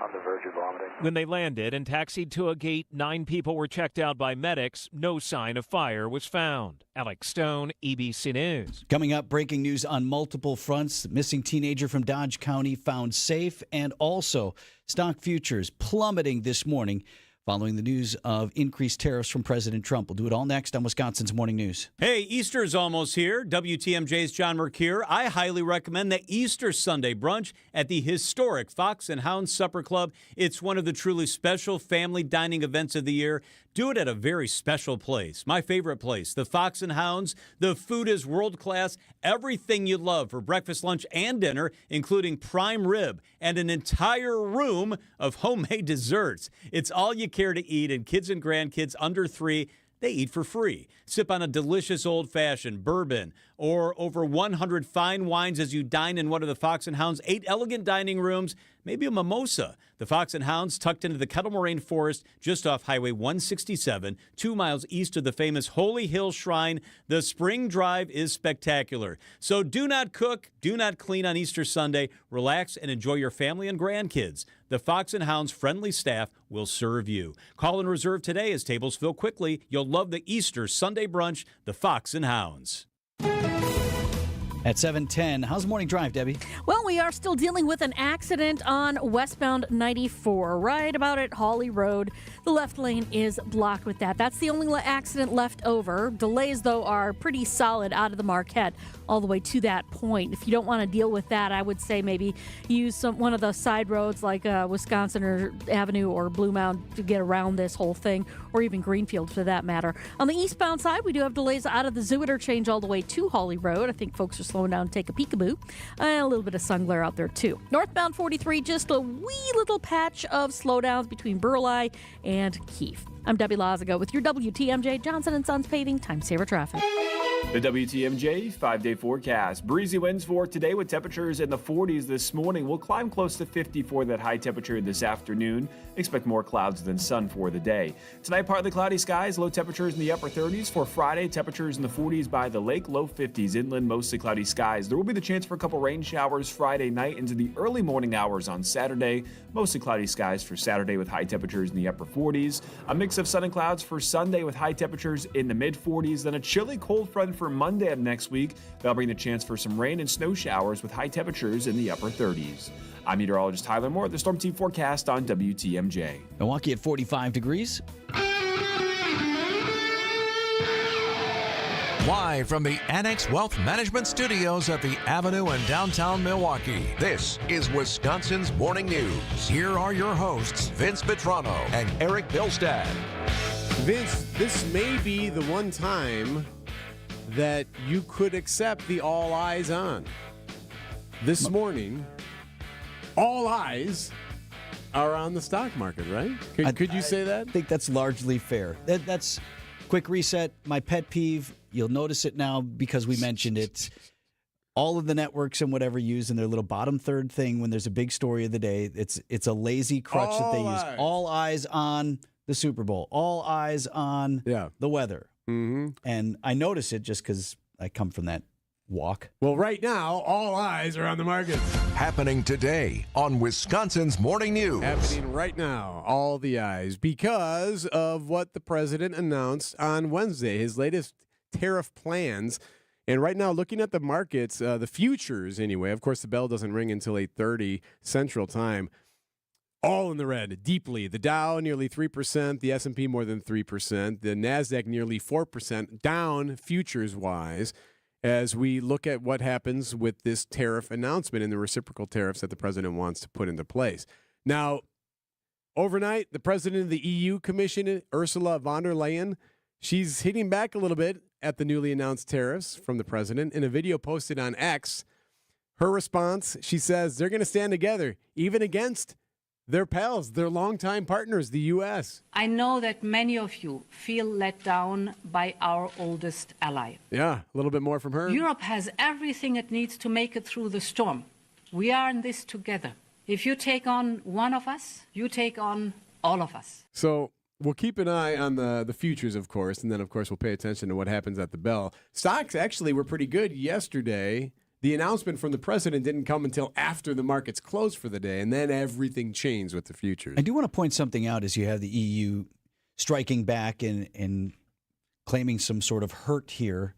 on the verge of vomiting. When they landed and taxied to a gate, 9 people were checked out by medics. No sign of fire was found. Alex Stone, ABC News. Coming up, breaking news on multiple fronts. The missing teenager from Dodge County found safe, and also stock futures plummeting this morning following the news of increased tariffs from President Trump. We'll do it all next on Wisconsin's Morning News. Hey, Easter's almost here. WTMJ's John Mercure. I highly recommend the Easter Sunday brunch at the historic Fox and Hound Supper Club. It's one of the truly special family dining events of the year. Do it at a very special place. My favorite place, the Fox and Hounds. The food is world class. Everything you love for breakfast, lunch, and dinner, including prime rib and an entire room of homemade desserts. It's all you care to eat, and kids and grandkids under 3, they eat for free. Sip on a delicious old-fashioned bourbon or over 100 fine wines as you dine in one of the Fox and Hounds' 8 elegant dining rooms, maybe a mimosa. The Fox and Hounds, tucked into the Kettle Moraine Forest just off Highway 167, 2 miles east of the famous Holy Hill Shrine. The spring drive is spectacular. So do not cook, do not clean on Easter Sunday. Relax and enjoy your family and grandkids. The Fox and Hounds friendly staff will serve you. Call and reserve today as tables fill quickly. You'll love the Easter Sunday brunch, the Fox and Hounds. At 7:10, how's the morning drive, Debbie? Well, we are still dealing with an accident on westbound 94, right about at Hawley Road. The left lane is blocked with that. That's the only accident left over. Delays, though, are pretty solid out of the Marquette all the way to that point. If you don't want to deal with that, I would say maybe use one of the side roads like Wisconsin Avenue or Blue Mound to get around this whole thing, or even Greenfield for that matter. On the eastbound side, we do have delays out of the Zoo interchange all the way to Hawley Road. I think folks are slowing down to take a peekaboo. And a little bit of sun glare out there, too. Northbound 43, just a wee little patch of slowdowns between Burleigh and Keefe. I'm Debbie Lazago with your WTMJ Johnson & Sons Paving Time Saver Traffic. The WTMJ 5-day forecast. Breezy winds for today with temperatures in the 40s this morning. We'll climb close to 50 for that high temperature this afternoon. Expect more clouds than sun for the day. Tonight, partly cloudy skies, low temperatures in the upper 30s. For Friday, temperatures in the 40s by the lake, low 50s. Inland, mostly cloudy skies. There will be the chance for a couple rain showers Friday night into the early morning hours on Saturday. Mostly cloudy skies for Saturday with high temperatures in the upper 40s. A mix of sun and clouds for Sunday with high temperatures in the mid 40s. Then a chilly cold front for Monday of next week. That'll bring the chance for some rain and snow showers with high temperatures in the upper 30s. I'm meteorologist Tyler Moore, the Storm Team forecast on WTMJ. Milwaukee at 45 degrees. Live from the Annex Wealth Management Studios at the Avenue in downtown Milwaukee, this is Wisconsin's Morning News. Here are your hosts, Vince Vitrano and Erik Bilstad. Vince, this may be the one time that you could accept the all eyes on. This morning, all eyes are on the stock market, right? Could you say that? I think that's largely fair. That's quick reset. My pet peeve, you'll notice it now because we mentioned it. All of the networks and whatever use in their little bottom third thing when there's a big story of the day, it's a lazy crutch that they use. All eyes on the Super Bowl. All eyes on the weather. Mm-hmm. And I notice it just because I come from that walk. Well, right now, all eyes are on the markets. Happening today on Wisconsin's Morning News. Happening right now, all the eyes, because of what the president announced on Wednesday, his latest tariff plans. And right now, looking at the markets, the futures anyway, of course, the bell doesn't ring until 8:30 Central Time. all in the red, deeply. The Dow nearly 3%, the S&P more than 3%, the Nasdaq nearly 4% down futures-wise as we look at what happens with this tariff announcement and the reciprocal tariffs that the president wants to put into place. Now, overnight, the president of the EU Commission, Ursula von der Leyen, she's hitting back a little bit at the newly announced tariffs from the president. In a video posted on X, her response, she says they're going to stand together, even against their pals, their longtime partners, the U.S. I know that many of you feel let down by our oldest ally. Yeah, a little bit more from her. Europe has everything it needs to make it through the storm. We are in this together. If you take on one of us, you take on all of us. So we'll keep an eye on the futures, of course, and then, of course, we'll pay attention to what happens at the bell. Stocks actually were pretty good yesterday. The announcement from the president didn't come until after the markets closed for the day, and then everything changed with the futures. I do want to point something out as you have the EU striking back and claiming some sort of hurt here,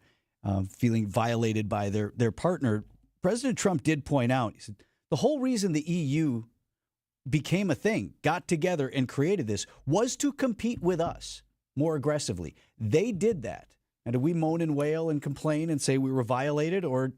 feeling violated by their partner. President Trump did point out, he said, the whole reason the EU became a thing, got together and created this, was to compete with us more aggressively. They did that. And do we moan and wail and complain and say we were violated, or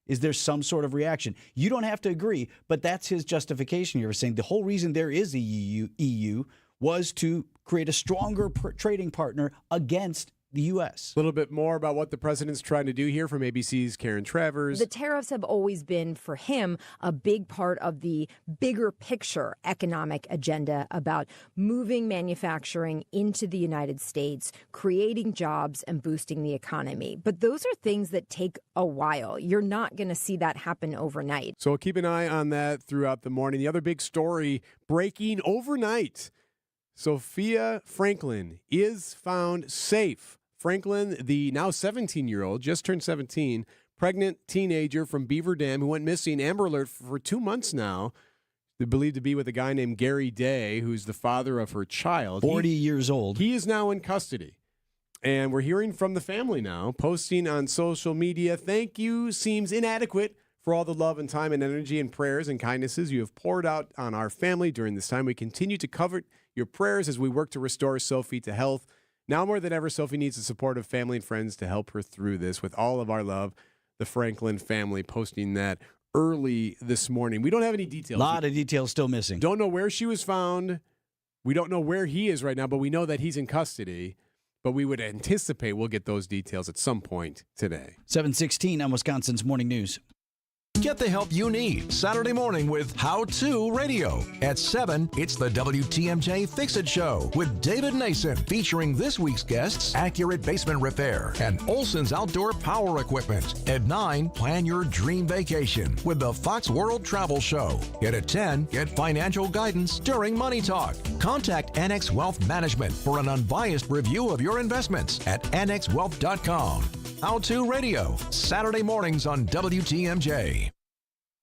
is there some sort of reaction? You don't have to agree, but that's his justification here, saying the whole reason there is a EU was to create a stronger trading partner against the U.S. A little bit more about what the president's trying to do here from ABC's Karen Travers. The tariffs have always been, for him, a big part of the bigger picture economic agenda about moving manufacturing into the United States, creating jobs, and boosting the economy. But those are things that take a while. You're not going to see that happen overnight. So keep an eye on that throughout the morning. The other big story breaking overnight. Sophia Franklin is found safe. Franklin, the now 17-year-old, just turned 17, pregnant teenager from Beaver Dam who went missing, Amber Alert, for 2 months now. They're believed to be with a guy named Gary Day, who's the father of her child. 40 years old. He is now in custody. And we're hearing from the family now, posting on social media, thank you seems inadequate for all the love and time and energy and prayers and kindnesses you have poured out on our family during this time. We continue to covet your prayers as we work to restore Sophie to health. Now more than ever, Sophie needs the support of family and friends to help her through this. With all of our love, the Franklin family posting that early this morning. We don't have any details. A lot of details still missing. Don't know where she was found. We don't know where he is right now, but we know that he's in custody. But we would anticipate we'll get those details at some point today. 7:16 on Wisconsin's Morning News. Get the help you need Saturday morning with How To Radio. At 7, it's the WTMJ Fix-It Show with David Nason, featuring this week's guests, Accurate Basement Repair and Olson's Outdoor Power Equipment. At 9, plan your dream vacation with the Fox World Travel Show. And at 10, get financial guidance during Money Talk. Contact Annex Wealth Management for an unbiased review of your investments at annexwealth.com. How To Radio, Saturday mornings on WTMJ.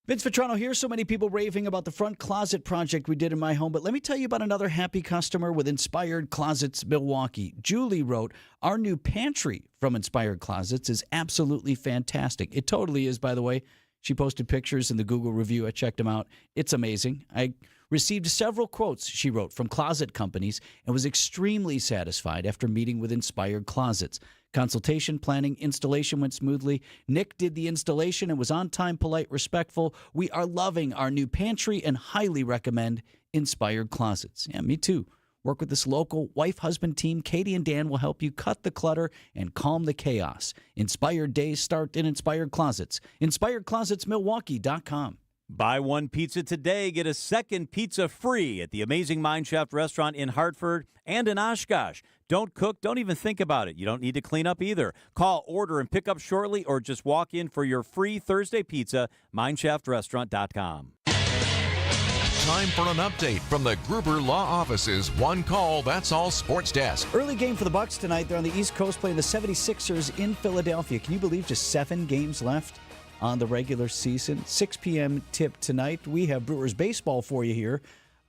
Vince Vitrano here. So many people raving about the front closet project we did in my home. But let me tell you about another happy customer with Inspired Closets Milwaukee. Julie wrote, our new pantry from Inspired Closets is absolutely fantastic. It totally is, by the way. She posted pictures in the Google review. I checked them out. It's amazing. I received several quotes, she wrote, from closet companies and was extremely satisfied after meeting with Inspired Closets. Consultation, planning, installation went smoothly. Nick did the installation and was on time, polite, respectful. We are loving our new pantry and highly recommend Inspired Closets. Yeah, me too. Work with this local wife-husband team. Katie and Dan will help you cut the clutter and calm the chaos. Inspired days start in Inspired Closets. InspiredClosetsMilwaukee.com. Buy one pizza today, get a second pizza free at the amazing Mine Shaft restaurant in Hartford and in Oshkosh. Don't cook, don't even think about it. You don't need to clean up either. Call, order, and pick up shortly, or just walk in for your free Thursday pizza, mineshaftrestaurant.com. Time for an update from the Gruber Law Office's One Call, That's All Sports Desk. Early game for the Bucks tonight. They're on the East Coast playing the 76ers in Philadelphia. Can you believe just 7 games left on the regular season? 6 p.m. tip tonight. We have Brewers baseball for you here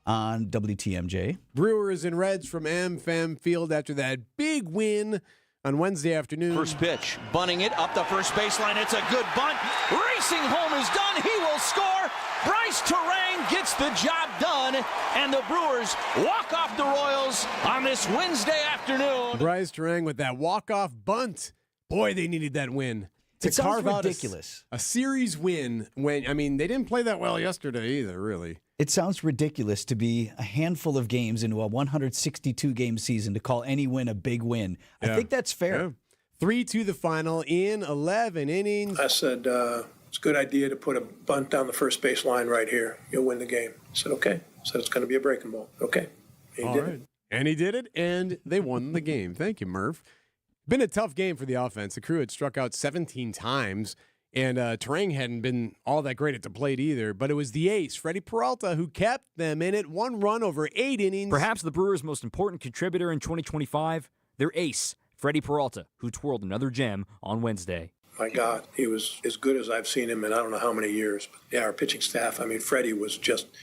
on WTMJ. Brewers and Reds from AmFam Field after that big win on Wednesday afternoon. First pitch, bunting it up the first baseline. It's a good bunt. Racing home is done. He will score. Bryce Terang gets the job done, and the Brewers walk off the Royals on this Wednesday afternoon. Bryce Terang with that walk-off bunt. Boy, they needed that win. It sounds ridiculous. A series win when, they didn't play that well yesterday either, really. It sounds ridiculous to be a handful of games into a 162-game season to call any win a big win. Yeah. I think that's fair. Yeah. 3-2 the final in 11 innings. I said, it's a good idea to put a bunt down the first base line right here. You'll win the game. I said, okay. I said, it's going to be a breaking ball. Okay. And he did it. And he did it, and they won the game. Thank you, Murph. Been a tough game for the offense. The Crew had struck out 17 times, and Terang hadn't been all that great at the plate either. But it was the ace, Freddie Peralta, who kept them in it. 1 run over 8 innings. Perhaps the Brewers' most important contributor in 2025, their ace, Freddie Peralta, who twirled another gem on Wednesday. My God, he was as good as I've seen him in I don't know how many years. But yeah, our pitching staff, Freddie was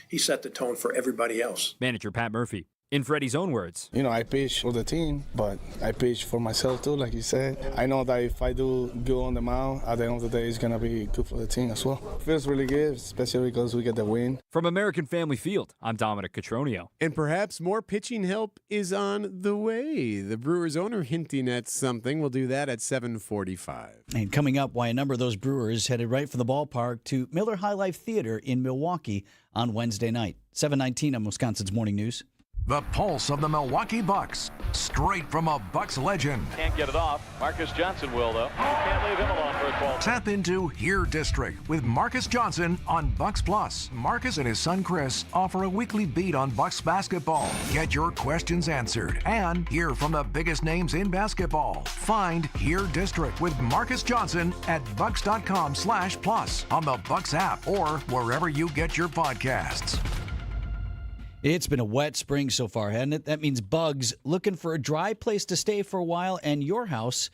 he set the tone for everybody else. Manager Pat Murphy. In Freddie's own words. I pitch for the team, but I pitch for myself too, like you said. I know that if I do good on the mound, at the end of the day, it's going to be good for the team as well. It feels really good, especially because we get the win. From American Family Field, I'm Dominic Cotroneo. And perhaps more pitching help is on the way. The Brewers owner hinting at something. We'll do that at 7:45. And coming up, why a number of those Brewers headed right from the ballpark to Miller High Life Theater in Milwaukee on Wednesday night. 7:19 on Wisconsin's Morning News. The pulse of the Milwaukee Bucks, straight from a Bucks legend. Can't get it off. Marcus Johnson will, though. You can't leave him alone for a 12. Tap into Here District with Marcus Johnson on Bucks Plus. Marcus and his son Chris offer a weekly beat on Bucks basketball. Get your questions answered and hear from the biggest names in basketball. Find Here District with Marcus Johnson at bucks.com/plus on the Bucks app or wherever you get your podcasts. It's been a wet spring so far, hasn't it? That means bugs looking for a dry place to stay for a while, and your house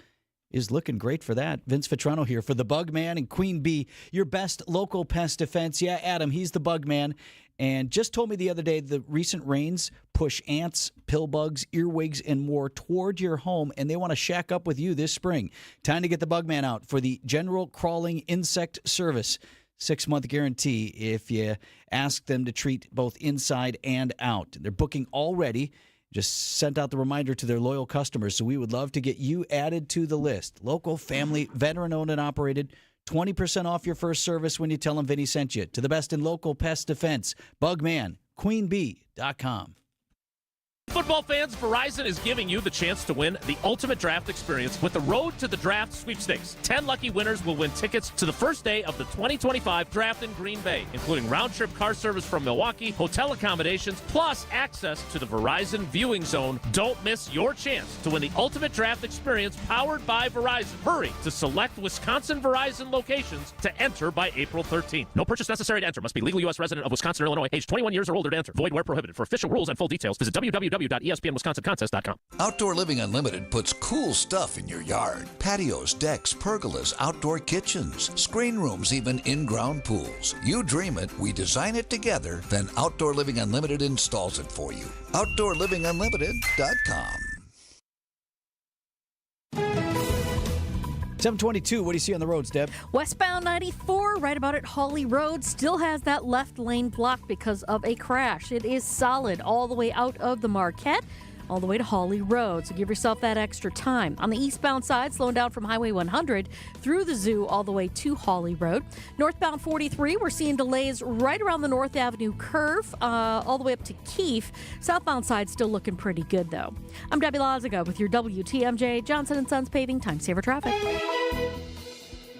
is looking great for that. Vince Vitrano here for the Bug Man and Queen Bee, your best local pest defense. Yeah, Adam, he's the Bug Man, and just told me the other day the recent rains push ants, pill bugs, earwigs, and more toward your home, and they want to shack up with you this spring. Time to get the Bug Man out for the General Crawling Insect Service. 6-month guarantee if you ask them to treat both inside and out. They're booking already. Just sent out the reminder to their loyal customers, so we would love to get you added to the list. Local, family, veteran-owned and operated. 20% off your first service when you tell them Vinny sent you. To the best in local pest defense. Bugman, queenbee.com. Football fans, Verizon is giving you the chance to win the ultimate draft experience with the Road to the Draft sweepstakes. 10 lucky winners will win tickets to the first day of the 2025 draft in Green Bay, including round-trip car service from Milwaukee, hotel accommodations, plus access to the Verizon viewing zone. Don't miss your chance to win the ultimate draft experience powered by Verizon. Hurry to select Wisconsin Verizon locations to enter by April 13th. No purchase necessary to enter. Must be legal U.S. resident of Wisconsin or Illinois, age 21 years or older to enter. Void where prohibited. For official rules and full details, visit www.espnwisconsincontest.com. Outdoor Living Unlimited puts cool stuff in your yard. Patios, decks, pergolas, outdoor kitchens, screen rooms, even in-ground pools. You dream it, we design it together, then Outdoor Living Unlimited installs it for you. OutdoorLivingUnlimited.com. 722, what do you see on the roads, Deb? Westbound 94, right about at Hawley Road, still has that left lane blocked because of a crash. It is solid all the way out of the Marquette, all the way to Hawley Road, so give yourself that extra time. On the eastbound side, slowing down from Highway 100 through the zoo all the way to Hawley Road. Northbound 43, we're seeing delays right around the North Avenue curve, all the way up to Keefe. Southbound side still looking pretty good, though. I'm Debbie Lazaga with your WTMJ Johnson & Sons Paving Time Saver Traffic.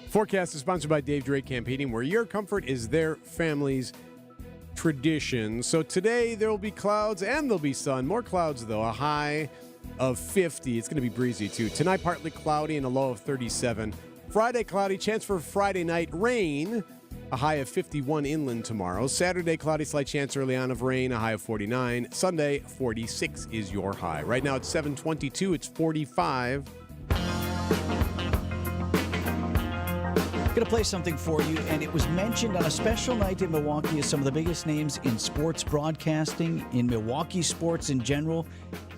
Forecast is sponsored by Dave Drake Camp Heating, where your comfort is their family's tradition. So today there will be clouds and there'll be sun. More clouds, though. A high of 50. It's going to be breezy, too. Tonight, partly cloudy and a low of 37. Friday, cloudy. Chance for Friday night rain. A high of 51 inland tomorrow. Saturday, cloudy, slight chance early on of rain. A high of 49. Sunday, 46 is your high. Right now, it's 7:22. It's 45. Going to play something for you, and it was mentioned on a special night in Milwaukee as some of the biggest names in sports broadcasting, in Milwaukee sports in general,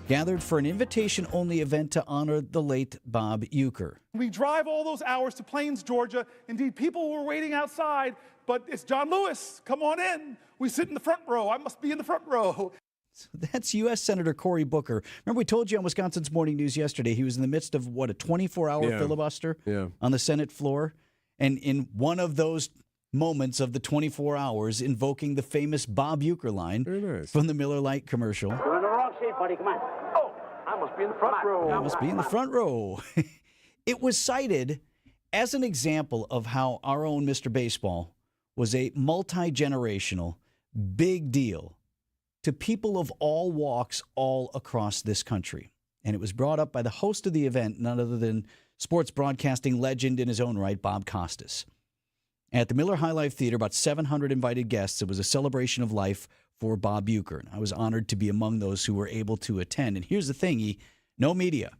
gathered for an invitation-only event to honor the late Bob Uecker. We drive all those hours to Plains, Georgia. Indeed, people were waiting outside, but it's John Lewis. Come on in. We sit in the front row. I must be in the front row. So that's U.S. Senator Cory Booker. Remember, we told you on Wisconsin's Morning News yesterday, he was in the midst of, a 24-hour filibuster on the Senate floor? And in one of those moments of the 24 hours, invoking the famous Bob Uecker line from the Miller Lite commercial. You're in the wrong seat, buddy. Come on. Oh, I must be in the front row. I must be in the front row. It was cited as an example of how our own Mr. Baseball was a multi-generational big deal to people of all walks all across this country. And it was brought up by the host of the event, none other than sports broadcasting legend in his own right, Bob Costas. At the Miller High Life Theater, about 700 invited guests. It was a celebration of life for Bob Uecker. And I was honored to be among those who were able to attend. And here's the thing, no media.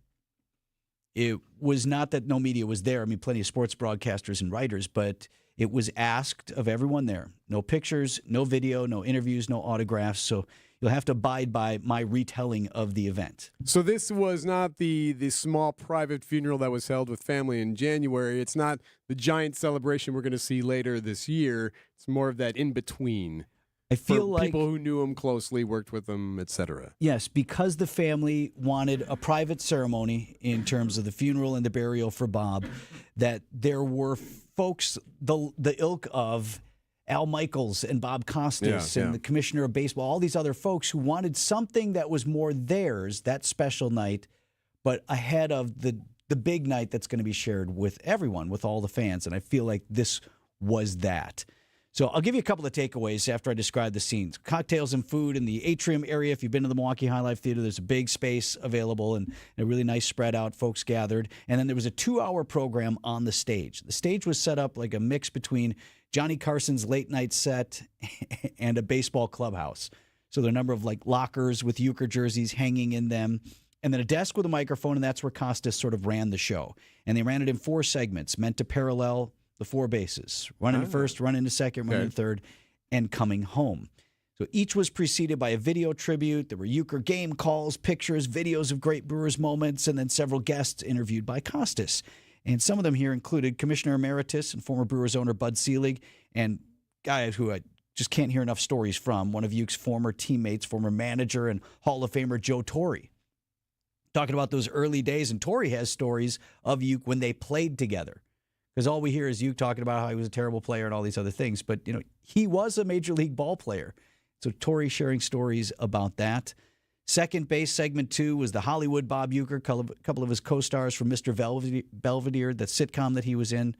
It was not that no media was there. I mean, plenty of sports broadcasters and writers, but it was asked of everyone there. No pictures, no video, no interviews, no autographs. So you'll have to abide by my retelling of the event. So this was not the small private funeral that was held with family in January. It's not the giant celebration we're going to see later this year. It's more of that in-between. I feel for like people who knew him closely, worked with him, etc. Yes, because the family wanted a private ceremony in terms of the funeral and the burial for Bob, that there were folks, the ilk of Al Michaels and Bob Costas and the commissioner of baseball, all these other folks who wanted something that was more theirs, that special night, but ahead of the big night that's going to be shared with everyone, with all the fans. And I feel like this was that. So I'll give you a couple of takeaways after I describe the scenes. Cocktails and food in the atrium area. If you've been to the Milwaukee High Life Theater, there's a big space available and a really nice spread out. Folks gathered. And then there was a 2-hour program on the stage. The stage was set up like a mix between Johnny Carson's late night set and a baseball clubhouse. So there are a number of like lockers with Uecker jerseys hanging in them. And then a desk with a microphone, and that's where Costas sort of ran the show. And they ran it in 4 segments meant to parallel the 4 bases, run into first, run into second, run into third, and coming home. So each was preceded by a video tribute. There were Uecker game calls, pictures, videos of great Brewers moments, and then several guests interviewed by Costas. And some of them here included Commissioner Emeritus and former Brewers owner Bud Selig, and guys who I just can't hear enough stories from, one of Ueck's former teammates, former manager, and Hall of Famer Joe Torre. Talking about those early days, and Torre has stories of Ueck when they played together. Because all we hear is Ueck talking about how he was a terrible player and all these other things. But, he was a major league ball player. So Torre sharing stories about that. Second base, segment 2, was the Hollywood Bob Uecker, a couple of his co-stars from Mr. Belvedere, that sitcom that he was in.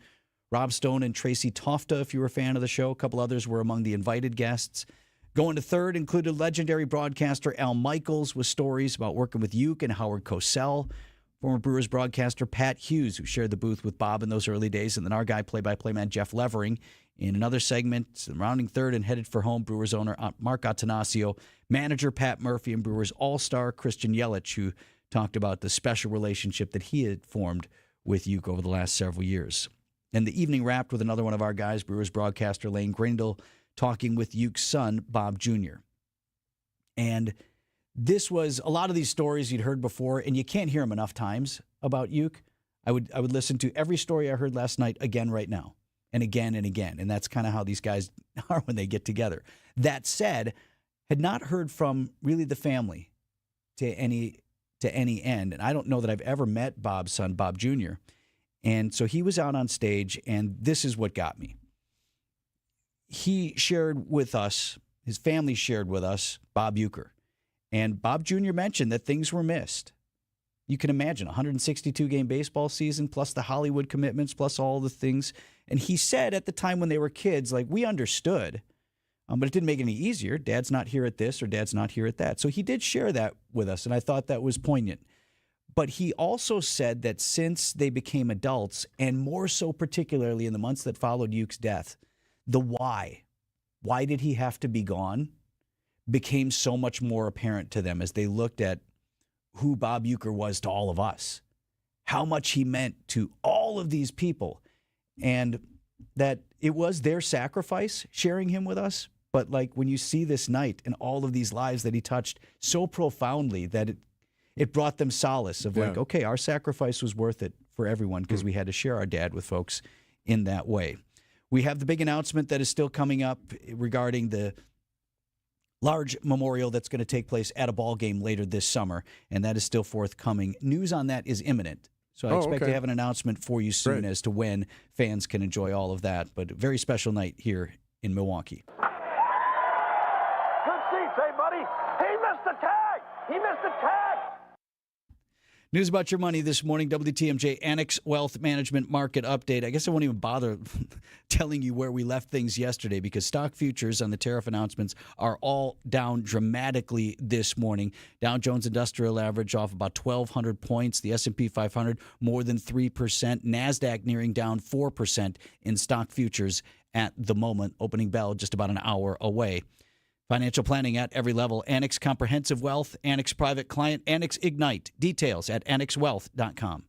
Rob Stone and Tracy Tofta, if you were a fan of the show. A couple others were among the invited guests. Going to third included legendary broadcaster Al Michaels with stories about working with Ueck and Howard Cosell. Former Brewers broadcaster Pat Hughes, who shared the booth with Bob in those early days, and then our guy, play-by-play man Jeff Levering. In another segment, rounding third and headed for home, Brewers owner Mark Attanasio, manager Pat Murphy, and Brewers all-star Christian Yelich, who talked about the special relationship that he had formed with Ueck over the last several years. And the evening wrapped with another one of our guys, Brewers broadcaster Lane Grindle, talking with Ueck's son, Bob Jr. And this was a lot of these stories you'd heard before, and you can't hear them enough times about Ueck. I would listen to every story I heard last night again right now, and again and again. And that's kind of how these guys are when they get together. That said, had not heard from really the family to any end. And I don't know that I've ever met Bob's son, Bob Jr. And so he was out on stage, and this is what got me. He shared with us, his family shared with us, Bob Uecker. And Bob Jr. mentioned that things were missed. You can imagine, 162-game baseball season, plus the Hollywood commitments, plus all the things. And he said at the time when they were kids, like, we understood, but it didn't make it any easier. Dad's not here at this or Dad's not here at that. So he did share that with us, and I thought that was poignant. But he also said that since they became adults, and more so particularly in the months that followed Ueck's death, the why did he have to be gone, became so much more apparent to them as they looked at who Bob Uecker was to all of us, how much he meant to all of these people. And that it was their sacrifice sharing him with us. But like when you see this night and all of these lives that he touched so profoundly that it brought them solace of like, okay, our sacrifice was worth it for everyone because we had to share our dad with folks in that way. We have the big announcement that is still coming up regarding the large memorial that's going to take place at a ball game later this summer, and that is still forthcoming. News on that is imminent. So I expect to have an announcement for you soon as to when fans can enjoy all of that. But a very special night here in Milwaukee. Good seats, hey, buddy. He missed the tag. He missed the tag. News about your money this morning, WTMJ Annex Wealth Management Market Update. I guess I won't even bother telling you where we left things yesterday because stock futures on the tariff announcements are all down dramatically this morning. Dow Jones Industrial Average off about 1,200 points. The S&P 500 more than 3%. NASDAQ nearing down 4% in stock futures at the moment. Opening bell just about an hour away. Financial planning at every level. Annex Comprehensive Wealth, Annex Private Client, Annex Ignite. Details at annexwealth.com.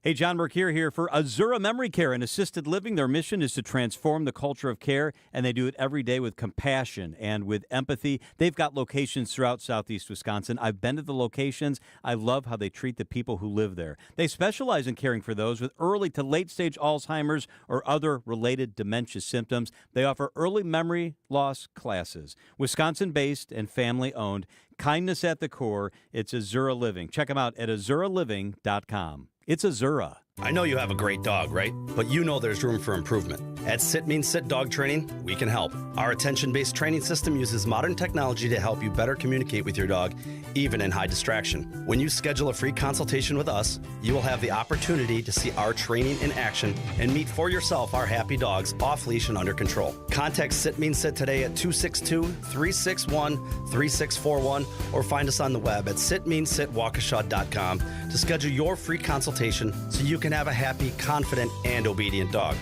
Hey, John Mercure here for Azura Memory Care and Assisted Living. Their mission is to transform the culture of care, and they do it every day with compassion and with empathy. They've got locations throughout southeast Wisconsin. I've been to the locations. I love how they treat the people who live there. They specialize in caring for those with early to late-stage Alzheimer's or other related dementia symptoms. They offer early memory loss classes. Wisconsin-based and family-owned. Kindness at the core. It's Azura Living. Check them out at azuraliving.com. It's Azura. I know you have a great dog, right? But you know there's room for improvement. At Sit Means Sit Dog Training, we can help. Our attention-based training system uses modern technology to help you better communicate with your dog, even in high distraction. When you schedule a free consultation with us, you will have the opportunity to see our training in action and meet for yourself our happy dogs off leash and under control. Contact Sit Means Sit today at 262-361-3641 or find us on the web at sitmeanssitwaukesha.com to schedule your free consultation so you can have a happy, confident, and obedient dog.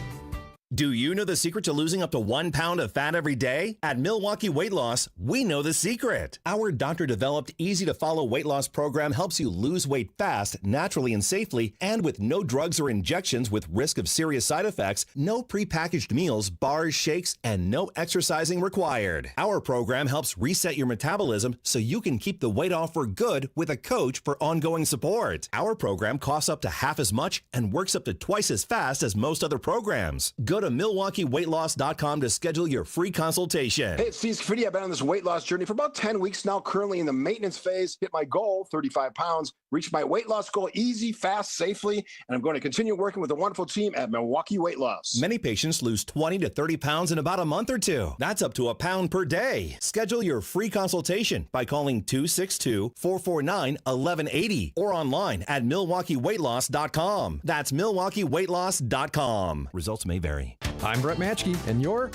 Do you know the secret to losing up to 1 pound of fat every day? At Milwaukee Weight Loss, we know the secret. Our doctor-developed, easy-to-follow weight loss program helps you lose weight fast, naturally and safely, and with no drugs or injections with risk of serious side effects, no prepackaged meals, bars, shakes, and no exercising required. Our program helps reset your metabolism so you can keep the weight off for good with a coach for ongoing support. Our program costs up to half as much and works up to twice as fast as most other programs. Go to MilwaukeeWeightLoss.com to schedule your free consultation. Hey, it's Steve Scafidi. I've been on this weight loss journey for about 10 weeks now, currently in the maintenance phase. Hit my goal, 35 pounds. Reached my weight loss goal easy, fast, safely. And I'm going to continue working with a wonderful team at Milwaukee Weight Loss. Many patients lose 20 to 30 pounds in about a month or two. That's up to a pound per day. Schedule your free consultation by calling 262-449-1180 or online at MilwaukeeWeightLoss.com. That's MilwaukeeWeightLoss.com. Results may vary. I'm Brett Matchke, and you're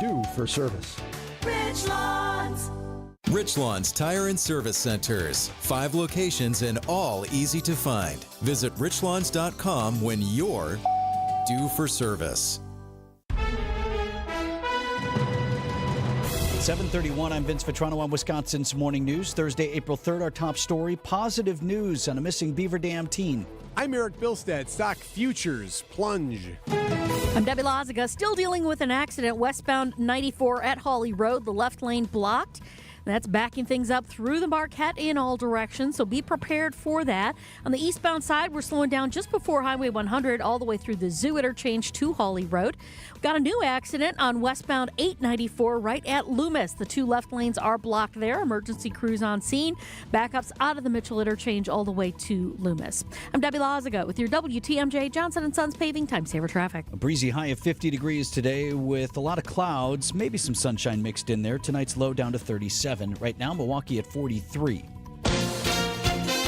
due for service. Richlawns Tire and Service Centers. 5 locations and all easy to find. Visit richlawns.com when you're due for service. 7:31, I'm Vince Vitrano on Wisconsin's Morning News. Thursday, April 3rd, our top story, positive news on a missing Beaver Dam teen. I'm Erik Bilstad. Stock futures plunge. I'm Debbie Lazaga, still dealing with an accident westbound 94 at Hawley Road. The left lane blocked. That's backing things up through the Marquette in all directions, so be prepared for that. On the eastbound side, we're slowing down just before Highway 100 all the way through the Zoo interchange to Hawley Road. We've got a new accident on westbound 894 right at Loomis. The 2 left lanes are blocked there. Emergency crews on scene. Backups out of the Mitchell interchange all the way to Loomis. I'm Debbie Lazaga with your WTMJ Johnson & Sons Paving Time Saver Traffic. A breezy high of 50 degrees today with a lot of clouds, maybe some sunshine mixed in there. Tonight's low down to 37. Right now, Milwaukee at 43.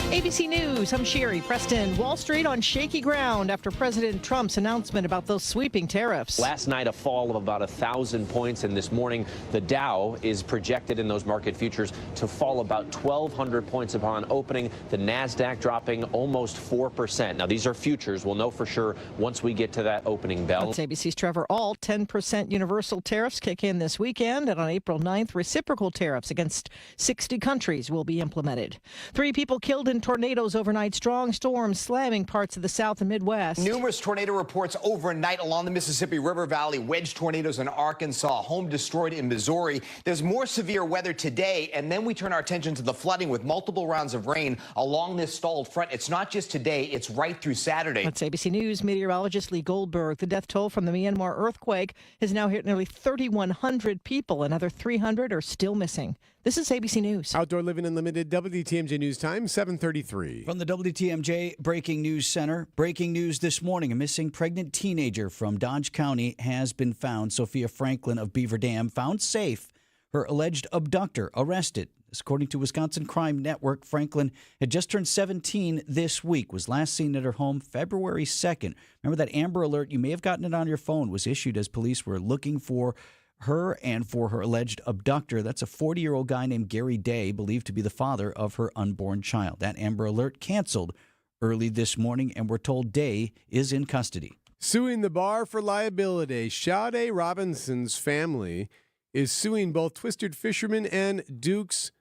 ABC News, I'm Sherry Preston. Wall Street on shaky ground after President Trump's announcement about those sweeping tariffs. Last night, a fall of about 1,000 points, and this morning, the Dow is projected in those market futures to fall about 1,200 points upon opening. The NASDAQ dropping almost 4%. Now, these are futures. We'll know for sure once we get to that opening bell. That's ABC's Trevor Ault. 10% universal tariffs kick in this weekend, and on April 9th, reciprocal tariffs against 60 countries will be implemented. 3 people killed in tornadoes overnight, strong storms slamming parts of the South and Midwest. Numerous tornado reports overnight along the Mississippi River Valley, wedge tornadoes in Arkansas, home destroyed in Missouri. There's more severe weather today, and then we turn our attention to the flooding with multiple rounds of rain along this stalled front. It's not just today, it's right through Saturday. That's ABC News meteorologist Lee Goldberg. The death toll from the Myanmar earthquake has now hit nearly 3,100 people. Another 300 are still missing. This is ABC News. Outdoor Living Unlimited, WTMJ News Time, 7:33. From the WTMJ Breaking News Center, breaking news this morning. A missing pregnant teenager from Dodge County has been found. Sophia Franklin of Beaver Dam found safe. Her alleged abductor arrested. According to Wisconsin Crime Network, Franklin had just turned 17 this week, was last seen at her home February 2nd. Remember that Amber Alert, you may have gotten it on your phone, was issued as police were looking for her and for her alleged abductor. That's a 40-year-old guy named Gary Day, believed to be the father of her unborn child. That Amber Alert canceled early this morning, and we're told Day is in custody. Suing the bar for liability, Sade Robinson's family is suing both Twisted Fisherman and Duke's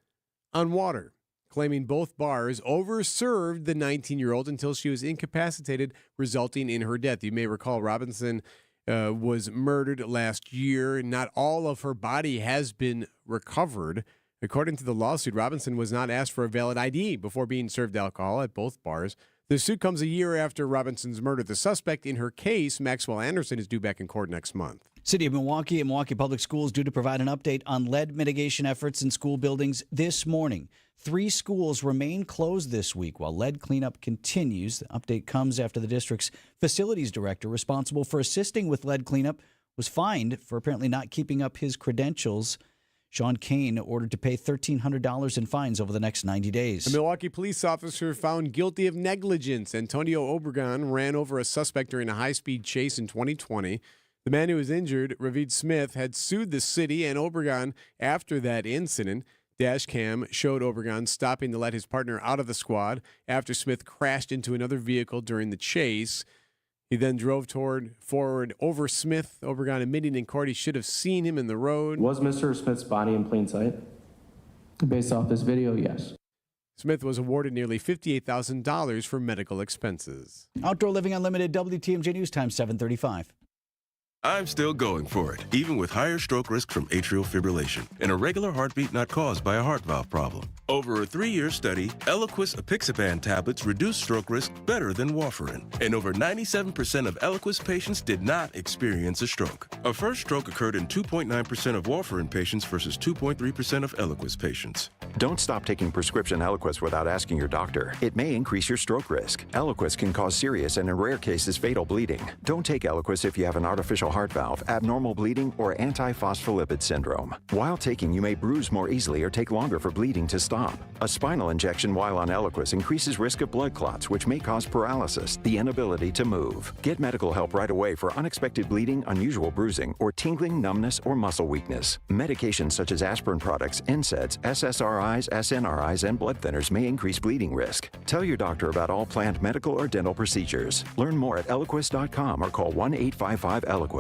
on Water, claiming both bars overserved the 19-year-old until she was incapacitated, resulting in her death. You may recall Robinson was murdered last year. Not all of her body has been recovered. According to the lawsuit, Robinson was not asked for a valid ID before being served alcohol at both bars. The suit comes a year after Robinson's murder. The suspect in her case, Maxwell Anderson, is due back in court next month. City of Milwaukee and Milwaukee Public Schools due to provide an update on lead mitigation efforts in school buildings this morning. 3 schools remain closed this week while lead cleanup continues. The update comes after the district's facilities director responsible for assisting with lead cleanup was fined for apparently not keeping up his credentials. Sean Kane ordered to pay $1,300 in fines over the next 90 days. A Milwaukee police officer found guilty of negligence. Antonio Obregon ran over a suspect during a high-speed chase in 2020. The man who was injured, Ravid Smith, had sued the city and Obregon after that incident. Dash cam showed Obregon stopping to let his partner out of the squad after Smith crashed into another vehicle during the chase. He then drove forward over Smith. Obregon admitting in court he should have seen him in the road. Was Mr. Smith's body in plain sight? Based off this video, yes. Smith was awarded nearly $58,000 for medical expenses. Outdoor Living Unlimited, WTMJ News Time, 7:35. I'm still going for it, even with higher stroke risk from atrial fibrillation, an irregular heartbeat not caused by a heart valve problem. Over a 3-year study, Eliquis apixaban tablets reduce stroke risk better than warfarin, and over 97% of Eliquis patients did not experience a stroke. A first stroke occurred in 2.9% of warfarin patients versus 2.3% of Eliquis patients. Don't stop taking prescription Eliquis without asking your doctor. It may increase your stroke risk. Eliquis can cause serious and, in rare cases, fatal bleeding. Don't take Eliquis if you have an artificial heart valve, abnormal bleeding, or antiphospholipid syndrome. While taking, you may bruise more easily or take longer for bleeding to stop. A spinal injection while on Eliquis increases risk of blood clots, which may cause paralysis, the inability to move. Get medical help right away for unexpected bleeding, unusual bruising, or tingling, numbness, or muscle weakness. Medications such as aspirin products, NSAIDs, SSRIs, SNRIs, and blood thinners may increase bleeding risk. Tell your doctor about all planned medical or dental procedures. Learn more at Eliquis.com or call 1-855-ELIQUIS.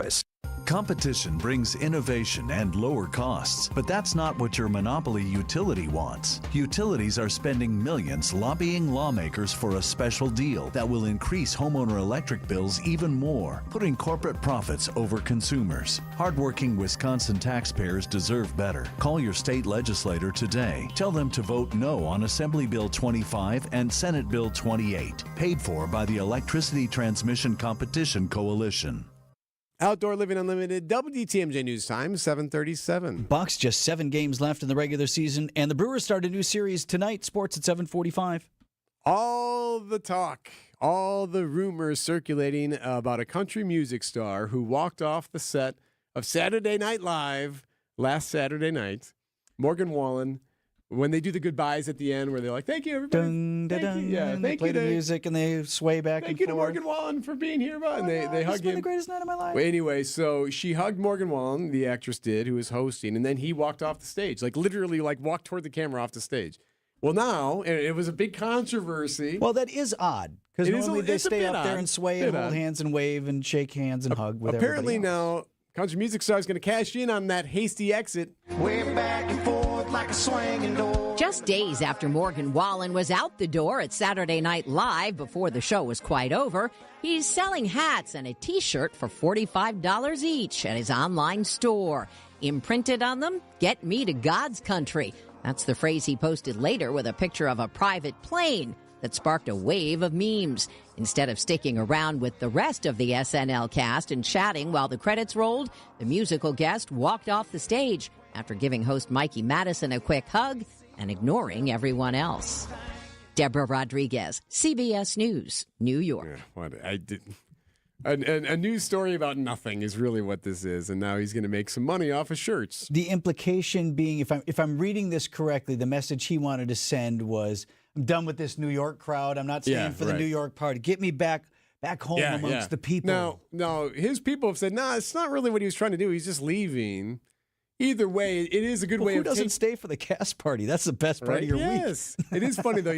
Competition brings innovation and lower costs, but that's not what your monopoly utility wants. Utilities are spending millions lobbying lawmakers for a special deal that will increase homeowner electric bills even more, putting corporate profits over consumers. Hardworking Wisconsin taxpayers deserve better. Call your state legislator today. Tell them to vote no on Assembly Bill 25 and Senate Bill 28, paid for by the Electricity Transmission Competition Coalition. Outdoor Living Unlimited, WTMJ News Time, 7:37. Bucks just 7 games left in the regular season, and the Brewers start a new series tonight. Sports at 7:45. All the talk, all the rumors circulating about a country music star who walked off the set of Saturday Night Live last Saturday night, Morgan Wallen. When they do the goodbyes at the end, where they're like, "Thank you, everybody." Dun, dun, dun, yeah, and they play the music and they sway back and forth. Thank you to Morgan Wallen for being here, and they hug him. It's been the greatest night of my life. Well, anyway, so she hugged Morgan Wallen, the actress did, who was hosting, and then he walked off the stage, like literally, like walked toward the camera off the stage. Well, now it was a big controversy. Well, that is odd because normally they stay up there and sway and hold hands and wave and shake hands and hug with apparently everybody else. Now, country music star is going to cash in on that hasty exit. Way back and forth like a swinging door. Just days after Morgan Wallen was out the door at Saturday Night Live before the show was quite over, he's selling hats and a T-shirt for $45 each at his online store. Imprinted on them, "Get me to God's country." That's the phrase he posted later with a picture of a private plane that sparked a wave of memes. Instead of sticking around with the rest of the SNL cast and chatting while the credits rolled, the musical guest walked off the stage after giving host Mikey Madison a quick hug and ignoring everyone else. Deborah Rodriguez, CBS News, New York. A news story about nothing is really what this is, and now he's going to make some money off of shirts. The implication being, if I'm reading this correctly, the message he wanted to send was, I'm done with this New York crowd. I'm not staying for the New York party. Get me back home amongst the people. No, his people have said, it's not really what he was trying to do. He's just leaving. Either way, it is a good way who of doesn't stay for the cast party? That's the best part of your week. Yes, it is funny though.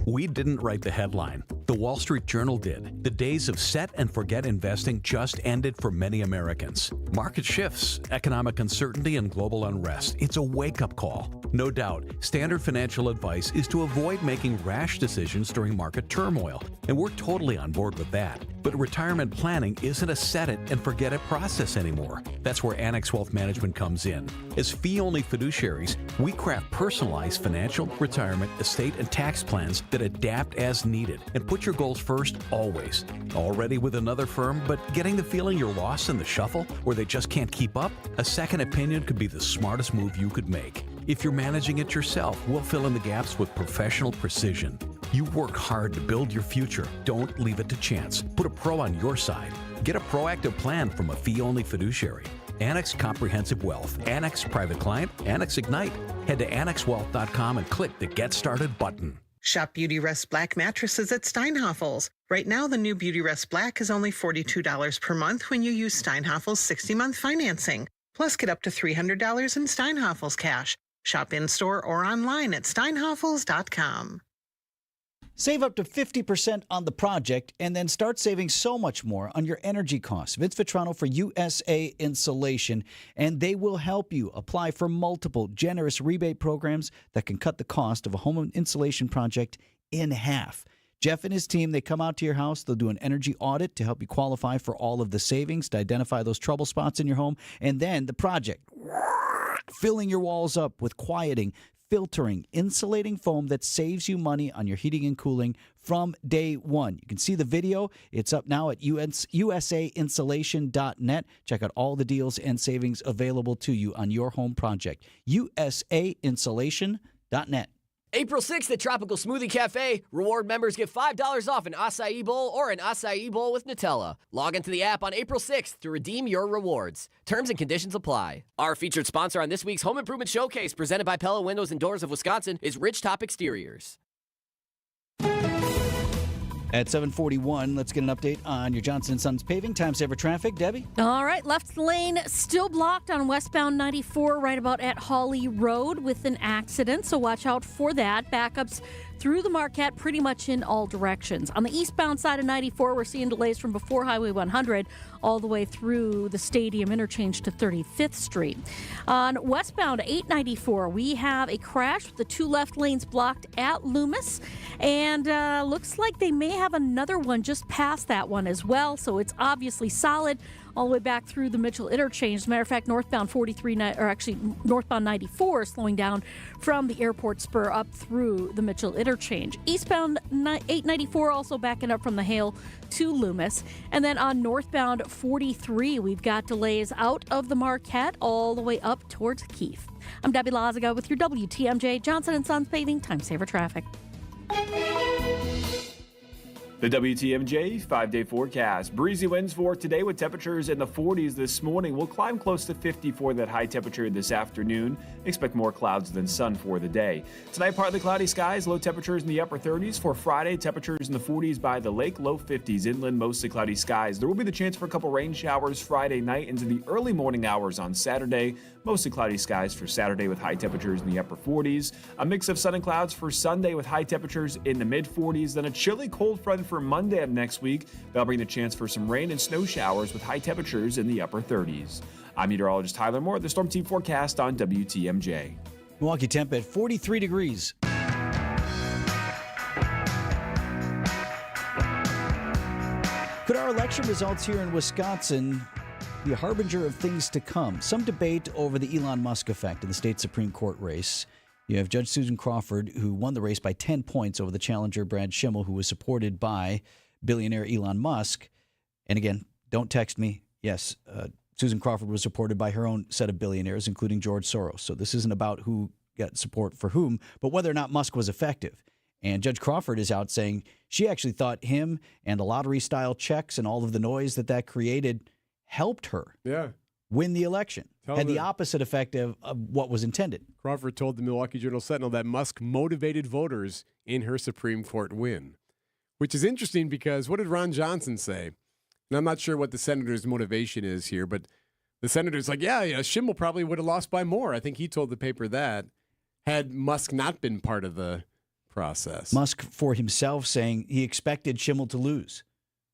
We didn't write the headline. The Wall Street Journal did. The days of set and forget investing just ended for many Americans. Market shifts, economic uncertainty, and global unrest. It's a wake-up call. No doubt, standard financial advice is to avoid making rash decisions during market turmoil, and we're totally on board with that. But retirement planning isn't a set-it-and-forget-it process anymore. That's where Annex Wealth Management comes in. As fee-only fiduciaries, we craft personalized financial, retirement, estate, and tax plans that adapt as needed and put your goals first always. Already with another firm, but getting the feeling you're lost in the shuffle or they just can't keep up? A second opinion could be the smartest move you could make. If you're managing it yourself, we'll fill in the gaps with professional precision. You work hard to build your future. Don't leave it to chance. Put a pro on your side. Get a proactive plan from a fee-only fiduciary. Annex Comprehensive Wealth, Annex Private Client, Annex Ignite. Head to annexwealth.com and click the Get Started button. Shop Beauty Rest Black mattresses at Steinhafels. Right now, the new Beauty Rest Black is only $42 per month when you use Steinhafels 60-month financing. Plus, get up to $300 in Steinhafels cash. Shop in-store or online at steinhafels.com. Save up to 50% on the project and then start saving so much more on your energy costs. It's Vitrano for USA Insulation, and they will help you apply for multiple generous rebate programs that can cut the cost of a home insulation project in half. Jeff and his team, they come out to your house. They'll do an energy audit to help you qualify for all of the savings, to identify those trouble spots in your home, and then the project, filling your walls up with quieting, filtering, insulating foam that saves you money on your heating and cooling from day one. You can see the video. It's up now at usainsulation.net. Check out all the deals and savings available to you on your home project. usainsulation.net. April 6th at Tropical Smoothie Cafe, reward members get $5 off an acai bowl or an acai bowl with Nutella. Log into the app on April 6th to redeem your rewards. Terms and conditions apply. Our featured sponsor on this week's Home Improvement Showcase, presented by Pella Windows and Doors of Wisconsin, is Ridgetop Exteriors. At 7:41, let's get an update on your Johnson & Sons paving. Time saver traffic. Debbie? All right, left lane still blocked on westbound 94 right about at Hawley Road with an accident, so watch out for that. Backups through the Marquette pretty much in all directions. On the eastbound side of 94, we're seeing delays from before Highway 100 all the way through the Stadium interchange to 35th Street. On westbound 894, we have a crash with the two left lanes blocked at Loomis, and looks like they may have another one just past that one as well, so it's obviously solid all the way back through the Mitchell interchange. As a matter of fact, northbound 94 slowing down from the airport spur up through the Mitchell interchange. Eastbound 894 also backing up from the Hale to Loomis. And then on northbound 43, we've got delays out of the Marquette all the way up towards Keefe. I'm Debbie Lazaga with your WTMJ Johnson & Sons Paving Time Saver Traffic. The WTMJ 5-day forecast. Breezy winds for today with temperatures in the 40s this morning. We'll climb close to 50 for that high temperature this afternoon. Expect more clouds than sun for the day. Tonight, partly cloudy skies, low temperatures in the upper 30s. For Friday, temperatures in the 40s by the lake, low 50s. Inland, mostly cloudy skies. There will be the chance for a couple rain showers Friday night into the early morning hours on Saturday. Mostly cloudy skies for Saturday with high temperatures in the upper 40s. A mix of sun and clouds for Sunday with high temperatures in the mid 40s. Then a chilly cold front for Monday of next week. That'll bring the chance for some rain and snow showers with high temperatures in the upper 30s. I'm meteorologist Tyler Moore, the Storm Team forecast on WTMJ. Milwaukee temp at 43 degrees. Could our election results here in Wisconsin be a harbinger of things to come? Some debate over the Elon Musk effect in the state Supreme Court race. You have Judge Susan Crawford, who won the race by 10 points over the challenger Brad Schimmel, who was supported by billionaire Elon Musk. And again, don't text me. Yes, Susan Crawford was supported by her own set of billionaires, including George Soros. So this isn't about who got support for whom, but whether or not Musk was effective. And Judge Crawford is out saying she actually thought him and the lottery-style checks and all of the noise that created helped her win the election. Had the opposite effect of what was intended. Crawford told the Milwaukee Journal-Sentinel that Musk motivated voters in her Supreme Court win, which is interesting because what did Ron Johnson say? And I'm not sure what the senator's motivation is here, but the senator's like, yeah, Schimmel probably would have lost by more. I think he told the paper that had Musk not been part of the process. Musk for himself saying he expected Schimmel to lose,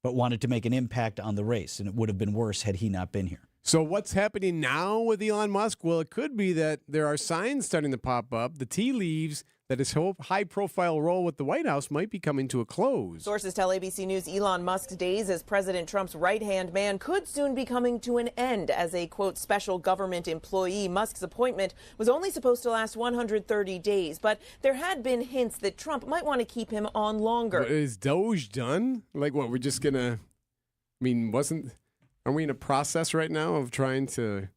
but wanted to make an impact on the race, and it would have been worse had he not been here. So what's happening now with Elon Musk? Well, it could be that there are signs starting to pop up, the tea leaves, that his high-profile role with the White House might be coming to a close. Sources tell ABC News Elon Musk's days as President Trump's right-hand man could soon be coming to an end. As a, quote, special government employee, Musk's appointment was only supposed to last 130 days, but there had been hints that Trump might want to keep him on longer. Is Doge done? Like, what, we're just going to, are we in a process right now of trying to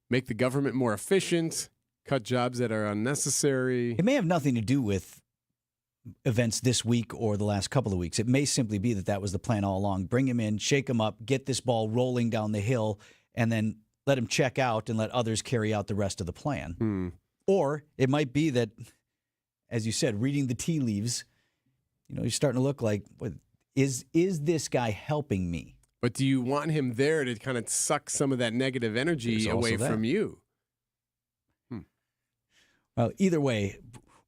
make the government more efficient? Cut jobs that are unnecessary. It may have nothing to do with events this week or the last couple of weeks. It may simply be that was the plan all along. Bring him in, shake him up, get this ball rolling down the hill, and then let him check out and let others carry out the rest of the plan. Or it might be that, as you said, reading the tea leaves, you're starting to look like, is this guy helping me? But do you want him there to kind of suck some of that negative energy away from you? Well, either way,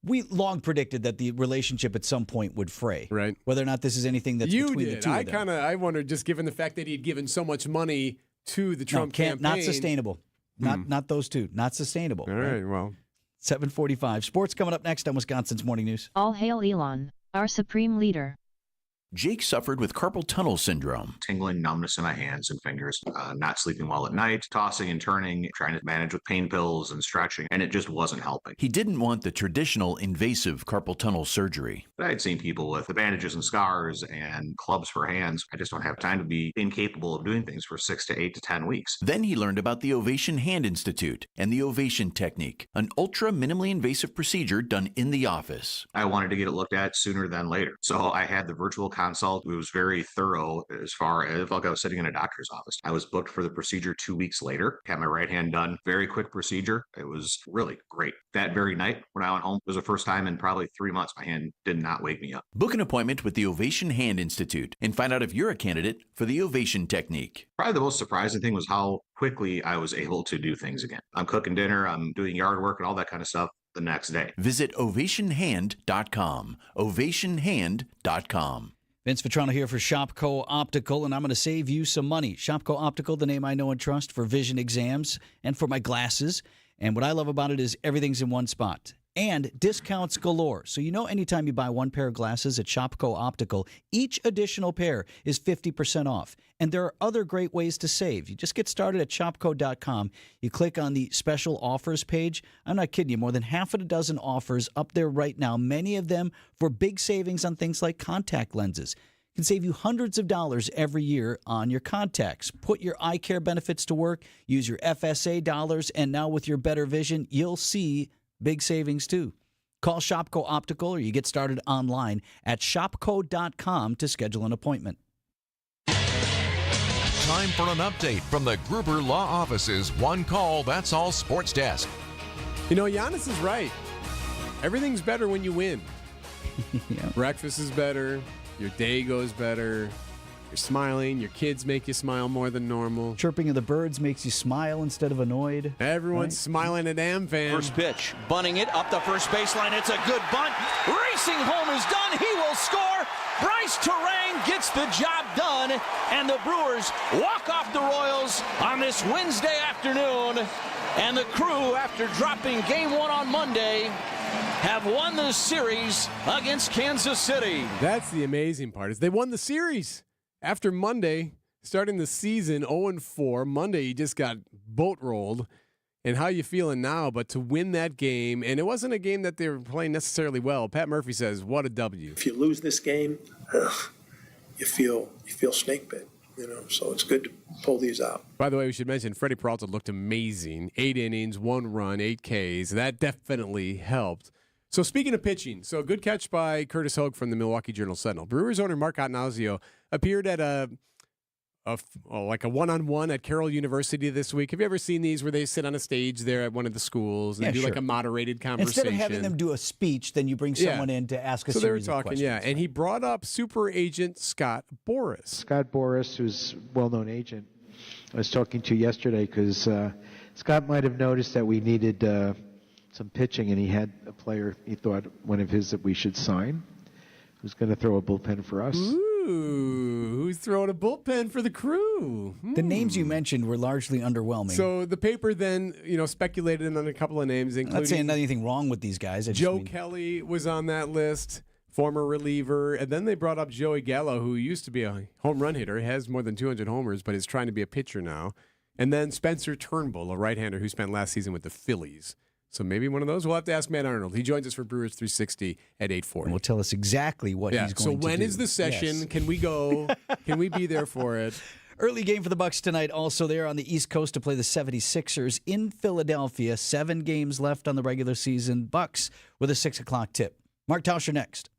we long predicted that the relationship at some point would fray. Right. Whether or not this is anything that's between the two of them. I wondered, just given the fact that he had given so much money to the Trump campaign. Not sustainable. Not those two. Not sustainable. All right, well. 7:45. Sports coming up next on Wisconsin's Morning News. All hail Elon, our supreme leader. Jake suffered with carpal tunnel syndrome. Tingling numbness in my hands and fingers, not sleeping well at night, tossing and turning, trying to manage with pain pills and stretching, and it just wasn't helping. He didn't want the traditional invasive carpal tunnel surgery. I had seen people with the bandages and scars and clubs for hands. I just don't have time to be incapable of doing things for 6 to 8 to 10 weeks. Then he learned about the Ovation Hand Institute and the Ovation Technique, an ultra minimally invasive procedure done in the office. I wanted to get it looked at sooner than later. So I had the virtual consult. It was very thorough as far as like I was sitting in a doctor's office. I was booked for the procedure 2 weeks later, had my right hand done. Very quick procedure. It was really great. That very night when I went home, it was the first time in probably 3 months my hand did not wake me up. Book an appointment with the Ovation Hand Institute and find out if you're a candidate for the Ovation Technique. Probably the most surprising thing was how quickly I was able to do things again. I'm cooking dinner, I'm doing yard work and all that kind of stuff the next day. Visit ovationhand.com. ovationhand.com. Vince Vitrano here for Shopco Optical, and I'm going to save you some money. Shopco Optical, the name I know and trust for vision exams and for my glasses. And what I love about it is everything's in one spot. And discounts galore. So anytime you buy one pair of glasses at Shopco Optical, each additional pair is 50% off. And there are other great ways to save. You just get started at shopco.com. You click on the special offers page. I'm not kidding you, more than half a dozen offers up there right now, many of them for big savings on things like contact lenses. It can save you hundreds of dollars every year on your contacts. Put your eye care benefits to work, use your FSA dollars, and now with your better vision, you'll see big savings too. Call Shopco Optical or you get started online at shopco.com to schedule an appointment. Time for an update from the Gruber Law Office's One Call, That's All Sports Desk. Giannis is right. Everything's better when you win. Yeah. Breakfast is better. Your day goes better. You're smiling. Your kids make you smile more than normal. Chirping of the birds makes you smile instead of annoyed. Everyone's smiling at AmFam. First pitch, bunting it up the first baseline. It's a good bunt. Racing home is done. He will score. Bryce Terang gets the job done, and the Brewers walk off the Royals Series on this Wednesday afternoon. And the Crew, after dropping Game 1 on Monday, have won the series against Kansas City. That's the amazing part, is they won the series. After Monday, starting the season 0-4, Monday you just got boat rolled. And how you feeling now? But to win that game, and it wasn't a game that they were playing necessarily well. Pat Murphy says, "What a W." If you lose this game, you feel snake bit. So it's good to pull these out. By the way, we should mention Freddie Peralta looked amazing. 8 innings, 1 run, 8 Ks. That definitely helped. So speaking of pitching, so a good catch by Curtis Hogue from the Milwaukee Journal-Sentinel. Brewers owner Mark Attanasio appeared at a one-on-one at Carroll University this week. Have you ever seen these where they sit on a stage there at one of the schools and do like a moderated conversation? Instead of having them do a speech, then you bring someone in to ask a series of questions. Yeah, and he brought up super agent Scott Boras. Scott Boras, who's a well-known agent, I was talking to yesterday because Scott might have noticed that we needed some pitching, and he had a player he thought one of his that we should sign, who's going to throw a bullpen for us. Ooh, who's throwing a bullpen for the Crew? The names you mentioned were largely underwhelming. So the paper then, speculated on a couple of names, including... I'm not saying anything wrong with these guys. Joe Kelly was on that list, former reliever. And then they brought up Joey Gallo, who used to be a home run hitter, has more than 200 homers, but is trying to be a pitcher now. And then Spencer Turnbull, a right-hander who spent last season with the Phillies. So maybe one of those. We'll have to ask Matt Arnold. He joins us for Brewers 360 at 8:40. And will tell us exactly what he's going to do. So when is the session? Yes. Can we go? Can we be there for it? Early game for the Bucks tonight. Also there on the East Coast to play the 76ers in Philadelphia. 7 games left on the regular season. Bucks with a 6 o'clock tip. Mark Tauscher next.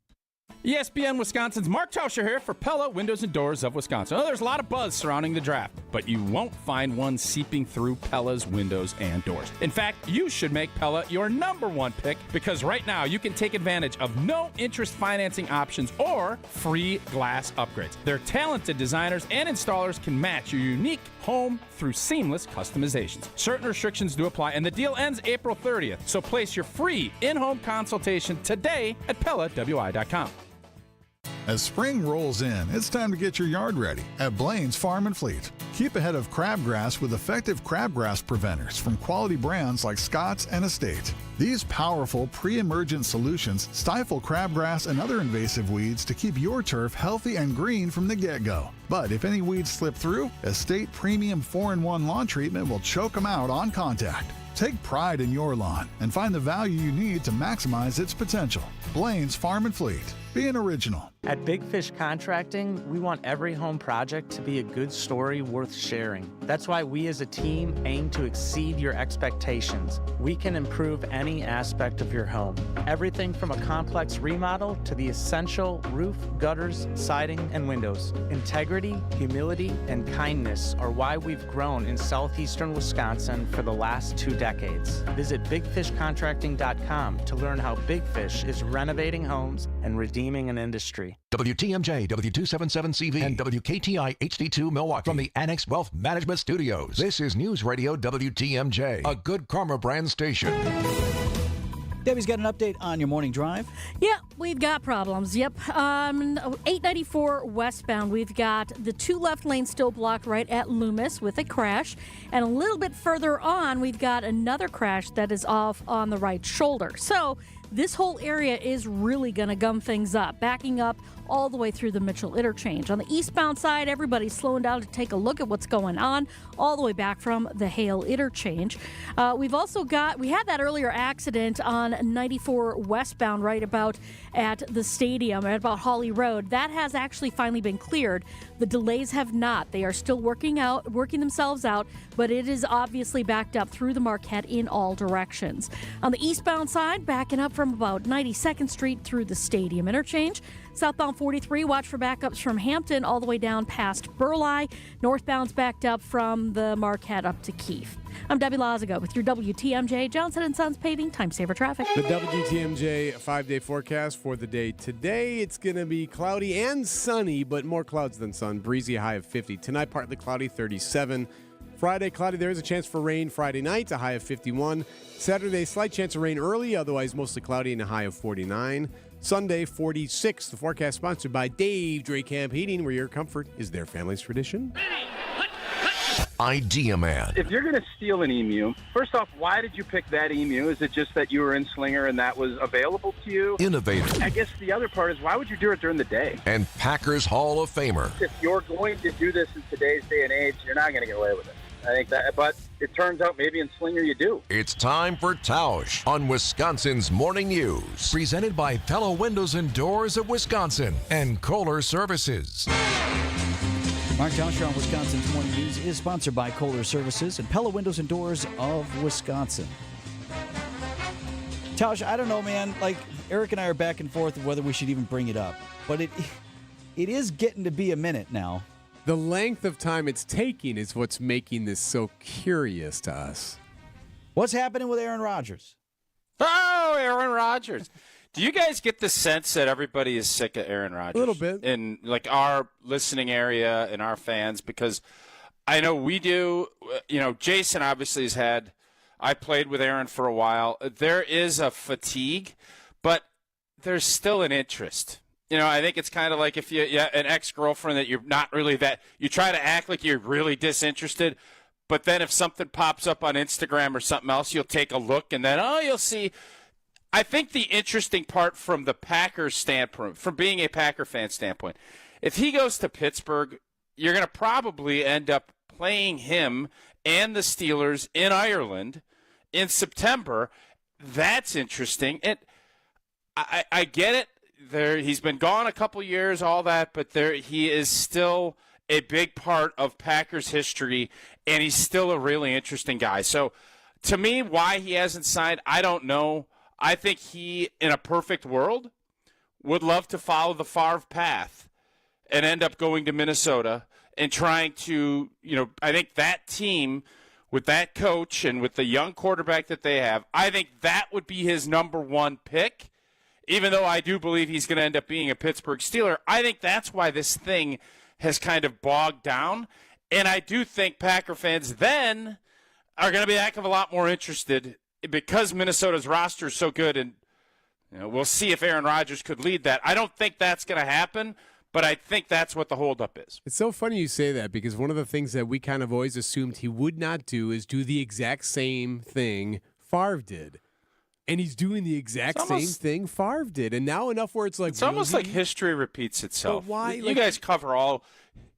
ESPN Wisconsin's Mark Tauscher here for Pella Windows and Doors of Wisconsin. There's a lot of buzz surrounding the draft, but you won't find one seeping through Pella's windows and doors. In fact, you should make Pella your #1 pick because right now you can take advantage of no interest financing options or free glass upgrades. Their talented designers and installers can match your unique home through seamless customizations. Certain restrictions do apply, and the deal ends April 30th. So place your free in-home consultation today at PellaWI.com. As spring rolls in, it's time to get your yard ready at Blaine's Farm and Fleet. Keep ahead of crabgrass with effective crabgrass preventers from quality brands like Scott's and Estate. These powerful pre-emergent solutions stifle crabgrass and other invasive weeds to keep your turf healthy and green from the get-go. But if any weeds slip through, Estate Premium 4-in-1 Lawn Treatment will choke them out on contact. Take pride in your lawn and find the value you need to maximize its potential. Blaine's Farm and Fleet. Be an original. At Big Fish Contracting, we want every home project to be a good story worth sharing. That's why we as a team aim to exceed your expectations. We can improve any aspect of your home. Everything from a complex remodel to the essential roof, gutters, siding, and windows. Integrity, humility, and kindness are why we've grown in southeastern Wisconsin for the last 2 decades. Visit bigfishcontracting.com to learn how Big Fish is renovating homes and redeeming an industry. WTMJ, W277CV, and WKTI HD2 Milwaukee from the Annex Wealth Management Studios. This is News Radio WTMJ, a Good Karma brand station. Debbie's got an update on your morning drive. Yeah, we've got problems. Yep. 894 westbound, we've got the 2 left lanes still blocked right at Loomis with a crash. And a little bit further on, we've got another crash that is off on the right shoulder. So this whole area is really going to gum things up, backing up all the way through the Mitchell interchange. On the eastbound side, everybody's slowing down to take a look at what's going on all the way back from the Hale interchange. We had that earlier accident on 94 westbound right about at the stadium, at about Hawley Road. That has actually finally been cleared. The delays have not. They are still working themselves out, but it is obviously backed up through the Marquette in all directions. On the eastbound side, backing up from about 92nd Street through the stadium interchange. Southbound 43, watch for backups from Hampton all the way down past Burleigh. Northbound's backed up from the Marquette up to Keefe. I'm Debbie Lazago with your WTMJ Johnson & Sons Paving Time Saver Traffic. The WTMJ 5-day forecast for the day today. It's going to be cloudy and sunny, but more clouds than sun. Breezy, high of 50. Tonight, partly cloudy, 37. Friday, cloudy. There is a chance for rain Friday night, a high of 51. Saturday, slight chance of rain early, otherwise mostly cloudy and a high of 49. Sunday, 46. The forecast sponsored by Dave Dracamp Heating, where your comfort is their family's tradition. Idea Man. If you're going to steal an emu, first off, why did you pick that emu? Is it just that you were in Slinger and that was available to you? Innovator. I guess the other part is, why would you do it during the day? And Packers Hall of Famer. If you're going to do this in today's day and age, you're not going to get away with it. I think that, but it turns out maybe in Slinger you do. It's time for Tausch on Wisconsin's Morning News. Presented by Pella Windows and Doors of Wisconsin and Kohler Services. Mark Tausch on Wisconsin's Morning News is sponsored by Kohler Services and Pella Windows and Doors of Wisconsin. Tausch, I don't know, man. Like, Erik and I are back and forth of whether we should even bring it up. But it is getting to be a minute now. The length of time it's taking is what's making this so curious to us. What's happening with Aaron Rodgers? Oh, Aaron Rodgers. Do you guys get the sense that everybody is sick of Aaron Rodgers? A little bit. In like our listening area and our fans, because I know we do. You know, Jason obviously has had, I played with Aaron for a while. There is a fatigue, but there's still an interest. You know, I think it's kind of like if you an ex-girlfriend that you're not really that, you try to act like you're really disinterested, but then if something pops up on Instagram or something else, you'll take a look and then, you'll see. I think the interesting part from the Packers standpoint, from being a Packer fan standpoint, if he goes to Pittsburgh, you're going to probably end up playing him and the Steelers in Ireland in September. That's interesting. I get it. He's been gone a couple years, all that, but he is still a big part of Packers history, and he's still a really interesting guy. So, to me, why he hasn't signed, I don't know. I think he, in a perfect world, would love to follow the Favre path and end up going to Minnesota and trying to, I think that team with that coach and with the young quarterback that they have, I think that would be his number one pick. Even though I do believe he's going to end up being a Pittsburgh Steeler, I think that's why this thing has kind of bogged down. And I do think Packer fans then are going to be a heck of a lot more interested because Minnesota's roster is so good. And we'll see if Aaron Rodgers could lead that. I don't think that's going to happen, but I think that's what the holdup is. It's so funny you say that because one of the things that we kind of always assumed he would not do is do the exact same thing Favre did. And he's doing the exact same thing Favre did. And now enough where it's like... It's almost like history repeats itself. But why? You guys cover all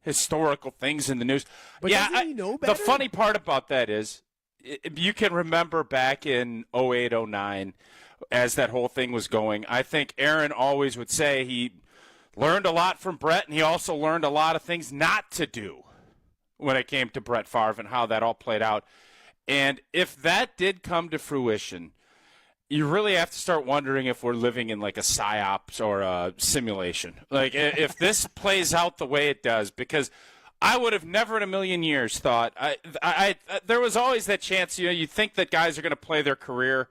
historical things in the news. But doesn't he know better? The funny part about that is you can remember back in 08, 09, as that whole thing was going, I think Aaron always would say he learned a lot from Brett, and he also learned a lot of things not to do when it came to Brett Favre and how that all played out. And if that did come to fruition... you really have to start wondering if we're living in like a psyops or a simulation. Like if this plays out the way it does, because I would have never in a million years thought there was always that chance, you think that guys are going to play their career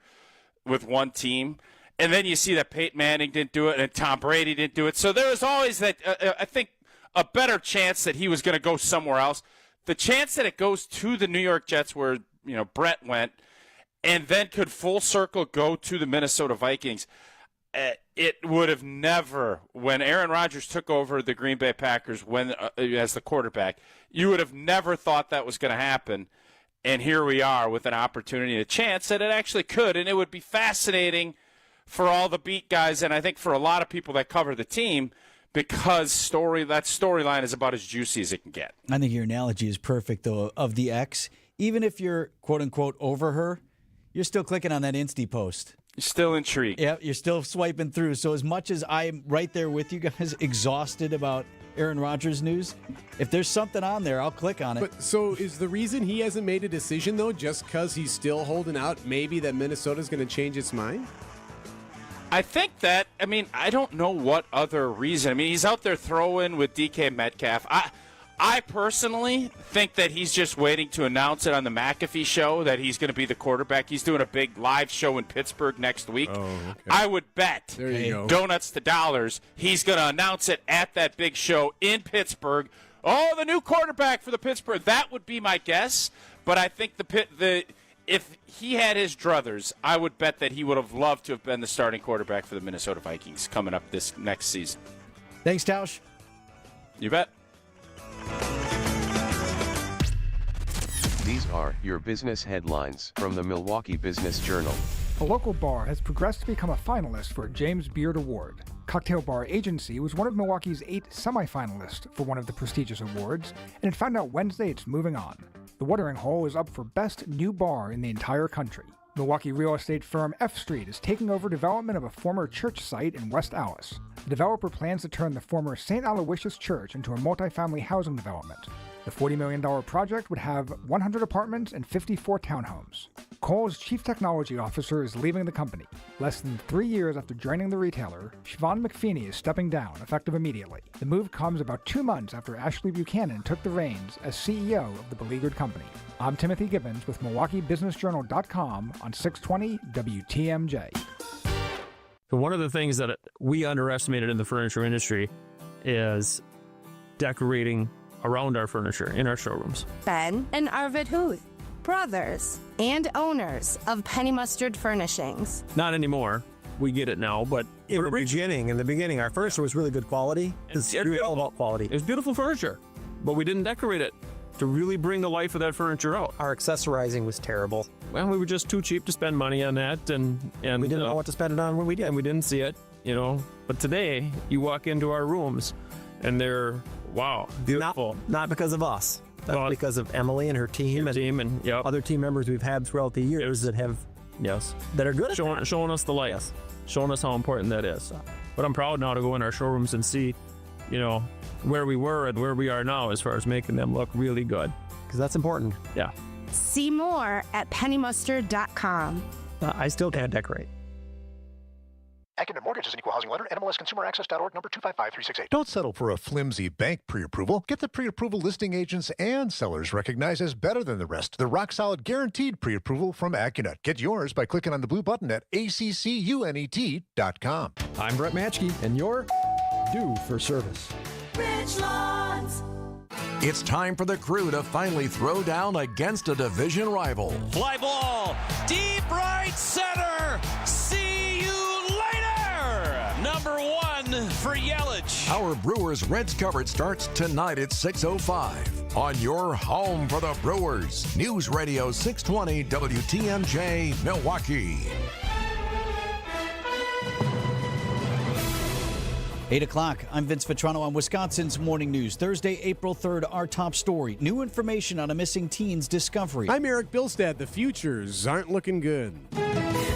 with one team. And then you see that Peyton Manning didn't do it and Tom Brady didn't do it. So there was always that, I think, a better chance that he was going to go somewhere else. The chance that it goes to the New York Jets where, Brett went, and then could full circle go to the Minnesota Vikings, it would have never, when Aaron Rodgers took over the Green Bay Packers as the quarterback, you would have never thought that was going to happen. And here we are with an opportunity and a chance that it actually could. And it would be fascinating for all the beat guys, and I think for a lot of people that cover the team, because that storyline is about as juicy as it can get. I think your analogy is perfect, though, of the ex. Even if you're, quote-unquote, over her, you're still clicking on that Insta post. You're still intrigued. Yeah, you're still swiping through. So as much as I'm right there with you guys, exhausted about Aaron Rodgers news, if there's something on there, I'll click on it. But so is the reason he hasn't made a decision, though, just because he's still holding out maybe that Minnesota's going to change its mind? I think that, I don't know what other reason. He's out there throwing with DK Metcalf. I personally think that he's just waiting to announce it on the McAfee show that he's going to be the quarterback. He's doing a big live show in Pittsburgh next week. Oh, okay. I would bet, there you go, donuts to dollars, he's going to announce it at that big show in Pittsburgh. Oh, the new quarterback for the Pittsburgh. That would be my guess. But I think if he had his druthers, I would bet that he would have loved to have been the starting quarterback for the Minnesota Vikings coming up this next season. Thanks, Tausch. You bet. These are your business headlines from the Milwaukee Business Journal. A local bar has progressed to become a finalist for a James Beard Award. Cocktail Bar Agency was one of Milwaukee's 8 semifinalists for one of the prestigious awards, and it found out Wednesday it's moving on. The Watering Hole is up for Best New Bar in the entire country. Milwaukee real estate firm F Street is taking over development of a former church site in West Allis. The developer plans to turn the former St. Aloysius Church into a multifamily housing development. The $40 million project would have 100 apartments and 54 townhomes. Kohl's chief technology officer is leaving the company. Less than 3 years after joining the retailer, Siobhan McFeeney is stepping down, effective immediately. The move comes about 2 months after Ashley Buchanan took the reins as CEO of the beleaguered company. I'm Timothy Gibbons with MilwaukeeBusinessJournal.com on 620 WTMJ. One of the things that we underestimated in the furniture industry is decorating around our furniture in our showrooms. Ben and Arvid Huth, brothers and owners of Penny Mustard Furnishings. Not anymore. We get it now, but in the beginning, our furniture was really good quality. It's really all about quality. It was beautiful furniture, but we didn't decorate it to really bring the life of that furniture out. Our accessorizing was terrible. Well, we were just too cheap to spend money on that, and we didn't know what to spend it on when we did. And we didn't see it, But today, you walk into our rooms, and they're, wow, beautiful. Not because of us. That's because of Emily and her team and yep. Other team members we've had throughout the years that have, that are good at showing us the light, showing us how important that is. But I'm proud now to go in our showrooms and see, where we were and where we are now as far as making them look really good. Because that's important. Yeah. See more at pennymustard.com. I still can't decorate. Academic Mortgage is an equal housing lender. NMLSConsumerAccess.org, number 255368. Don't settle for a flimsy bank pre-approval. Get the pre-approval listing agents and sellers recognized as better than the rest. The rock-solid guaranteed pre-approval from AccuNet. Get yours by clicking on the blue button at accunet.com. I'm Brett Matschke, and you're due for service. Richlands. It's time for the Crew to finally throw down against a division rival. Fly ball, deep right center. See you later. Number 1 for Yelich. Our Brewers-Reds coverage starts tonight at 6:05 on your home for the Brewers. News Radio 620 WTMJ, Milwaukee. 8 o'clock. I'm Vince Vitrano on Wisconsin's Morning News. Thursday, April 3rd, our top story. New information on a missing teen's discovery. I'm Erik Bilstad. The futures aren't looking good.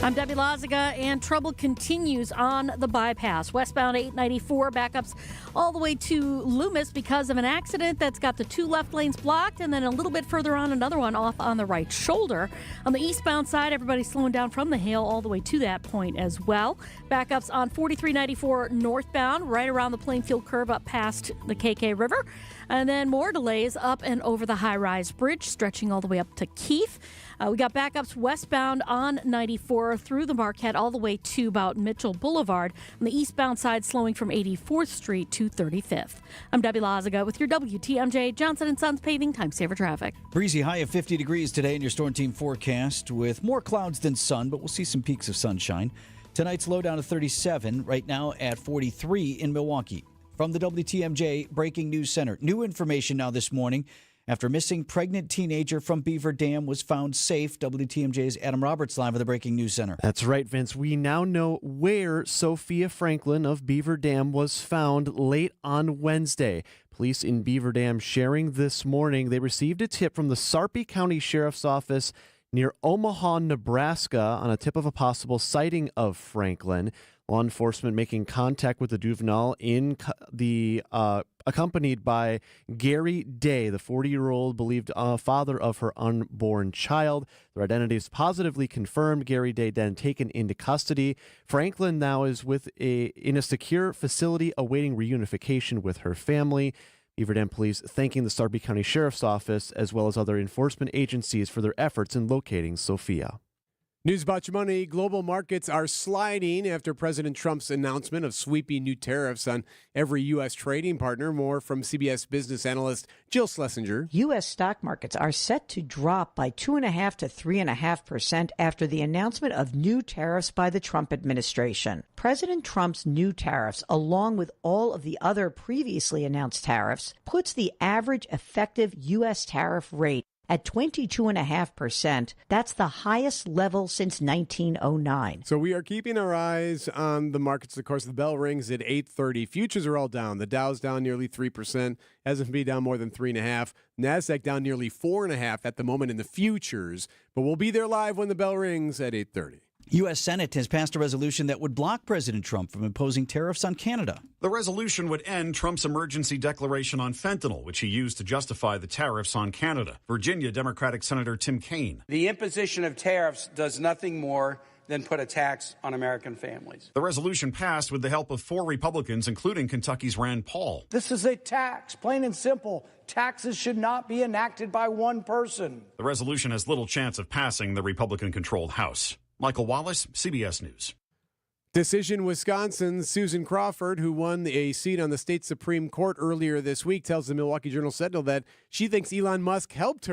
I'm Debbie Lazaga, and trouble continues on the bypass. Westbound 894 backups all the way to Loomis because of an accident that's got the 2 left lanes blocked, and then a little bit further on, another one off on the right shoulder. On the eastbound side, everybody's slowing down from the Hale all the way to that point as well. Backups on 4394 northbound, right around the Plainfield curve up past the KK River. And then more delays up and over the high-rise bridge, stretching all the way up to Keith. We got backups westbound on 94 through the Marquette all the way to about Mitchell Boulevard. On the eastbound side, slowing from 84th Street to 35th. I'm Debbie Lazaga with your WTMJ Johnson & Sons Paving Time Saver Traffic. Breezy high of 50 degrees today in your Storm Team forecast with more clouds than sun, but we'll see some peaks of sunshine. Tonight's low down to 37, right now at 43 in Milwaukee. From the WTMJ Breaking News Center, new information now this morning. After missing pregnant teenager from Beaver Dam was found safe, WTMJ's Adam Roberts live at the Breaking News Center. That's right, Vince. We now know where Sophia Franklin of Beaver Dam was found late on Wednesday. Police in Beaver Dam sharing this morning. They received a tip from the Sarpy County Sheriff's Office near Omaha, Nebraska, on a tip of a possible sighting of Franklin. Law enforcement making contact with the juvenile accompanied by Gary Day, the 40-year-old believed father of her unborn child. Their identity is positively confirmed. Gary Day then taken into custody. Franklin now is in a secure facility awaiting reunification with her family. Beaver Dam Police thanking the Sarpy County Sheriff's Office as well as other enforcement agencies for their efforts in locating Sophia. News about your money. Global markets are sliding after President Trump's announcement of sweeping new tariffs on every U.S. trading partner. More from CBS business analyst Jill Schlesinger. U.S. stock markets are set to drop by 2.5% to 3.5% after the announcement of new tariffs by the Trump administration. President Trump's new tariffs, along with all of the other previously announced tariffs, puts the average effective U.S. tariff rate at 22.5%. That's the highest level since 1909. So we are keeping our eyes on the markets. Of course, the bell rings at 8:30. Futures are all down. The Dow's down nearly 3%. S&P down more than 3.5%. NASDAQ down nearly 4.5% at the moment in the futures. But we'll be there live when the bell rings at 8:30. U.S. Senate has passed a resolution that would block President Trump from imposing tariffs on Canada. The resolution would end Trump's emergency declaration on fentanyl, which he used to justify the tariffs on Canada. Virginia Democratic Senator Tim Kaine. The imposition of tariffs does nothing more than put a tax on American families. The resolution passed with the help of 4 Republicans, including Kentucky's Rand Paul. This is a tax, plain and simple. Taxes should not be enacted by one person. The resolution has little chance of passing the Republican-controlled House. Michael Wallace, CBS News. Decision Wisconsin's Susan Crawford, who won a seat on the state Supreme Court earlier this week, tells the Milwaukee Journal-Sentinel that she thinks Elon Musk helped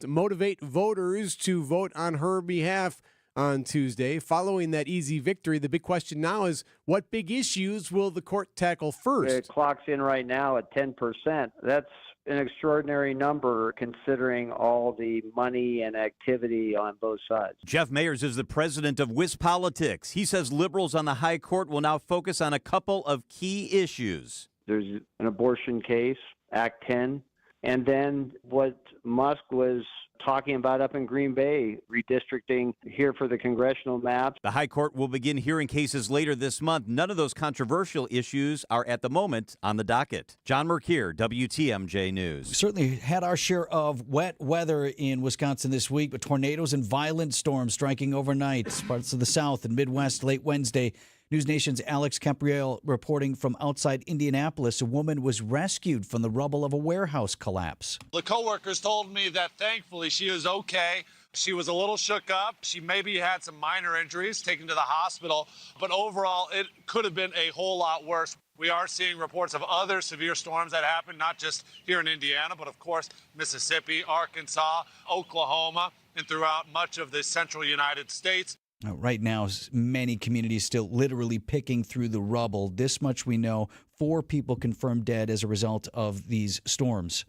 motivate voters to vote on her behalf on Tuesday. Following that easy victory, the big question now is, what big issues will the court tackle first? It clocks in right now at 10%. That's an extraordinary number considering all the money and activity on both sides. Jeff Mayers is the president of WisPolitics. He says liberals on the high court will now focus on a couple of key issues. There's an abortion case, Act 10, and then what Musk was talking about up in Green Bay, redistricting here for the congressional maps. The high court will begin hearing cases later this month. None of those controversial issues are at the moment on the docket. John Merkier, WTMJ News. We certainly had our share of wet weather in Wisconsin this week, with tornadoes and violent storms striking overnight parts of the South and Midwest late Wednesday. News Nation's Alex Capriel reporting from outside Indianapolis. A woman was rescued from the rubble of a warehouse collapse. The coworkers told me that thankfully she was okay. She was a little shook up. She maybe had some minor injuries, taken to the hospital, but overall it could have been a whole lot worse. We are seeing reports of other severe storms that happened, not just here in Indiana, but of course Mississippi, Arkansas, Oklahoma, and throughout much of the central United States. Right now, many communities still literally picking through the rubble. This much we know, 4 people confirmed dead as a result of these storms.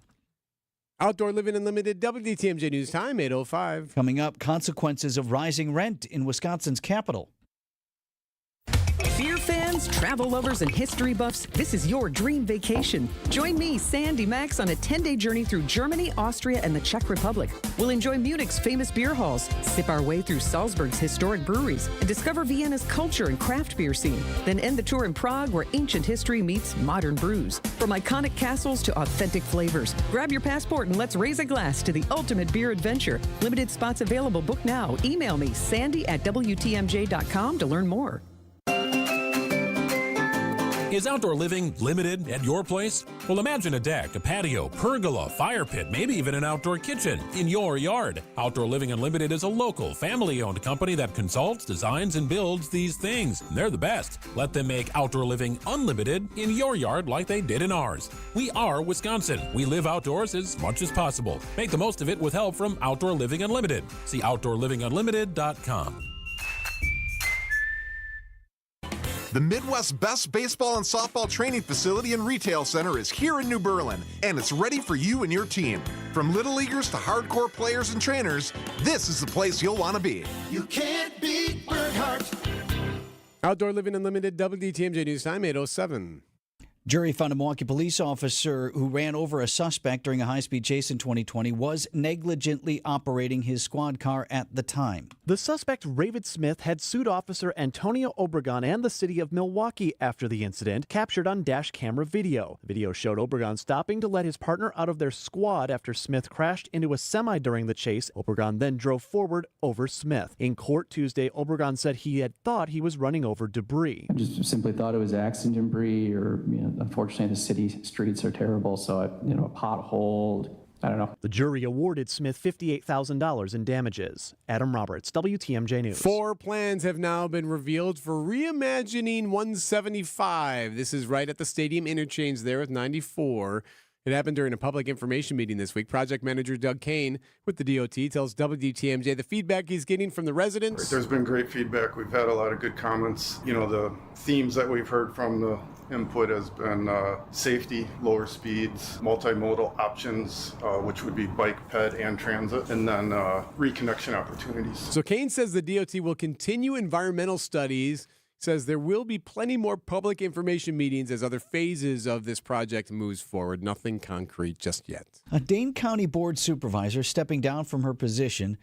Outdoor Living Unlimited, WTMJ News Time, 8:05. Coming up, consequences of rising rent in Wisconsin's capital. Beer fans, travel lovers, and history buffs, this is your dream vacation. Join me, Sandy Max, on a 10-day journey through Germany, Austria, and the Czech Republic. We'll enjoy Munich's famous beer halls, sip our way through Salzburg's historic breweries, and discover Vienna's culture and craft beer scene. Then end the tour in Prague, where ancient history meets modern brews. From iconic castles to authentic flavors, grab your passport and let's raise a glass to the ultimate beer adventure. Limited spots available. Book now. Email me, sandy@wtmj.com to learn more. Is outdoor living limited at your place? Well, imagine a deck, a patio, pergola, fire pit, maybe even an outdoor kitchen in your yard. Outdoor Living Unlimited is a local, family-owned company that consults, designs, and builds these things. They're the best. Let them make Outdoor Living Unlimited in your yard like they did in ours. We are Wisconsin. We live outdoors as much as possible. Make the most of it with help from Outdoor Living Unlimited. See OutdoorLivingUnlimited.com. The Midwest's best baseball and softball training facility and retail center is here in New Berlin, and it's ready for you and your team. From little leaguers to hardcore players and trainers, this is the place you'll want to be. You can't beat Bernhardt. Outdoor Living Unlimited, WTMJ News Time, 8:07. Jury found a Milwaukee police officer who ran over a suspect during a high-speed chase in 2020 was negligently operating his squad car at the time. The suspect, Ravid Smith, had sued Officer Antonio Obregon and the city of Milwaukee after the incident, captured on dash camera video. The video showed Obregon stopping to let his partner out of their squad after Smith crashed into a semi during the chase. Obregon then drove forward over Smith. In court Tuesday, Obregon said he had thought he was running over debris. I just simply thought it was accident debris, or unfortunately the city streets are terrible, so a pothole. I don't know. The jury awarded Smith $58,000 in damages. Adam Roberts, WTMJ News. 4 plans have now been revealed for reimagining 175. This is right at the stadium interchange there with 94. It happened during a public information meeting this week. Project manager Doug Kane with the DOT tells WTMJ the feedback he's getting from the residents. There's been great feedback. We've had a lot of good comments. You know, the themes that we've heard from the input has been safety, lower speeds, multimodal options, which would be bike, ped, and transit, and then reconnection opportunities. So Kane says the DOT will continue environmental studies, says there will be plenty more public information meetings as other phases of this project moves forward. Nothing concrete just yet. A Dane County board supervisor stepping down from her position,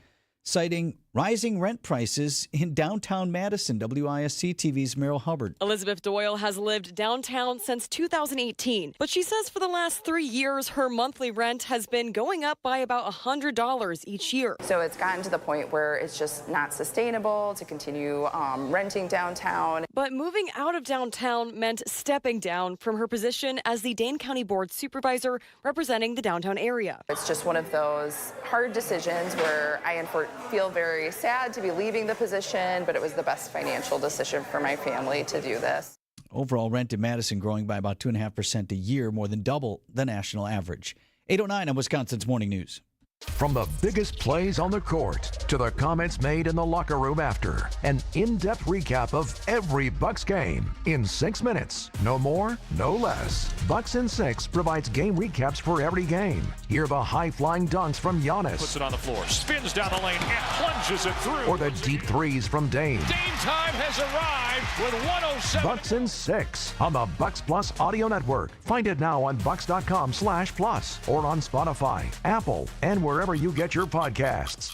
citing rising rent prices in downtown Madison. WISC TV's Meryl Hubbard. Elizabeth Doyle has lived downtown since 2018, but she says for the last 3 years, her monthly rent has been going up by about $100 each year. So it's gotten to the point where it's just not sustainable to continue renting downtown. But moving out of downtown meant stepping down from her position as the Dane County Board Supervisor representing the downtown area. It's just one of those hard decisions where I feel very sad to be leaving the position, but it was the best financial decision for my family to do this. Overall rent in Madison growing by about 2.5% a year, more than double the national average. 8:09 on Wisconsin's Morning News. From the biggest plays on the court to the comments made in the locker room after, an in-depth recap of every Bucks game in 6 minutes. No more, no less. Bucks in 6 provides game recaps for every game. Hear the high-flying dunks from Giannis. Puts it on the floor, spins down the lane, and plunges it through. Or the deep threes from Dame. Dame time has arrived with 107. Bucks in 6 on the Bucks Plus audio network. Find it now on bucks.com/plus or on Spotify, Apple, and wherever you get your podcasts.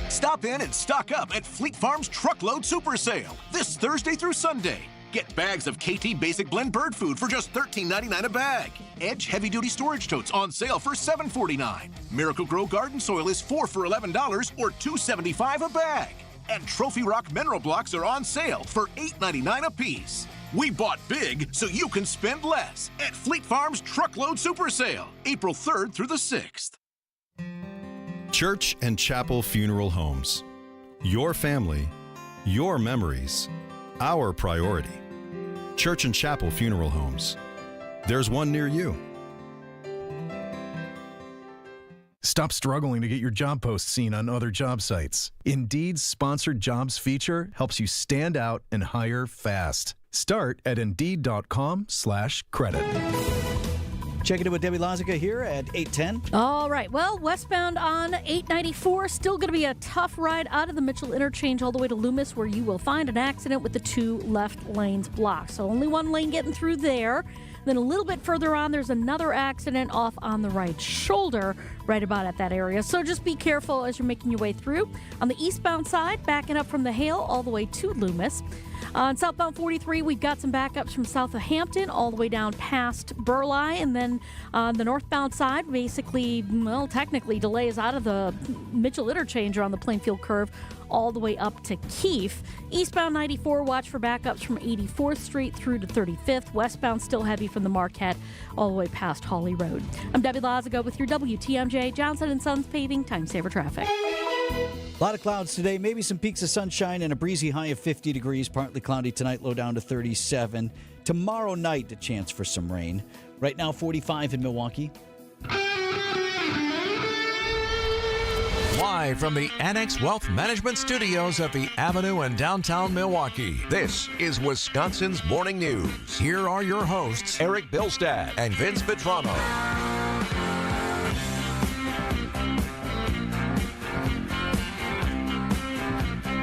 Stop in and stock up at Fleet Farm's Truckload Super Sale this Thursday through Sunday. Get bags of KT Basic Blend bird food for just $13.99 a bag. Edge heavy-duty storage totes on sale for $7.49. Miracle Grow garden soil is 4 for $11 or $2.75 a bag. And Trophy Rock mineral blocks are on sale for $8.99 a piece. We bought big so you can spend less at Fleet Farm's Truckload Super Sale, April 3rd through the 6th. Church and Chapel Funeral Homes. Your family, your memories, our priority. Church and Chapel Funeral Homes. There's one near you. Stop struggling to get your job post seen on other job sites. Indeed's sponsored jobs feature helps you stand out and hire fast. Start at Indeed.com/credit. Checking in with Debbie Lozica here at 8:10. All right. Well, westbound on 894, still going to be a tough ride out of the Mitchell interchange all the way to Loomis, where you will find an accident with the 2 left lanes blocked. So only 1 lane getting through there. Then a little bit further on, there's another accident off on the right shoulder, right about at that area. So just be careful as you're making your way through. On the eastbound side, backing up from the Hale all the way to Loomis. On southbound 43, we've got some backups from south of Hampton all the way down past Burleigh. And then on the northbound side, basically, well, technically delays out of the Mitchell interchange on the Plainfield curve all the way up to Keefe. Eastbound 94, watch for backups from 84th Street through to 35th. Westbound still heavy from the Marquette all the way past Hawley Road. I'm Debbie Lozica with your WTMJ Johnson & Sons Paving Time Saver Traffic. A lot of clouds today, maybe some peaks of sunshine and a breezy high of 50 degrees. Partly cloudy tonight, low down to 37. Tomorrow night, a chance for some rain. Right now, 45 in Milwaukee. Live from the Annex Wealth Management Studios at the Avenue in downtown Milwaukee, this is Wisconsin's Morning News. Here are your hosts, Erik Bilstad and Vince Vitrano.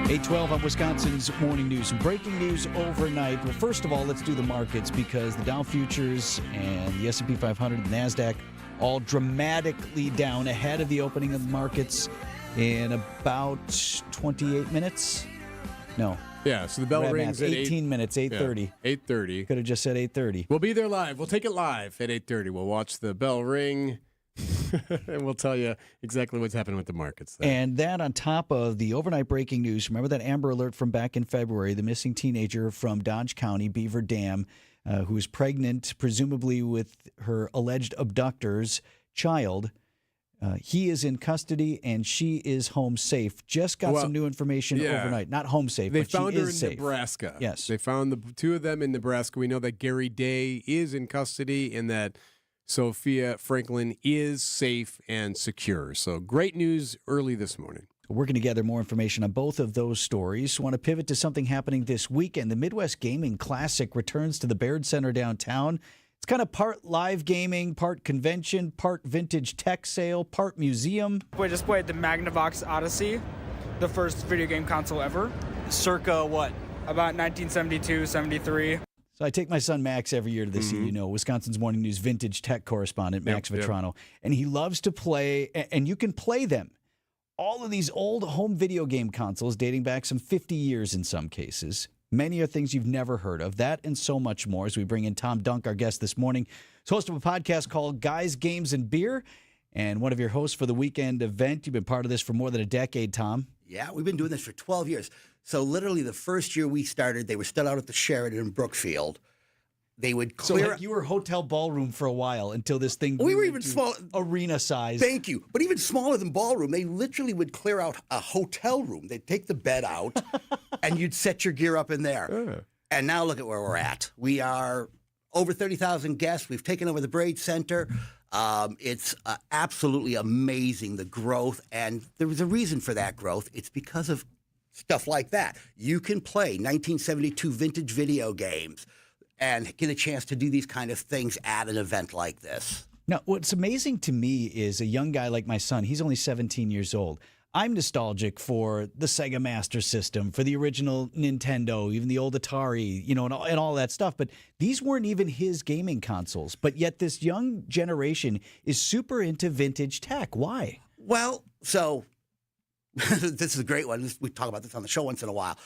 8:12 on Wisconsin's Morning News. Some breaking news overnight. Well, first of all, let's do the markets because the Dow futures and the S&P 500 and the NASDAQ all dramatically down ahead of the opening of the markets in about 28 minutes. No. Yeah, so the bell rings at 18 minutes, 8:30. Yeah, 8:30. Could have just said 8:30. We'll be there live. We'll take it live at 8:30. We'll watch the bell ring, and we'll tell you exactly what's happening with the markets there. And that on top of the overnight breaking news. Remember that Amber Alert from back in February, the missing teenager from Dodge County, Beaver Dam, who was pregnant, presumably with her alleged abductor's child. He is in custody and she is home safe. Just got some new information overnight. Not home safe, They but she found her in is safe. Nebraska. Yes. They found the two of them in Nebraska. We know that Gary Day is in custody and that Sophia Franklin is safe and secure. So great news early this morning. We're going to gather more information on both of those stories. Want to pivot to something happening this weekend. The Midwest Gaming Classic returns to the Baird Center downtown. It's kind of part live gaming, part convention, part vintage tech sale, part museum. We just played the Magnavox Odyssey, the first video game console ever. Circa what? About 1972, 73. So I take my son Max every year to the Wisconsin's Morning News vintage tech correspondent, Max Vitrano, and he loves to play, and you can play them. All of these old home video game consoles dating back some 50 years in some cases. Many are things you've never heard of. That and so much more as we bring in Tom Dunk, our guest this morning. He's host of a podcast called Guys, Games, and Beer, and one of your hosts for the weekend event. You've been part of this for more than a decade, Tom. Yeah, we've been doing this for 12 years. So literally the first year we started, they were still out at the Sheraton in Brookfield. They would clear. So like you were hotel ballroom for a while until this thing. We were even small, arena size. Thank you, but even smaller than ballroom. They literally would clear out a hotel room. They'd take the bed out, and you'd set your gear up in there. And now look at where we're at. We are over 30,000 guests. We've taken over the Braid Center. It's absolutely amazing, the growth, and there was a reason for that growth. It's because of stuff like that. You can play 1972 vintage video games and get a chance to do these kind of things at an event like this. Now, what's amazing to me is a young guy like my son, he's only 17 years old. I'm nostalgic for the Sega Master System, for the original Nintendo, even the old Atari, and all that stuff. But these weren't even his gaming consoles. But yet this young generation is super into vintage tech. Why? Well, so this is a great one. We talk about this on the show once in a while.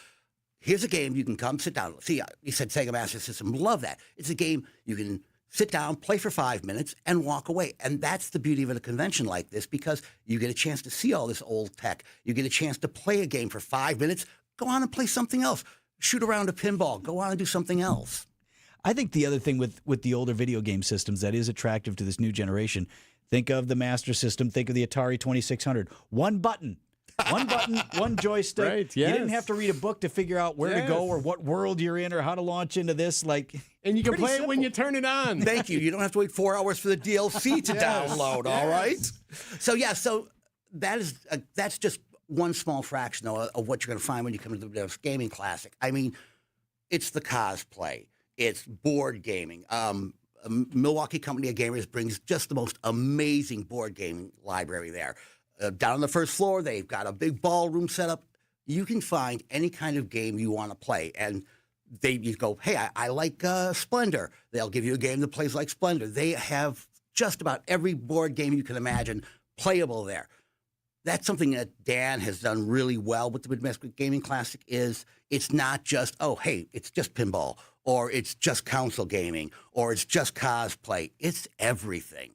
Here's a game you can come sit down. See, you said Sega Master System. Love that. It's a game you can sit down, play for 5 minutes, and walk away. And that's the beauty of a convention like this, because you get a chance to see all this old tech. You get a chance to play a game for 5 minutes, go on and play something else. Shoot around a pinball, go on and do something else. I think the other thing with the older video game systems that is attractive to this new generation, think of the Master System, think of the Atari 2600. One button. One button, one joystick. Right, You yes. didn't have to read a book to figure out where to go or what world you're in or how to launch into this. And you can play it when you turn it on. Thank you. You don't have to wait 4 hours for the DLC to download, all right? So that's just one small fraction of what you're going to find when you come to the Gaming Classic. I mean, it's the cosplay. It's board gaming. A Milwaukee Company of Gamers brings just the most amazing board gaming library there. Down on the first floor, they've got a big ballroom set up. You can find any kind of game you want to play. And you go, hey, I like Splendor. They'll give you a game that plays like Splendor. They have just about every board game you can imagine playable there. That's something that Dan has done really well with the Midwest Gaming Classic is it's not just, it's just pinball, or it's just console gaming, or it's just cosplay. It's everything.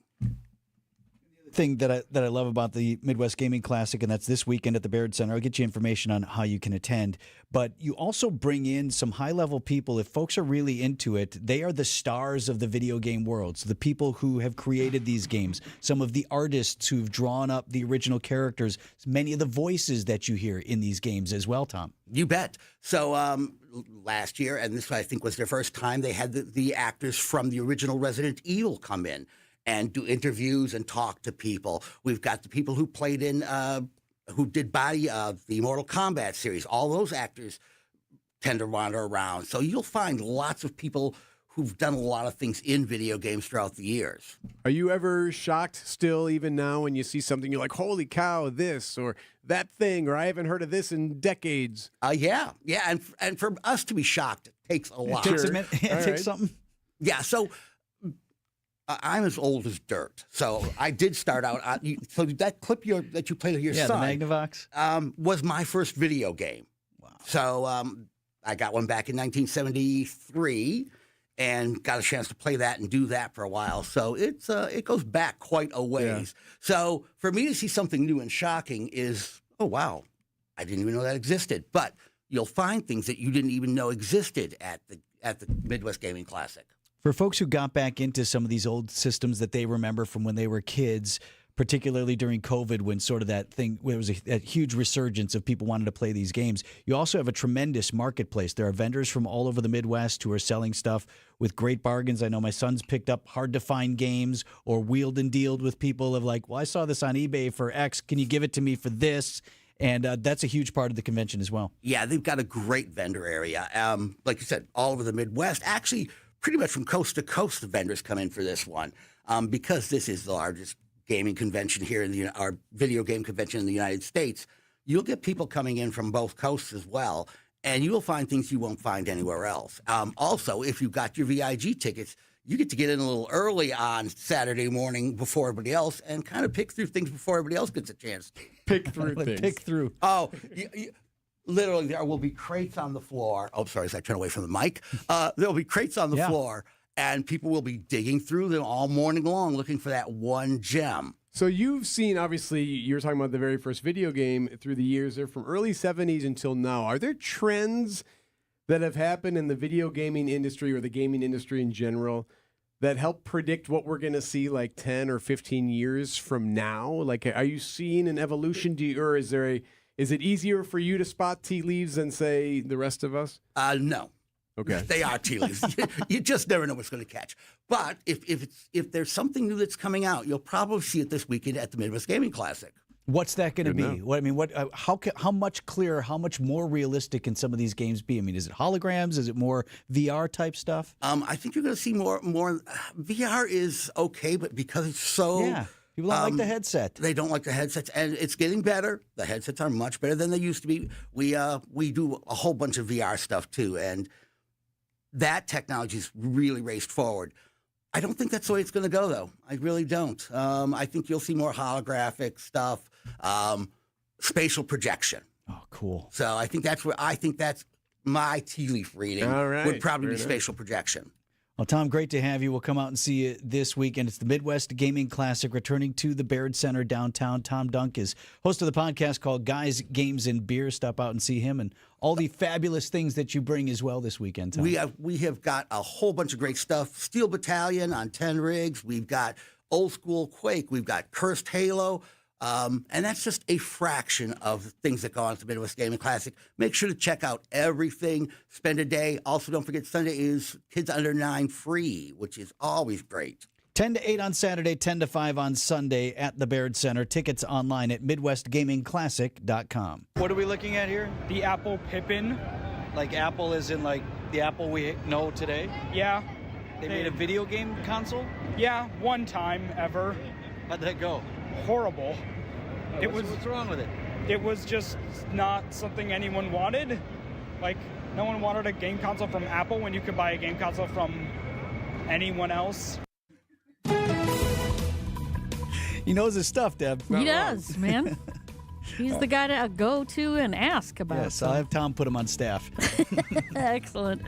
Thing that I love about the Midwest Gaming Classic, and that's this weekend at the Baird Center. I'll get you information on how you can attend. But you also bring in some high-level people. If folks are really into it, they are the stars of the video game world. So the people who have created these games, some of the artists who've drawn up the original characters, many of the voices that you hear in these games as well, Tom. You bet. So last year, and this I think was their first time, they had the actors from the original Resident Evil come in and do interviews and talk to people. We've got the people who played in, who did body of the Mortal Kombat series. All those actors tend to wander around. So you'll find lots of people who've done a lot of things in video games throughout the years. Are you ever shocked still, even now, when you see something you're like, holy cow, this or that thing, or I haven't heard of this in decades? Yeah. And for us to be shocked takes a lot. It takes a minute. It takes something. Yeah, so I'm as old as dirt. So I did start out. So that clip that you played of your son, the Magnavox, was my first video game. Wow. So I got one back in 1973 and got a chance to play that and do that for a while. So it goes back quite a ways. Yeah. So for me to see something new and shocking is, oh, wow, I didn't even know that existed. But you'll find things that you didn't even know existed at the Midwest Gaming Classic. For folks who got back into some of these old systems that they remember from when they were kids, particularly during COVID when sort of that thing, there was a huge resurgence of people wanting to play these games. You also have a tremendous marketplace. There are vendors from all over the Midwest who are selling stuff with great bargains. I know my son's picked up hard-to-find games or wheeled and dealed with people of like, well, I saw this on eBay for X. Can you give it to me for this? And that's a huge part of the convention as well. Yeah, they've got a great vendor area. Like you said, all over the Midwest. Actually, pretty much from coast to coast, the vendors come in for this one because this is the largest gaming convention here in our video game convention in the United States. You'll get people coming in from both coasts as well, and you will find things you won't find anywhere else. Also, if you've got your VIG tickets, you get to get in a little early on Saturday morning before everybody else and kind of pick through things before everybody else gets a chance. Pick through things. Pick through. Oh, literally, there will be crates on the floor. Oh, sorry, as I turn away from the mic. There will be crates on the floor, and people will be digging through them all morning long looking for that one gem. So you've seen, obviously, you were talking about the very first video game through the years there from early 70s until now. Are there trends that have happened in the video gaming industry or the gaming industry in general that help predict what we're going to see like 10 or 15 years from now? Like, are you seeing an evolution? Or is it easier for you to spot tea leaves than, say, the rest of us? No. Okay. They are tea leaves. You just never know what's going to catch. But if there's something new that's coming out, you'll probably see it this weekend at the Midwest Gaming Classic. What's that going to be? How much clearer, how much more realistic can some of these games be? I mean, is it holograms? Is it more VR type stuff? I think you're going to see more. VR is okay, but because it's so people don't like the headset. They don't like the headsets, and it's getting better. The headsets are much better than they used to be. We do a whole bunch of VR stuff too, and that technology's really raced forward. I don't think that's the way it's going to go, though. I really don't. I think you'll see more holographic stuff, spatial projection. Oh, cool. So I think that's my tea leaf reading. All right. Would probably be Very spatial projection. Well, Tom, great to have you. We'll come out and see you this weekend. It's the Midwest Gaming Classic returning to the Baird Center downtown. Tom Dunk is host of the podcast called Guys, Games, and Beer. Stop out and see him and all the fabulous things that you bring as well this weekend, Tom. We have got a whole bunch of great stuff. Steel Battalion on 10 rigs. We've got Old School Quake. We've got Cursed Halo. And that's just a fraction of the things that go on at the Midwest Gaming Classic. Make sure to check out everything. Spend a day. Also, don't forget Sunday is Kids Under 9 free, which is always great. 10 to 8 on Saturday, 10 to 5 on Sunday at the Baird Center. Tickets online at MidwestGamingClassic.com. What are we looking at here? The Apple Pippin. Like Apple is in like the Apple we know today? Yeah. They made a video game console? Yeah, one time ever. How'd that go? Horrible. What's wrong with it? It was just not something anyone wanted. Like, no one wanted a game console from Apple when you could buy a game console from anyone else. He knows his stuff, Deb. He does, man. He's the guy to go to and ask about. Yes, I'll have Tom put him on staff. Excellent.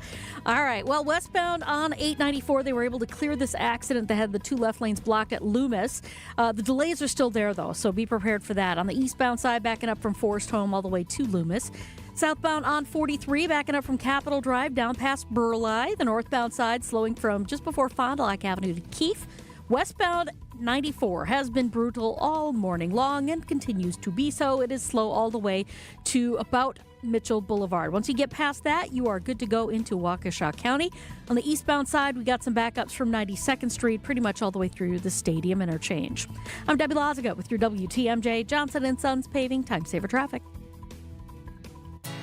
All right. Well, westbound on 894, they were able to clear this accident that had the two left lanes blocked at Loomis. The delays are still there, though, so be prepared for that. On the eastbound side, backing up from Forest Home all the way to Loomis. Southbound on 43, backing up from Capitol Drive down past Burleigh. The northbound side slowing from just before Fond du Lac Avenue to Keefe. Westbound 94 has been brutal all morning long and continues to be so. It is slow all the way to about Mitchell Boulevard. Once you get past that, you are good to go into Waukesha County. On the eastbound side, we got some backups from 92nd Street, pretty much all the way through the Stadium Interchange. I'm Debbie Lazaga with your WTMJ Johnson & Sons Paving Time Saver Traffic.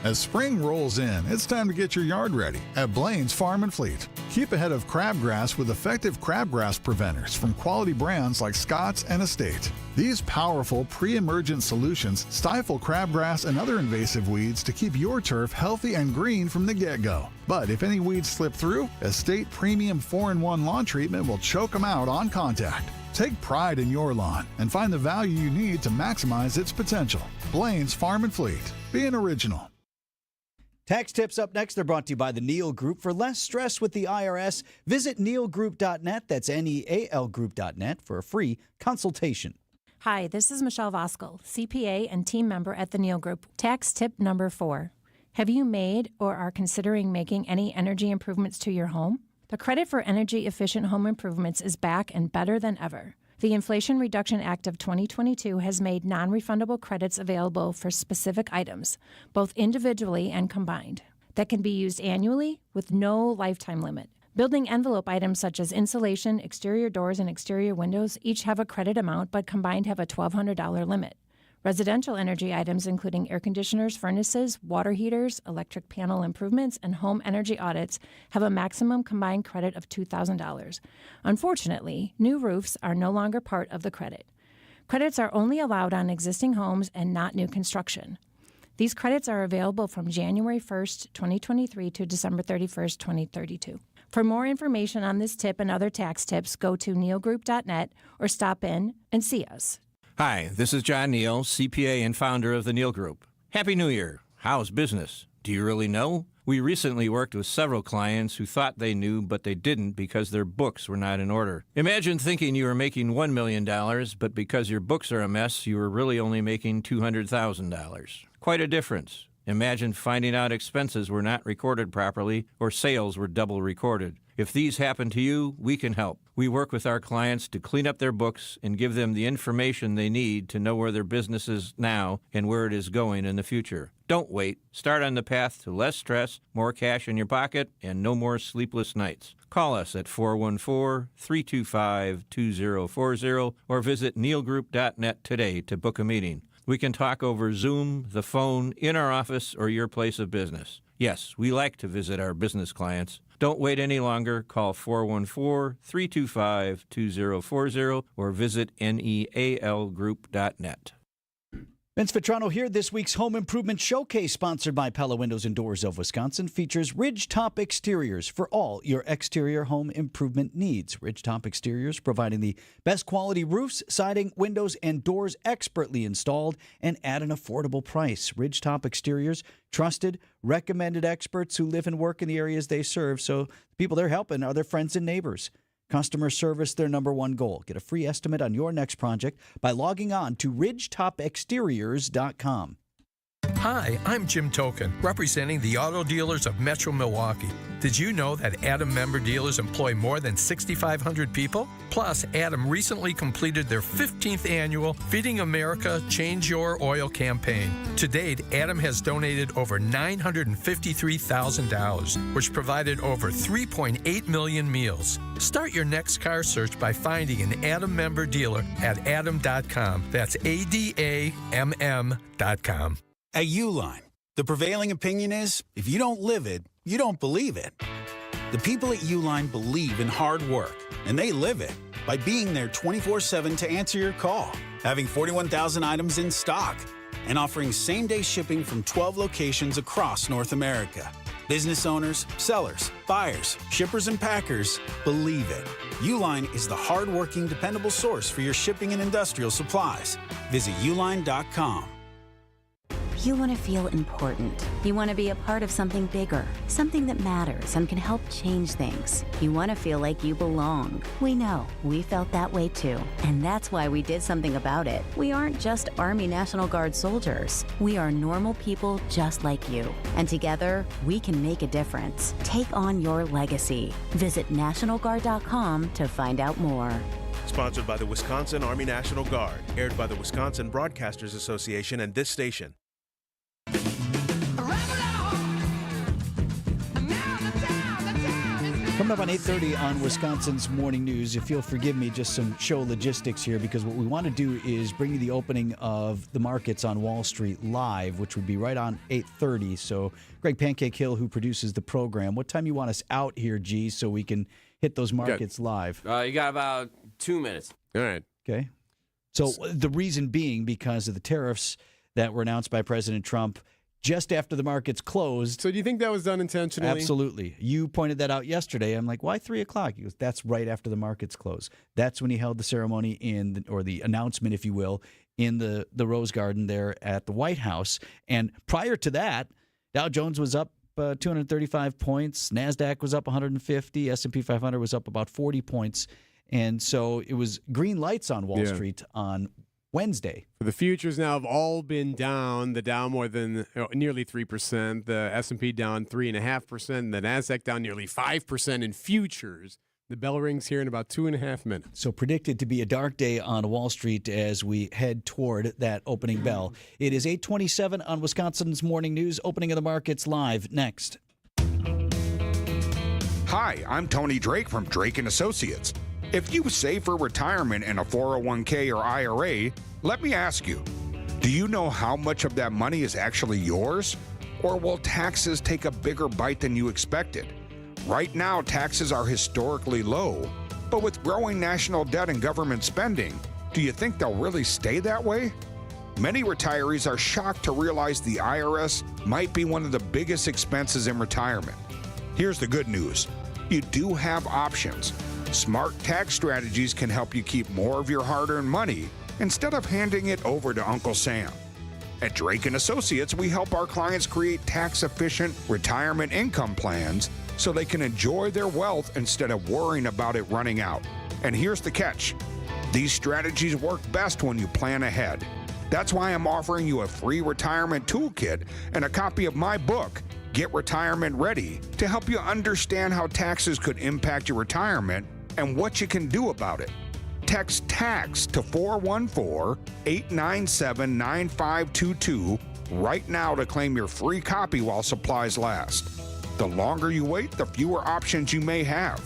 As spring rolls in, it's time to get your yard ready at Blaine's Farm and Fleet. Keep ahead of crabgrass with effective crabgrass preventers from quality brands like Scott's and Estate. These powerful pre-emergent solutions stifle crabgrass and other invasive weeds to keep your turf healthy and green from the get-go. But if any weeds slip through, Estate Premium 4-in-1 Lawn Treatment will choke them out on contact. Take pride in your lawn and find the value you need to maximize its potential. Blaine's Farm and Fleet. Be an original. Tax tips up next. They're brought to you by the Neal Group. For less stress with the IRS, visit nealgroup.net. That's NEAL Group.net for a free consultation. Hi, this is Michelle Voskel, CPA and team member at the Neal Group. Tax tip number 4. Have you made or are considering making any energy improvements to your home? The credit for energy efficient home improvements is back and better than ever. The Inflation Reduction Act of 2022 has made non-refundable credits available for specific items, both individually and combined, that can be used annually with no lifetime limit. Building envelope items such as insulation, exterior doors, and exterior windows each have a credit amount, but combined have a $1,200 limit. Residential energy items, including air conditioners, furnaces, water heaters, electric panel improvements, and home energy audits, have a maximum combined credit of $2,000. Unfortunately, new roofs are no longer part of the credit. Credits are only allowed on existing homes and not new construction. These credits are available from January 1st, 2023 to December 31st, 2032. For more information on this tip and other tax tips, go to neilgroup.net or stop in and see us. Hi, this is John Neal, CPA and founder of the Neal Group. Happy New Year. How's business? Do you really know? We recently worked with several clients who thought they knew, but they didn't because their books were not in order. Imagine thinking you were making $1 million, but because your books are a mess, you were really only making $200,000. Quite a difference. Imagine finding out expenses were not recorded properly or sales were double recorded. If these happen to you, we can help. We work with our clients to clean up their books and give them the information they need to know where their business is now and where it is going in the future. Don't wait. Start on the path to less stress, more cash in your pocket, and no more sleepless nights. Call us at 414-325-2040 or visit neilgroup.net today to book a meeting. We can talk over Zoom, the phone, in our office, or your place of business. Yes, we like to visit our business clients. Don't wait any longer. Call 414-325-2040 or visit nealgroup.net. Vince Vitrano here. This week's Home Improvement Showcase, sponsored by Pella Windows and Doors of Wisconsin, features Ridgetop Exteriors for all your exterior home improvement needs. Ridgetop Exteriors providing the best quality roofs, siding, windows, and doors expertly installed and at an affordable price. Ridgetop Exteriors, trusted, recommended experts who live and work in the areas they serve, so the people they're helping are their friends and neighbors. Customer service, their number one goal. Get a free estimate on your next project by logging on to ridgetopexteriors.com. Hi, I'm Jim Token, representing the auto dealers of Metro Milwaukee. Did you know that Adam member dealers employ more than 6,500 people? Plus, Adam recently completed their 15th annual Feeding America Change Your Oil campaign. To date, Adam has donated over $953,000, which provided over 3.8 million meals. Start your next car search by finding an Adam member dealer at adam.com. That's ADAMM.com. At Uline, the prevailing opinion is, if you don't live it, you don't believe it. The people at Uline believe in hard work, and they live it by being there 24/7 to answer your call, having 41,000 items in stock, and offering same-day shipping from 12 locations across North America. Business owners, sellers, buyers, shippers, and packers believe it. Uline is the hard-working, dependable source for your shipping and industrial supplies. Visit uline.com. You want to feel important. You want to be a part of something bigger, something that matters and can help change things. You want to feel like you belong. We know. We felt that way too. And that's why we did something about it. We aren't just Army National Guard soldiers. We are normal people just like you. And together, we can make a difference. Take on your legacy. Visit NationalGuard.com to find out more. Sponsored by the Wisconsin Army National Guard. Aired by the Wisconsin Broadcasters Association and this station. Coming up on 8:30 on Wisconsin's Morning News, if you'll forgive me, just some show logistics here, because what we want to do is bring you the opening of the markets on Wall Street live, which would be right on 8:30. So Greg Pancake Hill, who produces the program, what time you want us out here, G, so we can hit those markets live? You got about 2 minutes. All right. Okay. So the reason being because of the tariffs that were announced by President Trump just after the markets closed. So do you think that was done intentionally? Absolutely. You pointed that out yesterday. I'm like, why 3 o'clock? He goes, that's right after the markets close. That's when he held the ceremony or the announcement, if you will, in the Rose Garden there at the White House. And prior to that, Dow Jones was up 235 points. NASDAQ was up 150. S&P 500 was up about 40 points. And so it was green lights on Wall Street on Wednesday. The futures now have all been down. The Dow more than nearly 3%. The S&P down 3.5%. The NASDAQ down nearly 5% in futures. The bell rings here in about 2.5 minutes. So predicted to be a dark day on Wall Street as we head toward that opening bell. It is 8:27 on Wisconsin's Morning News. Opening of the markets live next. Hi, I'm Tony Drake from Drake & Associates. If you save for retirement in a 401k or IRA, let me ask you, do you know how much of that money is actually yours? Or will taxes take a bigger bite than you expected? Right now, taxes are historically low, but with growing national debt and government spending, do you think they'll really stay that way? Many retirees are shocked to realize the IRS might be one of the biggest expenses in retirement. Here's the good news. You do have options. Smart tax strategies can help you keep more of your hard-earned money instead of handing it over to Uncle Sam. At Drake & Associates, we help our clients create tax-efficient retirement income plans so they can enjoy their wealth instead of worrying about it running out. And here's the catch. These strategies work best when you plan ahead. That's why I'm offering you a free retirement toolkit and a copy of my book, Get Retirement Ready, to help you understand how taxes could impact your retirement and what you can do about it. Text TAX to 414-897-9522 right now to claim your free copy while supplies last. The longer you wait, the fewer options you may have.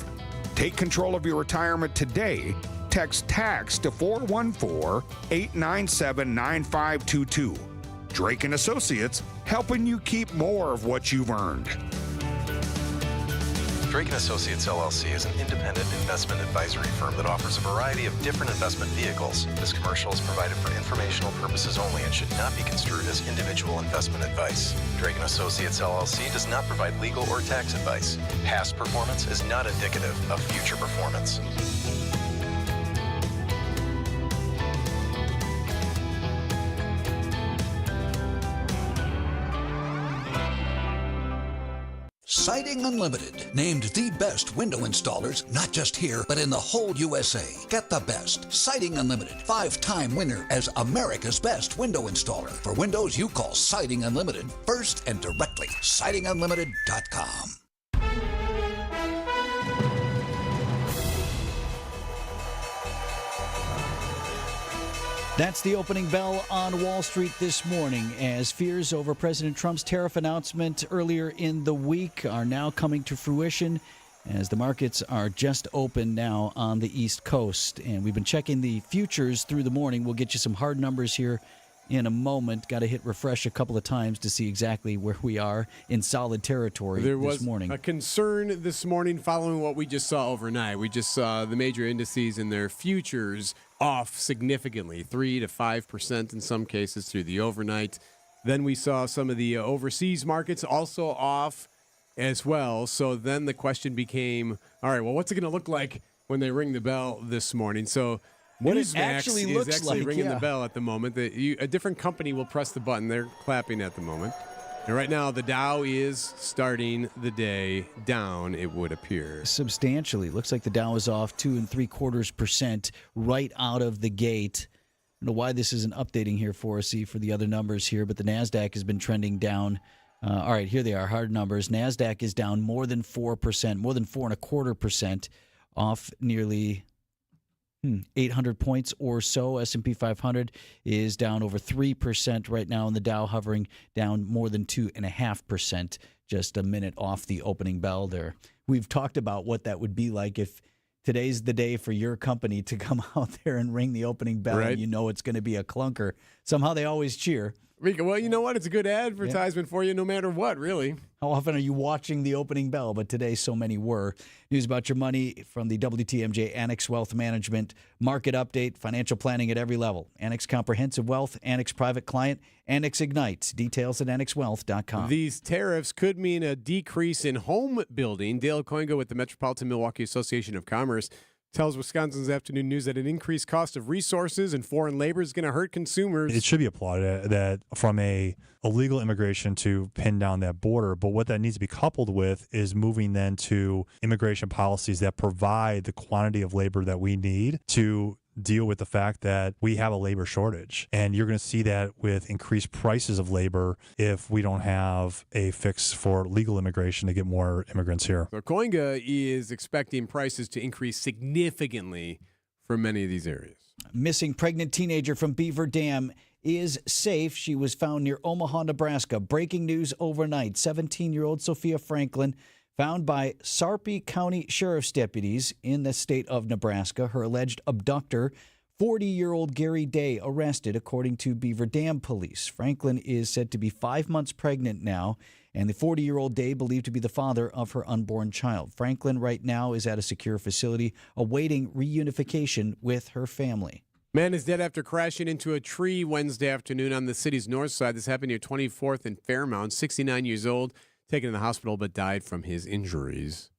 Take control of your retirement today. Text TAX to 414-897-9522. Drake & Associates, helping you keep more of what you've earned. Drake & Associates LLC is an independent investment advisory firm that offers a variety of different investment vehicles. This commercial is provided for informational purposes only and should not be construed as individual investment advice. Drake & Associates LLC does not provide legal or tax advice. Past performance is not indicative of future performance. Siding Unlimited, named the best window installers, not just here, but in the whole USA. Get the best. Siding Unlimited, 5-time winner as America's best window installer. For windows you call Siding Unlimited first and directly. SidingUnlimited.com. That's the opening bell on Wall Street this morning as fears over President Trump's tariff announcement earlier in the week are now coming to fruition as the markets are just open now on the East Coast. And we've been checking the futures through the morning. We'll get you some hard numbers here in a moment. Got to hit refresh a couple of times to see exactly where we are in solid territory this morning. There was a concern this morning following what we just saw overnight. We just saw the major indices and their futures off significantly, 3 to 5% in some cases through the overnight. Then we saw some of the overseas markets also off as well. So then the question became, all right, well, what's it going to look like when they ring the bell this morning? So what it Newsmax actually looks is actually like, ringing yeah. the bell at the moment. A different company will press the button. They're clapping at the moment. And right now, the Dow is starting the day down, it would appear. Substantially. Looks like the Dow is off 2 3/4% right out of the gate. I don't know why this isn't updating here for us, for the other numbers here, but the NASDAQ has been trending down. All right, here they are, hard numbers. NASDAQ is down more than 4%, more than 4.25%, off nearly 800 points or so. S&P 500 is down over 3% right now, and the Dow hovering down more than 2.5%, just a minute off the opening bell there. We've talked about what that would be like if today's the day for your company to come out there and ring the opening bell, Right. and you know it's going to be a clunker. Somehow they always cheer. Well, you know what? It's a good advertisement for you no matter what, really. How often are you watching the opening bell? But today, so many were. News about your money from the WTMJ Annex Wealth Management Market Update. Financial planning at every level. Annex Comprehensive Wealth, Annex Private Client, Annex Ignite. Details at AnnexWealth.com. These tariffs could mean a decrease in home building. Dale Koingo with the Metropolitan Milwaukee Association of Commerce tells Wisconsin's Afternoon News that an increased cost of resources and foreign labor is going to hurt consumers. It should be applauded that from a illegal immigration to pin down that border, but what that needs to be coupled with is moving then to immigration policies that provide the quantity of labor that we need to deal with the fact that we have a labor shortage. And you're going to see that with increased prices of labor if we don't have a fix for legal immigration to get more immigrants here. So Coinga is expecting prices to increase significantly for many of these areas. Missing pregnant teenager from Beaver Dam is safe. She was found near Omaha, Nebraska. Breaking news overnight. 17-year-old Sophia Franklin found by Sarpy County Sheriff's deputies in the state of Nebraska. Her alleged abductor, 40-year-old Gary Day, arrested, according to Beaver Dam police. Franklin is said to be 5 months pregnant now, and the 40-year-old Day believed to be the father of her unborn child. Franklin right now is at a secure facility awaiting reunification with her family. Man is dead after crashing into a tree Wednesday afternoon on the city's north side. This happened near 24th and Fairmount. 69 years old, taken to the hospital but died from his injuries.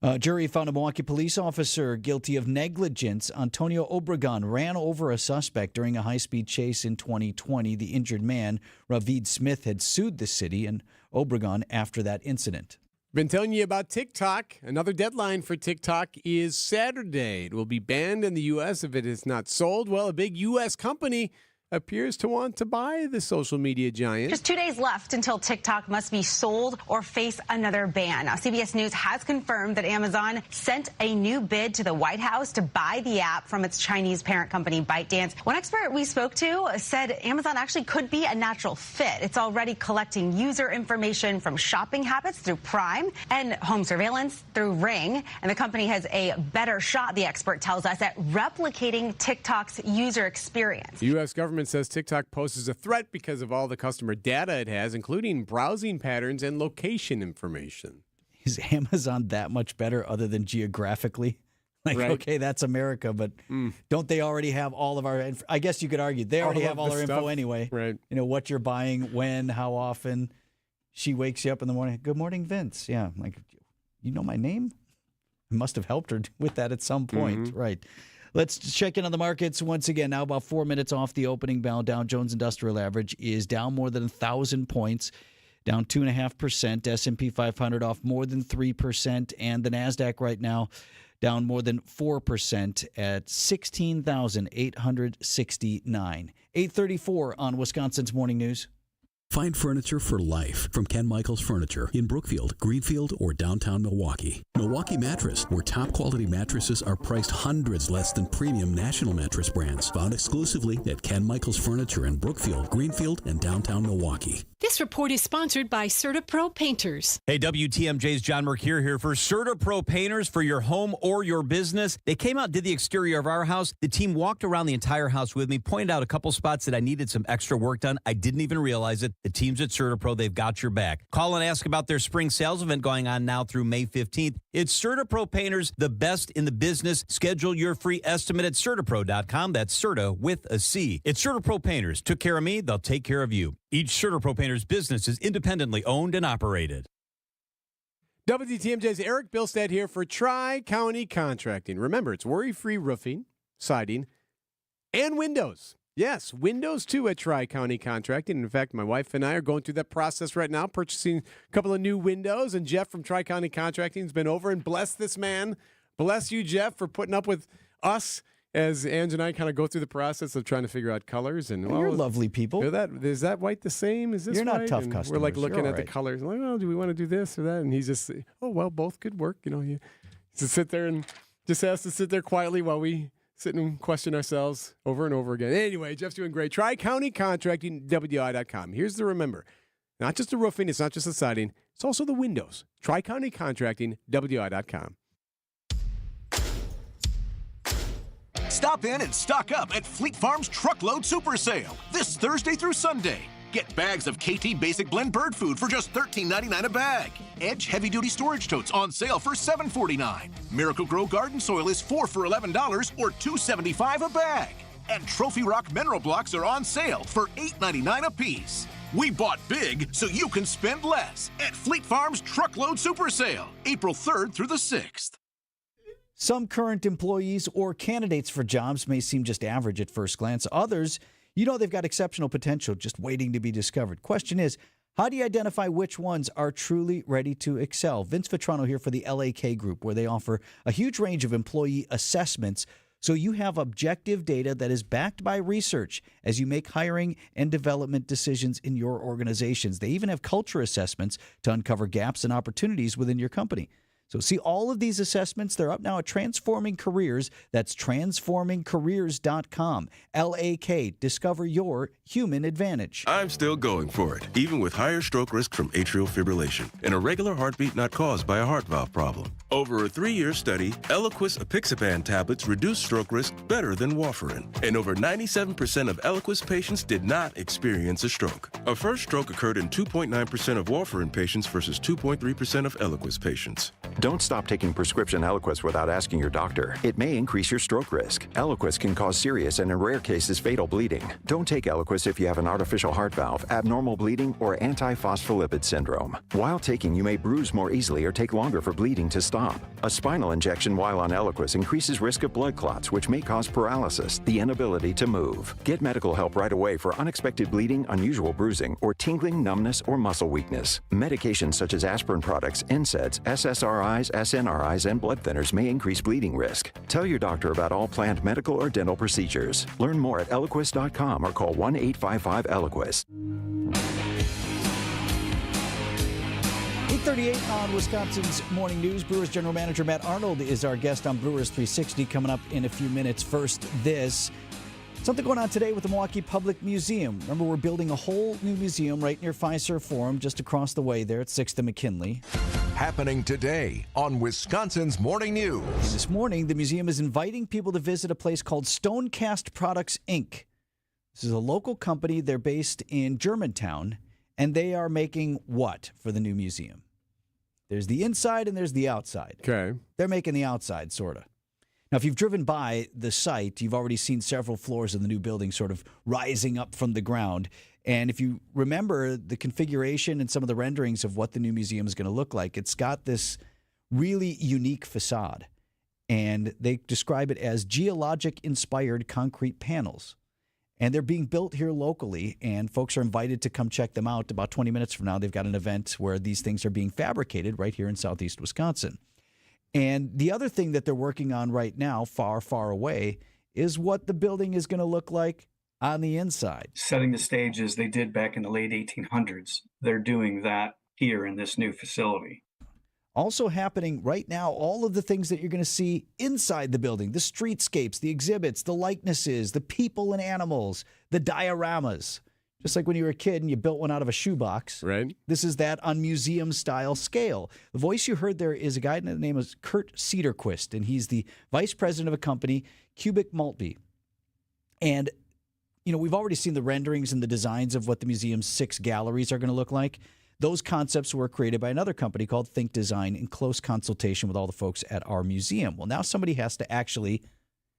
A jury found a Milwaukee police officer guilty of negligence. Antonio Obregon ran over a suspect during a high-speed chase in 2020. The injured man, Ravid Smith, had sued the city and Obregon after that incident. Been telling you about TikTok. Another deadline for TikTok is Saturday. It will be banned in the U.S. if it is not sold. Well, a big U.S. company appears to want to buy the social media giant. Just 2 days left until TikTok must be sold or face another ban. Now, CBS News has confirmed that Amazon sent a new bid to the White House to buy the app from its Chinese parent company, ByteDance. One expert we spoke to said Amazon actually could be a natural fit. It's already collecting user information from shopping habits through Prime and home surveillance through Ring. And the company has a better shot, the expert tells us, at replicating TikTok's user experience. The U.S. government says TikTok poses a threat because of all the customer data it has, including browsing patterns and location information. Is Amazon that much better other than geographically? Like, right. Okay, that's America, but don't they already have all of our I guess you could argue they already have all our info anyway. Right. You know, what you're buying, when, how often. She wakes you up in the morning. Good morning, Vince. Yeah. Like, you know my name? I must have helped her with that at some point. Right. Let's check in on the markets once again. Now about 4 minutes off the opening bell. Dow Jones Industrial Average is down more than 1,000 points, down 2.5%. S&P 500 off more than 3%. And the NASDAQ right now down more than 4% at 16,869. 8:34 on Wisconsin's Morning News. Find furniture for life from Ken Michaels Furniture in Brookfield, Greenfield, or downtown Milwaukee. Milwaukee Mattress, where top quality mattresses are priced hundreds less than premium national mattress brands. Found exclusively at Ken Michaels Furniture in Brookfield, Greenfield, and downtown Milwaukee. This report is sponsored by CertaPro Painters. Hey, WTMJ's John Mercure here for CertaPro Painters for your home or your business. They came out, did the exterior of our house. The team walked around the entire house with me, pointed out a couple spots that I needed some extra work done. I didn't even realize it. The teams at CertaPro, they've got your back. Call and ask about their spring sales event going on now through May 15th. It's CertaPro Painters, the best in the business. Schedule your free estimate at CertaPro.com. That's Certa with a C. It's CertaPro Painters. Took care of me, they'll take care of you. Each CertaPro Painters business is independently owned and operated. WTMJ's Erik Bilstad here for Tri-County Contracting. Remember, it's worry-free roofing, siding, and windows. Yes, windows too at Tri-County Contracting. In fact, my wife and I are going through that process right now, purchasing a couple of new windows. And Jeff from Tri-County Contracting has been over and blessed this man. Bless you, Jeff, for putting up with us as Ange and I kind of go through the process of trying to figure out colors. And You're lovely people. Is that white the same? Is this You're not white? tough And customers. we're like looking You're at all the right. colors. Like, oh, do we want to do this or that? And he's just, oh, well, both could work. You know, he just sit there and just has to sit there quietly while we sit and question ourselves over and over again. Anyway, Jeff's doing great. Tri-County Contracting, WI.com. Here's the remember. Not just the roofing, it's not just the siding, it's also the windows. Tri-County Contracting, WI.com. Stop in and stock up at Fleet Farm's Truckload Super Sale this Thursday through Sunday. Get bags of KT Basic Blend bird food for just $13.99 a bag. Edge heavy-duty storage totes on sale for $7.49. Miracle Grow garden soil is 4 for $11 or $2.75 a bag. And Trophy Rock mineral blocks are on sale for $8.99 a piece. We bought big so you can spend less at Fleet Farm's Truckload Super Sale, April 3rd through the 6th. Some current employees or candidates for jobs may seem just average at first glance. Others, you know they've got exceptional potential just waiting to be discovered. Question is, how do you identify which ones are truly ready to excel? Vince Vitrano here for the LAK Group, where they offer a huge range of employee assessments So you have objective data that is backed by research as you make hiring and development decisions in your organizations. They even have culture assessments to uncover gaps and opportunities within your company. So see all of these assessments. They're up now at Transforming Careers. That's transformingcareers.com. LAK. Discover your human advantage. I'm still going for it, even with higher stroke risk from atrial fibrillation, an irregular heartbeat not caused by a heart valve problem. Over a 3-year study, Eliquis apixaban tablets reduced stroke risk better than warfarin, and over 97% of Eliquis patients did not experience a stroke. A first stroke occurred in 2.9% of warfarin patients versus 2.3% of Eliquis patients. Don't stop taking prescription Eliquis without asking your doctor. It may increase your stroke risk. Eliquis can cause serious and in rare cases fatal bleeding. Don't take Eliquis if you have an artificial heart valve, abnormal bleeding, or antiphospholipid syndrome. While taking, you may bruise more easily or take longer for bleeding to stop. A spinal injection while on Eliquis increases risk of blood clots, which may cause paralysis, the inability to move. Get medical help right away for unexpected bleeding, unusual bruising, or tingling, numbness, or muscle weakness. Medications such as aspirin products, NSAIDs, SSRIs, SNRIs, and blood thinners may increase bleeding risk. Tell your doctor about all planned medical or dental procedures. Learn more at Eliquis.com or call 1-855-ELIQUIS. 8:38 on Wisconsin's Morning News. Brewers General Manager Matt Arnold is our guest on Brewers 360 coming up in a few minutes. First, this. Something going on today with the Milwaukee Public Museum. Remember, we're building a whole new museum right near Fiserv Forum, just across the way there at 6th and McKinley. Happening today on Wisconsin's Morning News. This morning, the museum is inviting people to visit a place called Stonecast Products, Inc. This is a local company. They're based in Germantown, and they are making what for the new museum? There's the inside and there's the outside. Okay. They're making the outside, sort of. Now, if you've driven by the site, you've already seen several floors of the new building sort of rising up from the ground. And if you remember the configuration and some of the renderings of what the new museum is going to look like, it's got this really unique facade. And they describe it as geologic-inspired concrete panels. And they're being built here locally, and folks are invited to come check them out. About 20 minutes from now, they've got an event where these things are being fabricated right here in southeast Wisconsin. And the other thing that they're working on right now, far, far away, is what the building is going to look like on the inside. Setting the stage as they did back in the late 1800s. They're doing that here in this new facility. Also happening right now, all of the things that you're going to see inside the building, the streetscapes, the exhibits, the likenesses, the people and animals, the dioramas. Just like when you were a kid and you built one out of a shoebox. Right. This is that on museum-style scale. The voice you heard there is a guy, the name is Kurt Cederquist, and he's the vice president of a company, Cubic Maltby. And, you know, we've already seen the renderings and the designs of what the museum's 6 galleries are going to look like. Those concepts were created by another company called Think Design in close consultation with all the folks at our museum. Well, now somebody has to actually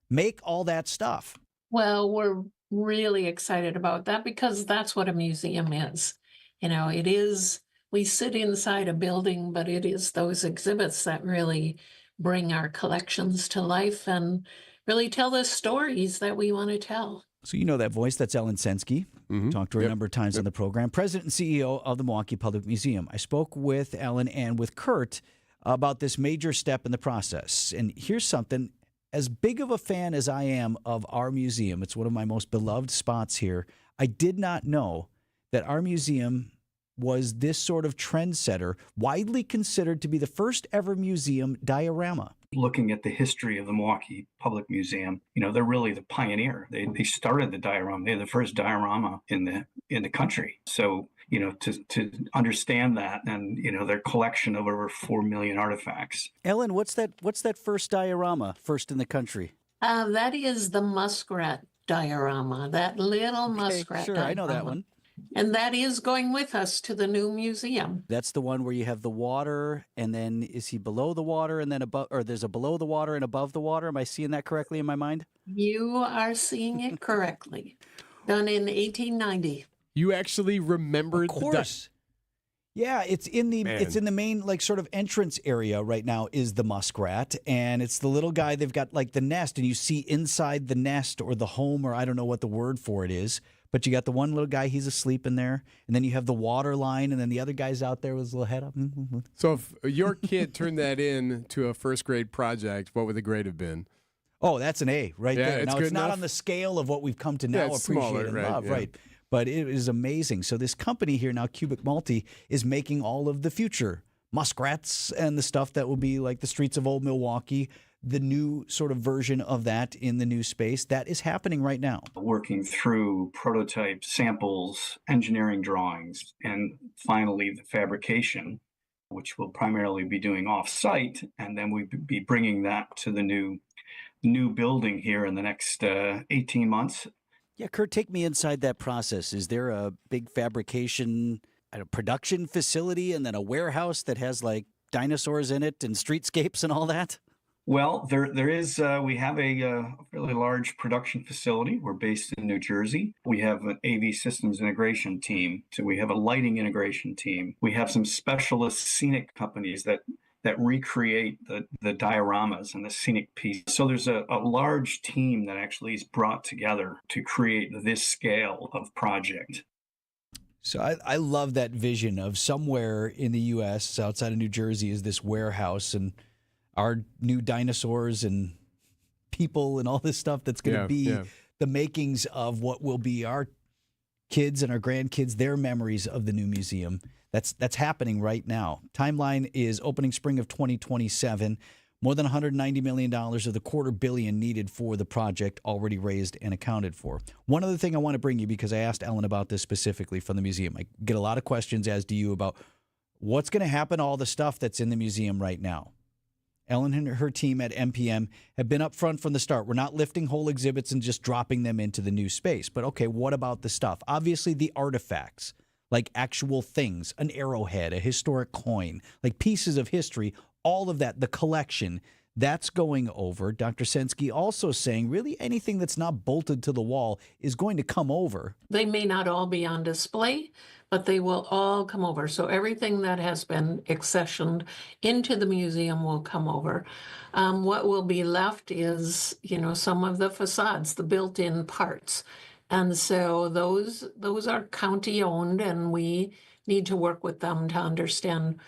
make all that stuff. Well, we're really excited about that because that's what a museum is. You know, it is, we sit inside a building, but it is those exhibits that really bring our collections to life and really tell the stories that we want to tell. So you know that voice, that's Ellen Sensky. Talked to her a number of times on the program. President and CEO of the Milwaukee Public Museum. I spoke with Ellen and with Kurt about this major step in the process. And here's something. As big of a fan as I am of our museum, it's one of my most beloved spots here, I did not know that our museum was this sort of trendsetter, widely considered to be the first ever museum diorama. Looking at the history of the Milwaukee Public Museum, you know, they're really the pioneer. They started the diorama. They're the first diorama in the country. So, you know, to understand that and, you know, their collection of over 4 million artifacts. Ellen, what's that first diorama, first in the country? That is the muskrat diorama, that little muskrat sure, diorama. I know that one. And that is going with us to the new museum. That's the one where you have the water, and then is he below the water and then above, or there's a below the water and above the water? Am I seeing that correctly in my mind? You are seeing it correctly. Done in 1890. You actually remembered Of course. Yeah, it's in the main like sort of entrance area right now is the muskrat, and it's the little guy. They've got like the nest, and you see inside the nest or the home, or I don't know what the word for it is. But you got the one little guy, he's asleep in there. And then you have the water line, and then the other guy's out there with his little head up. So if your kid turned that in to a first grade project, what would the grade have been? Oh, that's an A right Yeah, there. it's Now, good it's not enough. on the scale of what we've come to now it's appreciate smaller, and right, love, yeah. right? But it is amazing. So this company here now, Cubic Multi, is making all of the future muskrats and the stuff that will be like the streets of old Milwaukee, the new sort of version of that in the new space. That is happening right now. Working through prototypes, samples, engineering drawings, and finally the fabrication, which we'll primarily be doing off-site, and then we'll be bringing that to the new building here in the next 18 months. Yeah, Kurt, take me inside that process. Is there a big fabrication, production facility, and then a warehouse that has like dinosaurs in it and streetscapes and all that? Well, there is. We have a fairly large production facility. We're based in New Jersey. We have an AV systems integration team. So we have a lighting integration team. We have some specialist scenic companies that recreate the dioramas and the scenic piece. So there's a large team that actually is brought together to create this scale of project. So I love that vision of somewhere in the U.S. outside of New Jersey is this warehouse and our new dinosaurs and people and all this stuff that's going to be the makings of what will be our kids and our grandkids, their memories of the new museum. That's happening right now. Timeline is opening spring of 2027. More than $190 million of the $250 million needed for the project already raised and accounted for. One other thing I want to bring you, because I asked Ellen about this specifically from the museum. I get a lot of questions, as do you, about what's going to happen to all the stuff that's in the museum right now. Ellen and her team at MPM have been up front from the start. We're not lifting whole exhibits and just dropping them into the new space. But okay, what about the stuff? Obviously, the artifacts, like actual things, an arrowhead, a historic coin, like pieces of history, all of that, the collection, that's going over. Dr. Sensky also saying really anything that's not bolted to the wall is going to come over. They may not all be on display, but they will all come over. So everything that has been accessioned into the museum will come over. What will be left is, some of the facades, the built-in parts. And so those are county owned, and we need to work with them to understand,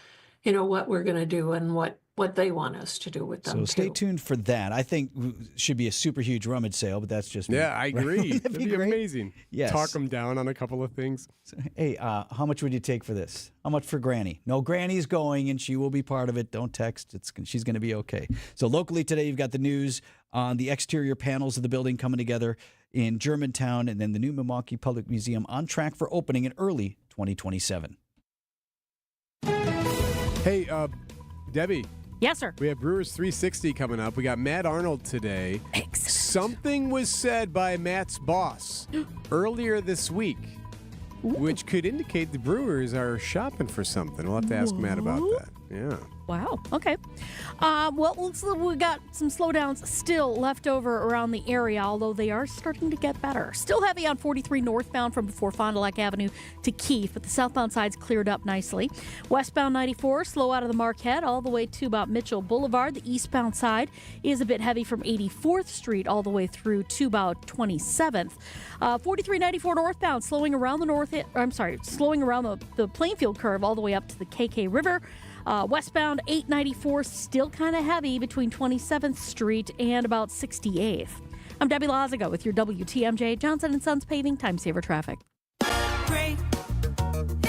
what we're going to do and what they want us to do with them. So stay tuned for that. I think should be a super huge rummage sale, but that's just me. Yeah, I agree. That'd be amazing. Yes. Talk them down on a couple of things. So, hey, how much would you take for this? How much for Granny? No, Granny's going, and she will be part of it. Don't text. She's going to be okay. So locally today, you've got the news on the exterior panels of the building coming together in Germantown, and then the new Milwaukee Public Museum on track for opening in early 2027. Hey, Debbie. Yes, sir. We have Brewers 360 coming up. We got Matt Arnold today. Excellent. Something was said by Matt's boss earlier this week, which could indicate the Brewers are shopping for something. We'll have to ask Matt about that. Yeah. Wow. Okay. Well, we got some slowdowns still left over around the area, although they are starting to get better. Still heavy on 43 northbound from before Fond du Lac Avenue to Keefe, but the southbound side's cleared up nicely. Westbound 94, slow out of the Marquette all the way to about Mitchell Boulevard. The eastbound side is a bit heavy from 84th Street all the way through to about 27th. 4394 northbound, slowing around the Plainfield curve all the way up to the KK River. Westbound 894 still kind of heavy between 27th Street and about 68th. I'm Debbie Lazaga with your WTMJ Johnson & Sons Paving Time Saver Traffic. Great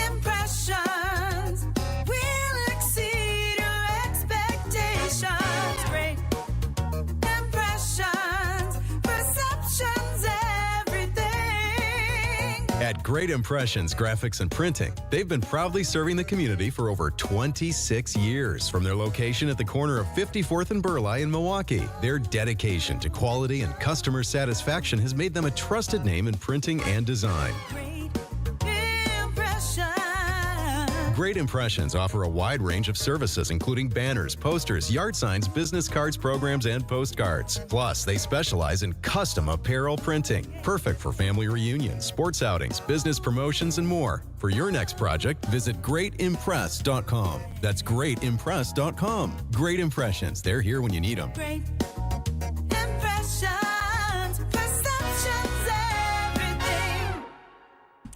impressions will exceed your expectations. Great impressions, perceptions, everything. At Great Impressions Graphics and Printing, they've been proudly serving the community for over 26 years. From their location at the corner of 54th and Burleigh in Milwaukee, their dedication to quality and customer satisfaction has made them a trusted name in printing and design. Great Impressions offer a wide range of services, including banners, posters, yard signs, business cards, programs, and postcards. Plus, they specialize in custom apparel printing, perfect for family reunions, sports outings, business promotions, and more. For your next project, visit greatimpress.com. That's greatimpress.com. Great Impressions. They're here when you need them. Great impressions, perceptions, everything.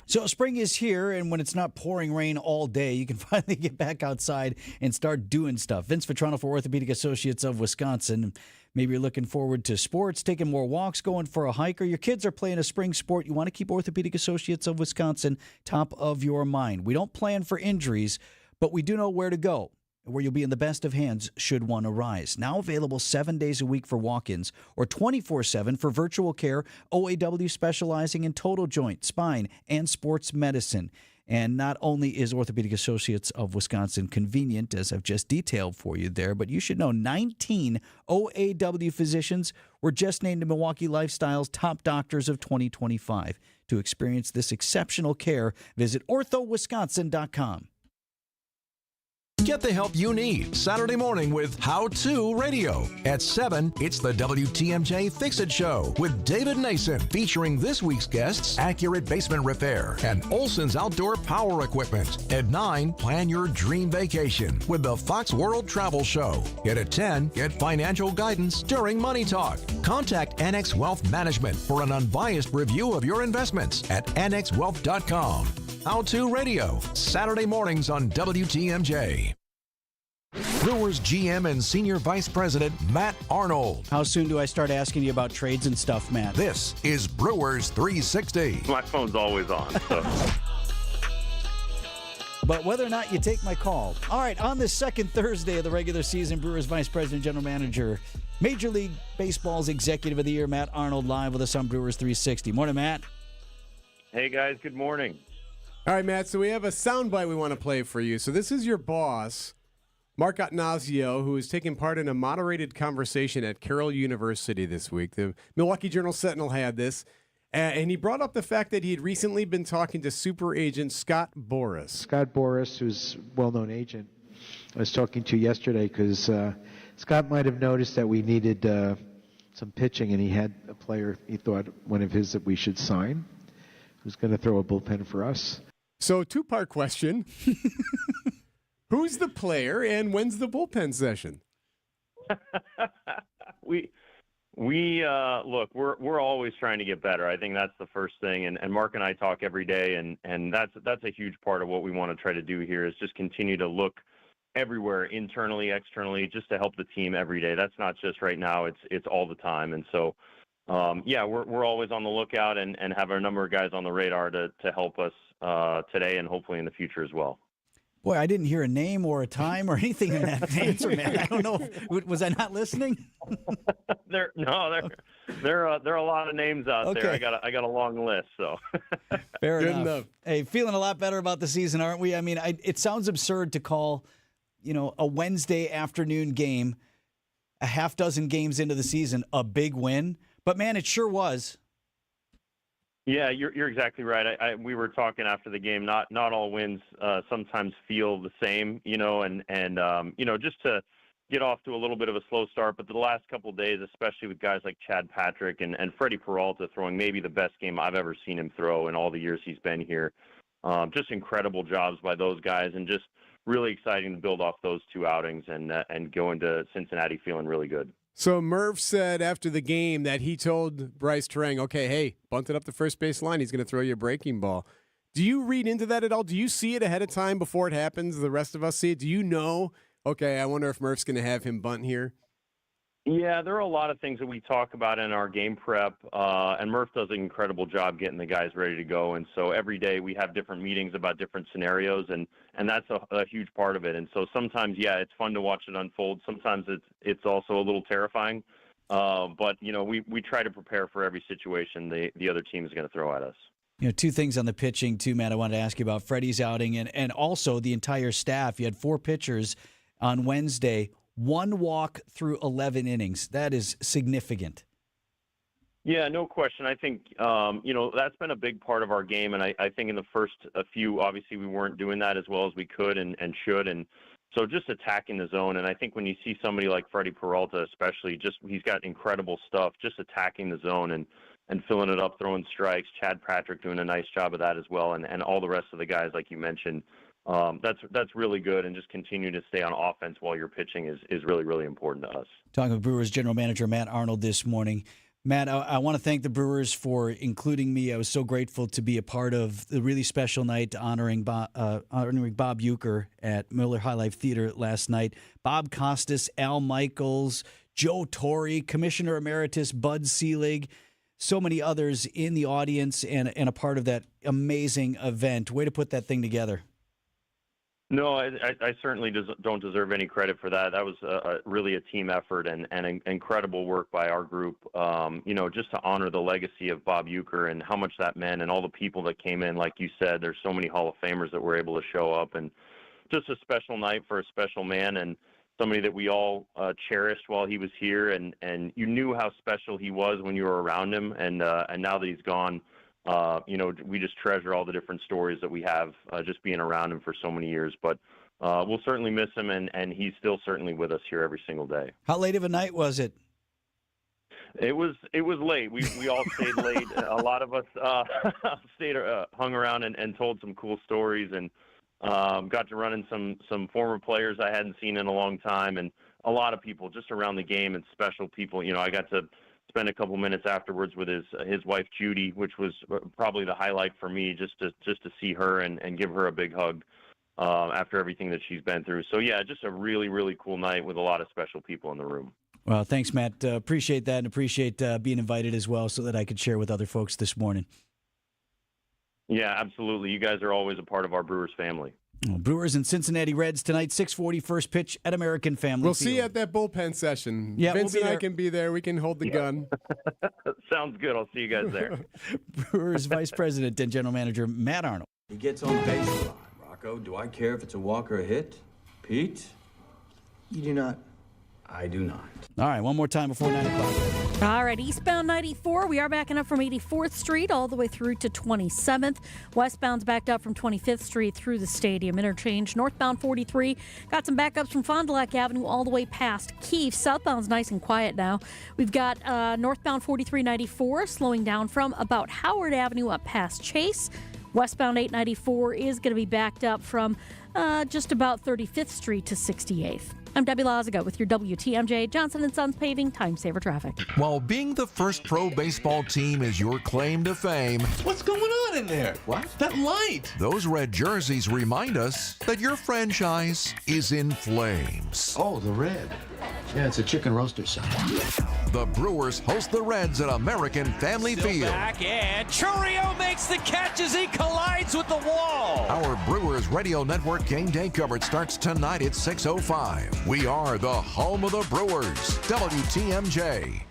So spring is here, and when it's not pouring rain all day, you can finally get back outside and start doing stuff. Vince Vitrano for Orthopedic Associates of Wisconsin. Maybe you're looking forward to sports, taking more walks, going for a hike, or your kids are playing a spring sport. You want to keep Orthopedic Associates of Wisconsin top of your mind. We don't plan for injuries, but we do know where to go, where you'll be in the best of hands should one arise. Now available 7 days a week for walk-ins or 24/7 for virtual care. OAW specializing in total joint, spine, and sports medicine. And not only is Orthopedic Associates of Wisconsin convenient, as I've just detailed for you there, but you should know 19 OAW physicians were just named the Milwaukee Lifestyle's top doctors of 2025. To experience this exceptional care, visit orthowisconsin.com. Get the help you need Saturday morning with How To Radio. At 7, it's the WTMJ Fix It Show with David Nason, featuring this week's guests, Accurate Basement Repair and Olson's Outdoor Power Equipment. At 9, plan your dream vacation with the Fox World Travel Show. And at 10, get financial guidance during Money Talk. Contact Annex Wealth Management for an unbiased review of your investments at annexwealth.com. How To Radio, Saturday mornings on WTMJ. Brewers GM and Senior Vice President Matt Arnold. How soon do I start asking you about trades and stuff, Matt? This is Brewers 360. My phone's always on. So. But whether or not you take my call. All right, on this second Thursday of the regular season, Brewers Vice President, General Manager, Major League Baseball's Executive of the Year, Matt Arnold, live with us on Brewers 360. Morning, Matt. Hey, guys. Good morning. All right, Matt, so we have a soundbite we want to play for you. So this is your boss, Mark Attanasio, who is taking part in a moderated conversation at Carroll University this week. The Milwaukee Journal-Sentinel had this, and he brought up the fact that he had recently been talking to super agent Scott Boras. Scott Boras, who's a well-known agent, I was talking to yesterday because Scott might have noticed that we needed some pitching, and he had a player he thought one of his that we should sign, who's going to throw a bullpen for us. So, two-part question. Who's the player, and when's the bullpen session? we look, we're always trying to get better. I think that's the first thing, and Mark and I talk every day, and that's a huge part of what we want to try to do here is just continue to look everywhere, internally, externally, just to help the team every day. That's not just right now; it's all the time, and so. We're always on the lookout and have a number of guys on the radar to help us today and hopefully in the future as well. Boy, I didn't hear a name or a time or anything in that answer, man. I don't know. Was I not listening? There are a lot of names out there. I got a long list. So fair enough. Hey, feeling a lot better about the season, aren't we? I mean, it sounds absurd to call, a Wednesday afternoon game, a half dozen games into the season, a big win. But, man, it sure was. Yeah, you're exactly right. We were talking after the game. Not all wins sometimes feel the same, and just to get off to a little bit of a slow start. But the last couple of days, especially with guys like Chad Patrick and Freddie Peralta throwing maybe the best game I've ever seen him throw in all the years he's been here. Just incredible jobs by those guys, and just really exciting to build off those two outings and go into Cincinnati feeling really good. So Merv said after the game that he told Bryce Terang, okay, hey, bunt it up the first base line. He's going to throw you a breaking ball. Do you read into that at all? Do you see it ahead of time before it happens? The rest of us see it? Do you know, okay, I wonder if Merv's going to have him bunt here? Yeah, there are a lot of things that we talk about in our game prep, and Murph does an incredible job getting the guys ready to go. And so every day we have different meetings about different scenarios, and that's a huge part of it. And so sometimes, yeah, it's fun to watch it unfold. Sometimes it's also a little terrifying. But we try to prepare for every situation the other team is going to throw at us. Two things on the pitching too, Matt. I wanted to ask you about Freddie's outing and also the entire staff. You had 4 pitchers on Wednesday. 1 walk through 11 innings. That is significant. Yeah, no question. I think, that's been a big part of our game. And I think in the first few, obviously, we weren't doing that as well as we could and should. And so just attacking the zone. And I think when you see somebody like Freddie Peralta, especially, he's got incredible stuff, just attacking the zone and filling it up, throwing strikes. Chad Patrick doing a nice job of that as well. And all the rest of the guys, like you mentioned. That's really good, and just continue to stay on offense while you're pitching is really, really important to us. Talking with Brewers General Manager Matt Arnold this morning. Matt, I want to thank the Brewers for including me. I was so grateful to be a part of the really special night honoring Bob Uecker at Miller High Life Theater last night. Bob Costas, Al Michaels, Joe Torre, Commissioner Emeritus Bud Selig, so many others in the audience and a part of that amazing event. Way to put that thing together. No, I certainly don't deserve any credit for that. That was really a team effort and incredible work by our group, just to honor the legacy of Bob Uecker and how much that meant and all the people that came in. Like you said, there's so many Hall of Famers that were able to show up, and just a special night for a special man and somebody that we all cherished while he was here. And you knew how special he was when you were around him. And now that he's gone, we just treasure all the different stories that we have just being around him for so many years. But we'll certainly miss him, and he's still certainly with us here every single day. How late of a night was it? It was late. We all stayed late. A lot of us hung around and told some cool stories, and got to run in some former players I hadn't seen in a long time, and a lot of people just around the game and special people. I got to spend a couple minutes afterwards with his wife Judy, which was probably the highlight for me, just to see her and give her a big hug after everything that she's been through. So yeah, just a really, really cool night with a lot of special people in the room. Well, thanks, Matt. Appreciate that, and appreciate being invited as well, so that I could share with other folks this morning. Yeah, absolutely. You guys are always a part of our Brewers family. Well, Brewers and Cincinnati Reds tonight, 6:40 first pitch at American Family We'll Field. see you at that bullpen session. Yeah, Vince we'll be and I there. can be there. We can hold the gun. Sounds good. I'll see you guys there. Brewers Vice President and General Manager Matt Arnold. He gets on base a lot. Rocco, do I care if it's a walk or a hit? Pete? You do not. I do not. All right, one more time before 9 o'clock. All right, eastbound 94, we are backing up from 84th Street all the way through to 27th. Westbound's backed up from 25th Street through the Stadium Interchange. Northbound 43, got some backups from Fond du Lac Avenue all the way past Keefe. Southbound's nice and quiet now. We've got northbound 4394 slowing down from about Howard Avenue up past Chase. Westbound 894 is going to be backed up from just about 35th Street to 68th. I'm Debbie Lazaga with your WTMJ Johnson & Sons Paving Time Saver Traffic. While being the first pro baseball team is your claim to fame, What's going on in there? What? That light. those red jerseys remind us that your franchise is in flames. Oh, the red. Yeah, it's a chicken roaster sign. The Brewers host the Reds at American Family Field. Back, and Churio makes the catch as he collides with the wall. Our Brewers Radio Network game day coverage starts tonight at 6:05. We are the home of the Brewers, WTMJ.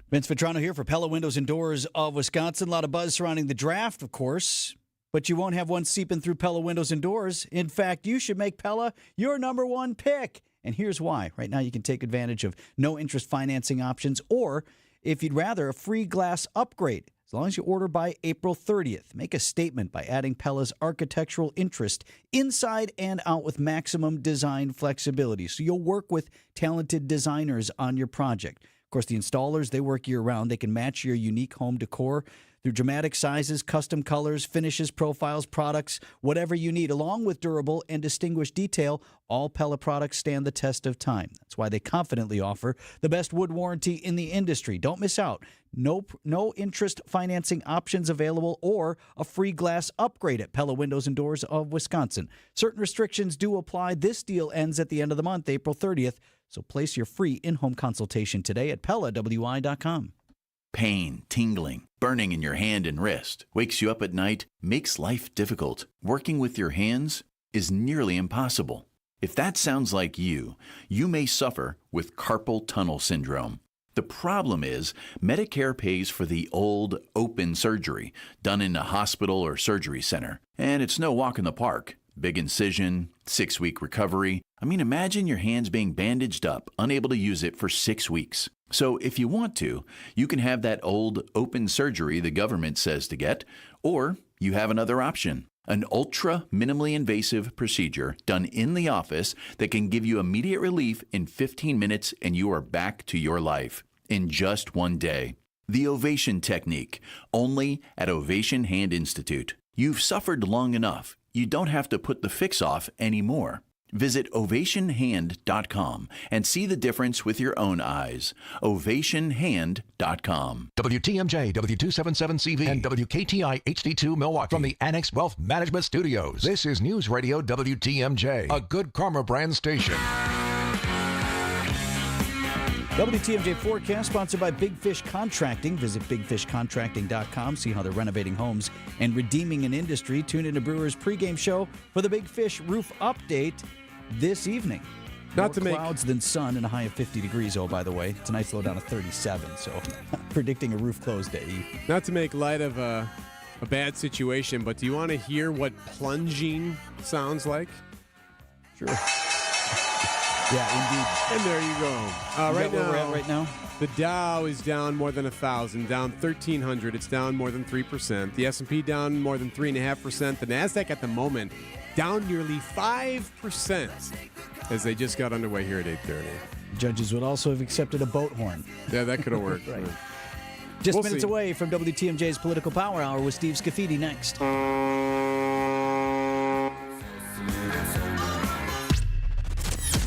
Vince Vitrano here for Pella Windows and Doors of Wisconsin. A lot of buzz surrounding the draft, of course, but you won't have one seeping through Pella Windows and Doors. In fact, you should make Pella your number one pick. And here's why. Right now, you can take advantage of no-interest financing options, or if you'd rather, a free glass upgrade, as long as you order by April 30th. Make a statement by adding Pella's architectural interest inside and out with maximum design flexibility. So you'll work with talented designers on your project. Of course, the installers, they work year-round. They can match your unique home decor through dramatic sizes, custom colors, finishes, profiles, products, whatever you need, along with durable and distinguished detail. All Pella products stand the test of time. That's why they confidently offer the best wood warranty in the industry. Don't miss out. No interest financing options available, or a free glass upgrade at Pella Windows and Doors of Wisconsin. Certain restrictions do apply. This deal ends at the end of the month, April 30th. So place your free in-home consultation today at PellaWI.com. Pain, tingling, burning in your hand and wrist, wakes you up at night, makes life difficult. Working with your hands is nearly impossible. If that sounds like you may suffer with carpal tunnel syndrome. The problem is Medicare pays for the old open surgery done in a hospital or surgery center. And it's no walk in the park. Big incision, 6-week recovery. I mean, imagine your hands being bandaged up, unable to use it for 6 weeks. So if you want to, you can have that old open surgery the government says to get, or you have another option. An ultra minimally invasive procedure done in the office that can give you immediate relief in 15 minutes, and you are back to your life in just one day. The Ovation Technique, only at Ovation Hand Institute. You've suffered long enough. You don't have to put the fix off anymore. Visit ovationhand.com and see the difference with your own eyes. ovationhand.com. WTMJ, W277CV, and WKTI HD2 Milwaukee from the Annex Wealth Management Studios. This is News Radio WTMJ, a Good Karma brand station. WTMJ forecast sponsored by Big Fish Contracting. Visit bigfishcontracting.com. See how they're renovating homes and redeeming an industry. Tune in to Brewers pregame show for the Big Fish roof update this evening. More clouds than sun and a high of 50 degrees, by the way. Tonight's low down to 37, so predicting a roof close day. Not to make light of a bad situation, but do you want to hear what plunging sounds like? Sure. Yeah, indeed. And there you go. Where we're at right now? The Dow is down more than 1,000, down 1,300. It's down more than 3%. The S&P down more than 3.5%. The Nasdaq at the moment down nearly 5% as they just got underway here at 8:30. Judges would also have accepted a boat horn. Yeah, that could have worked. Right. Just minutes away from WTMJ's Political Power Hour with Steve Scafidi next.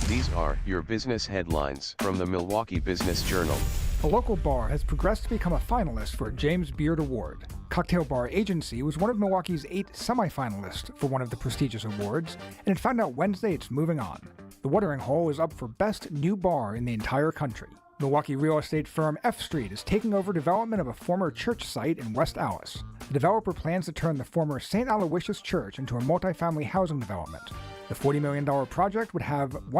These are your business headlines from the Milwaukee Business Journal. A local bar has progressed to become a finalist for a James Beard Award. Cocktail Bar Agency was one of Milwaukee's 8 semifinalists for one of the prestigious awards, and it found out Wednesday it's moving on. The Watering Hole is up for Best New Bar in the entire country. Milwaukee real estate firm F Street is taking over development of a former church site in West Allis. The developer plans to turn the former St. Aloysius Church into a multifamily housing development. The $40 million project would have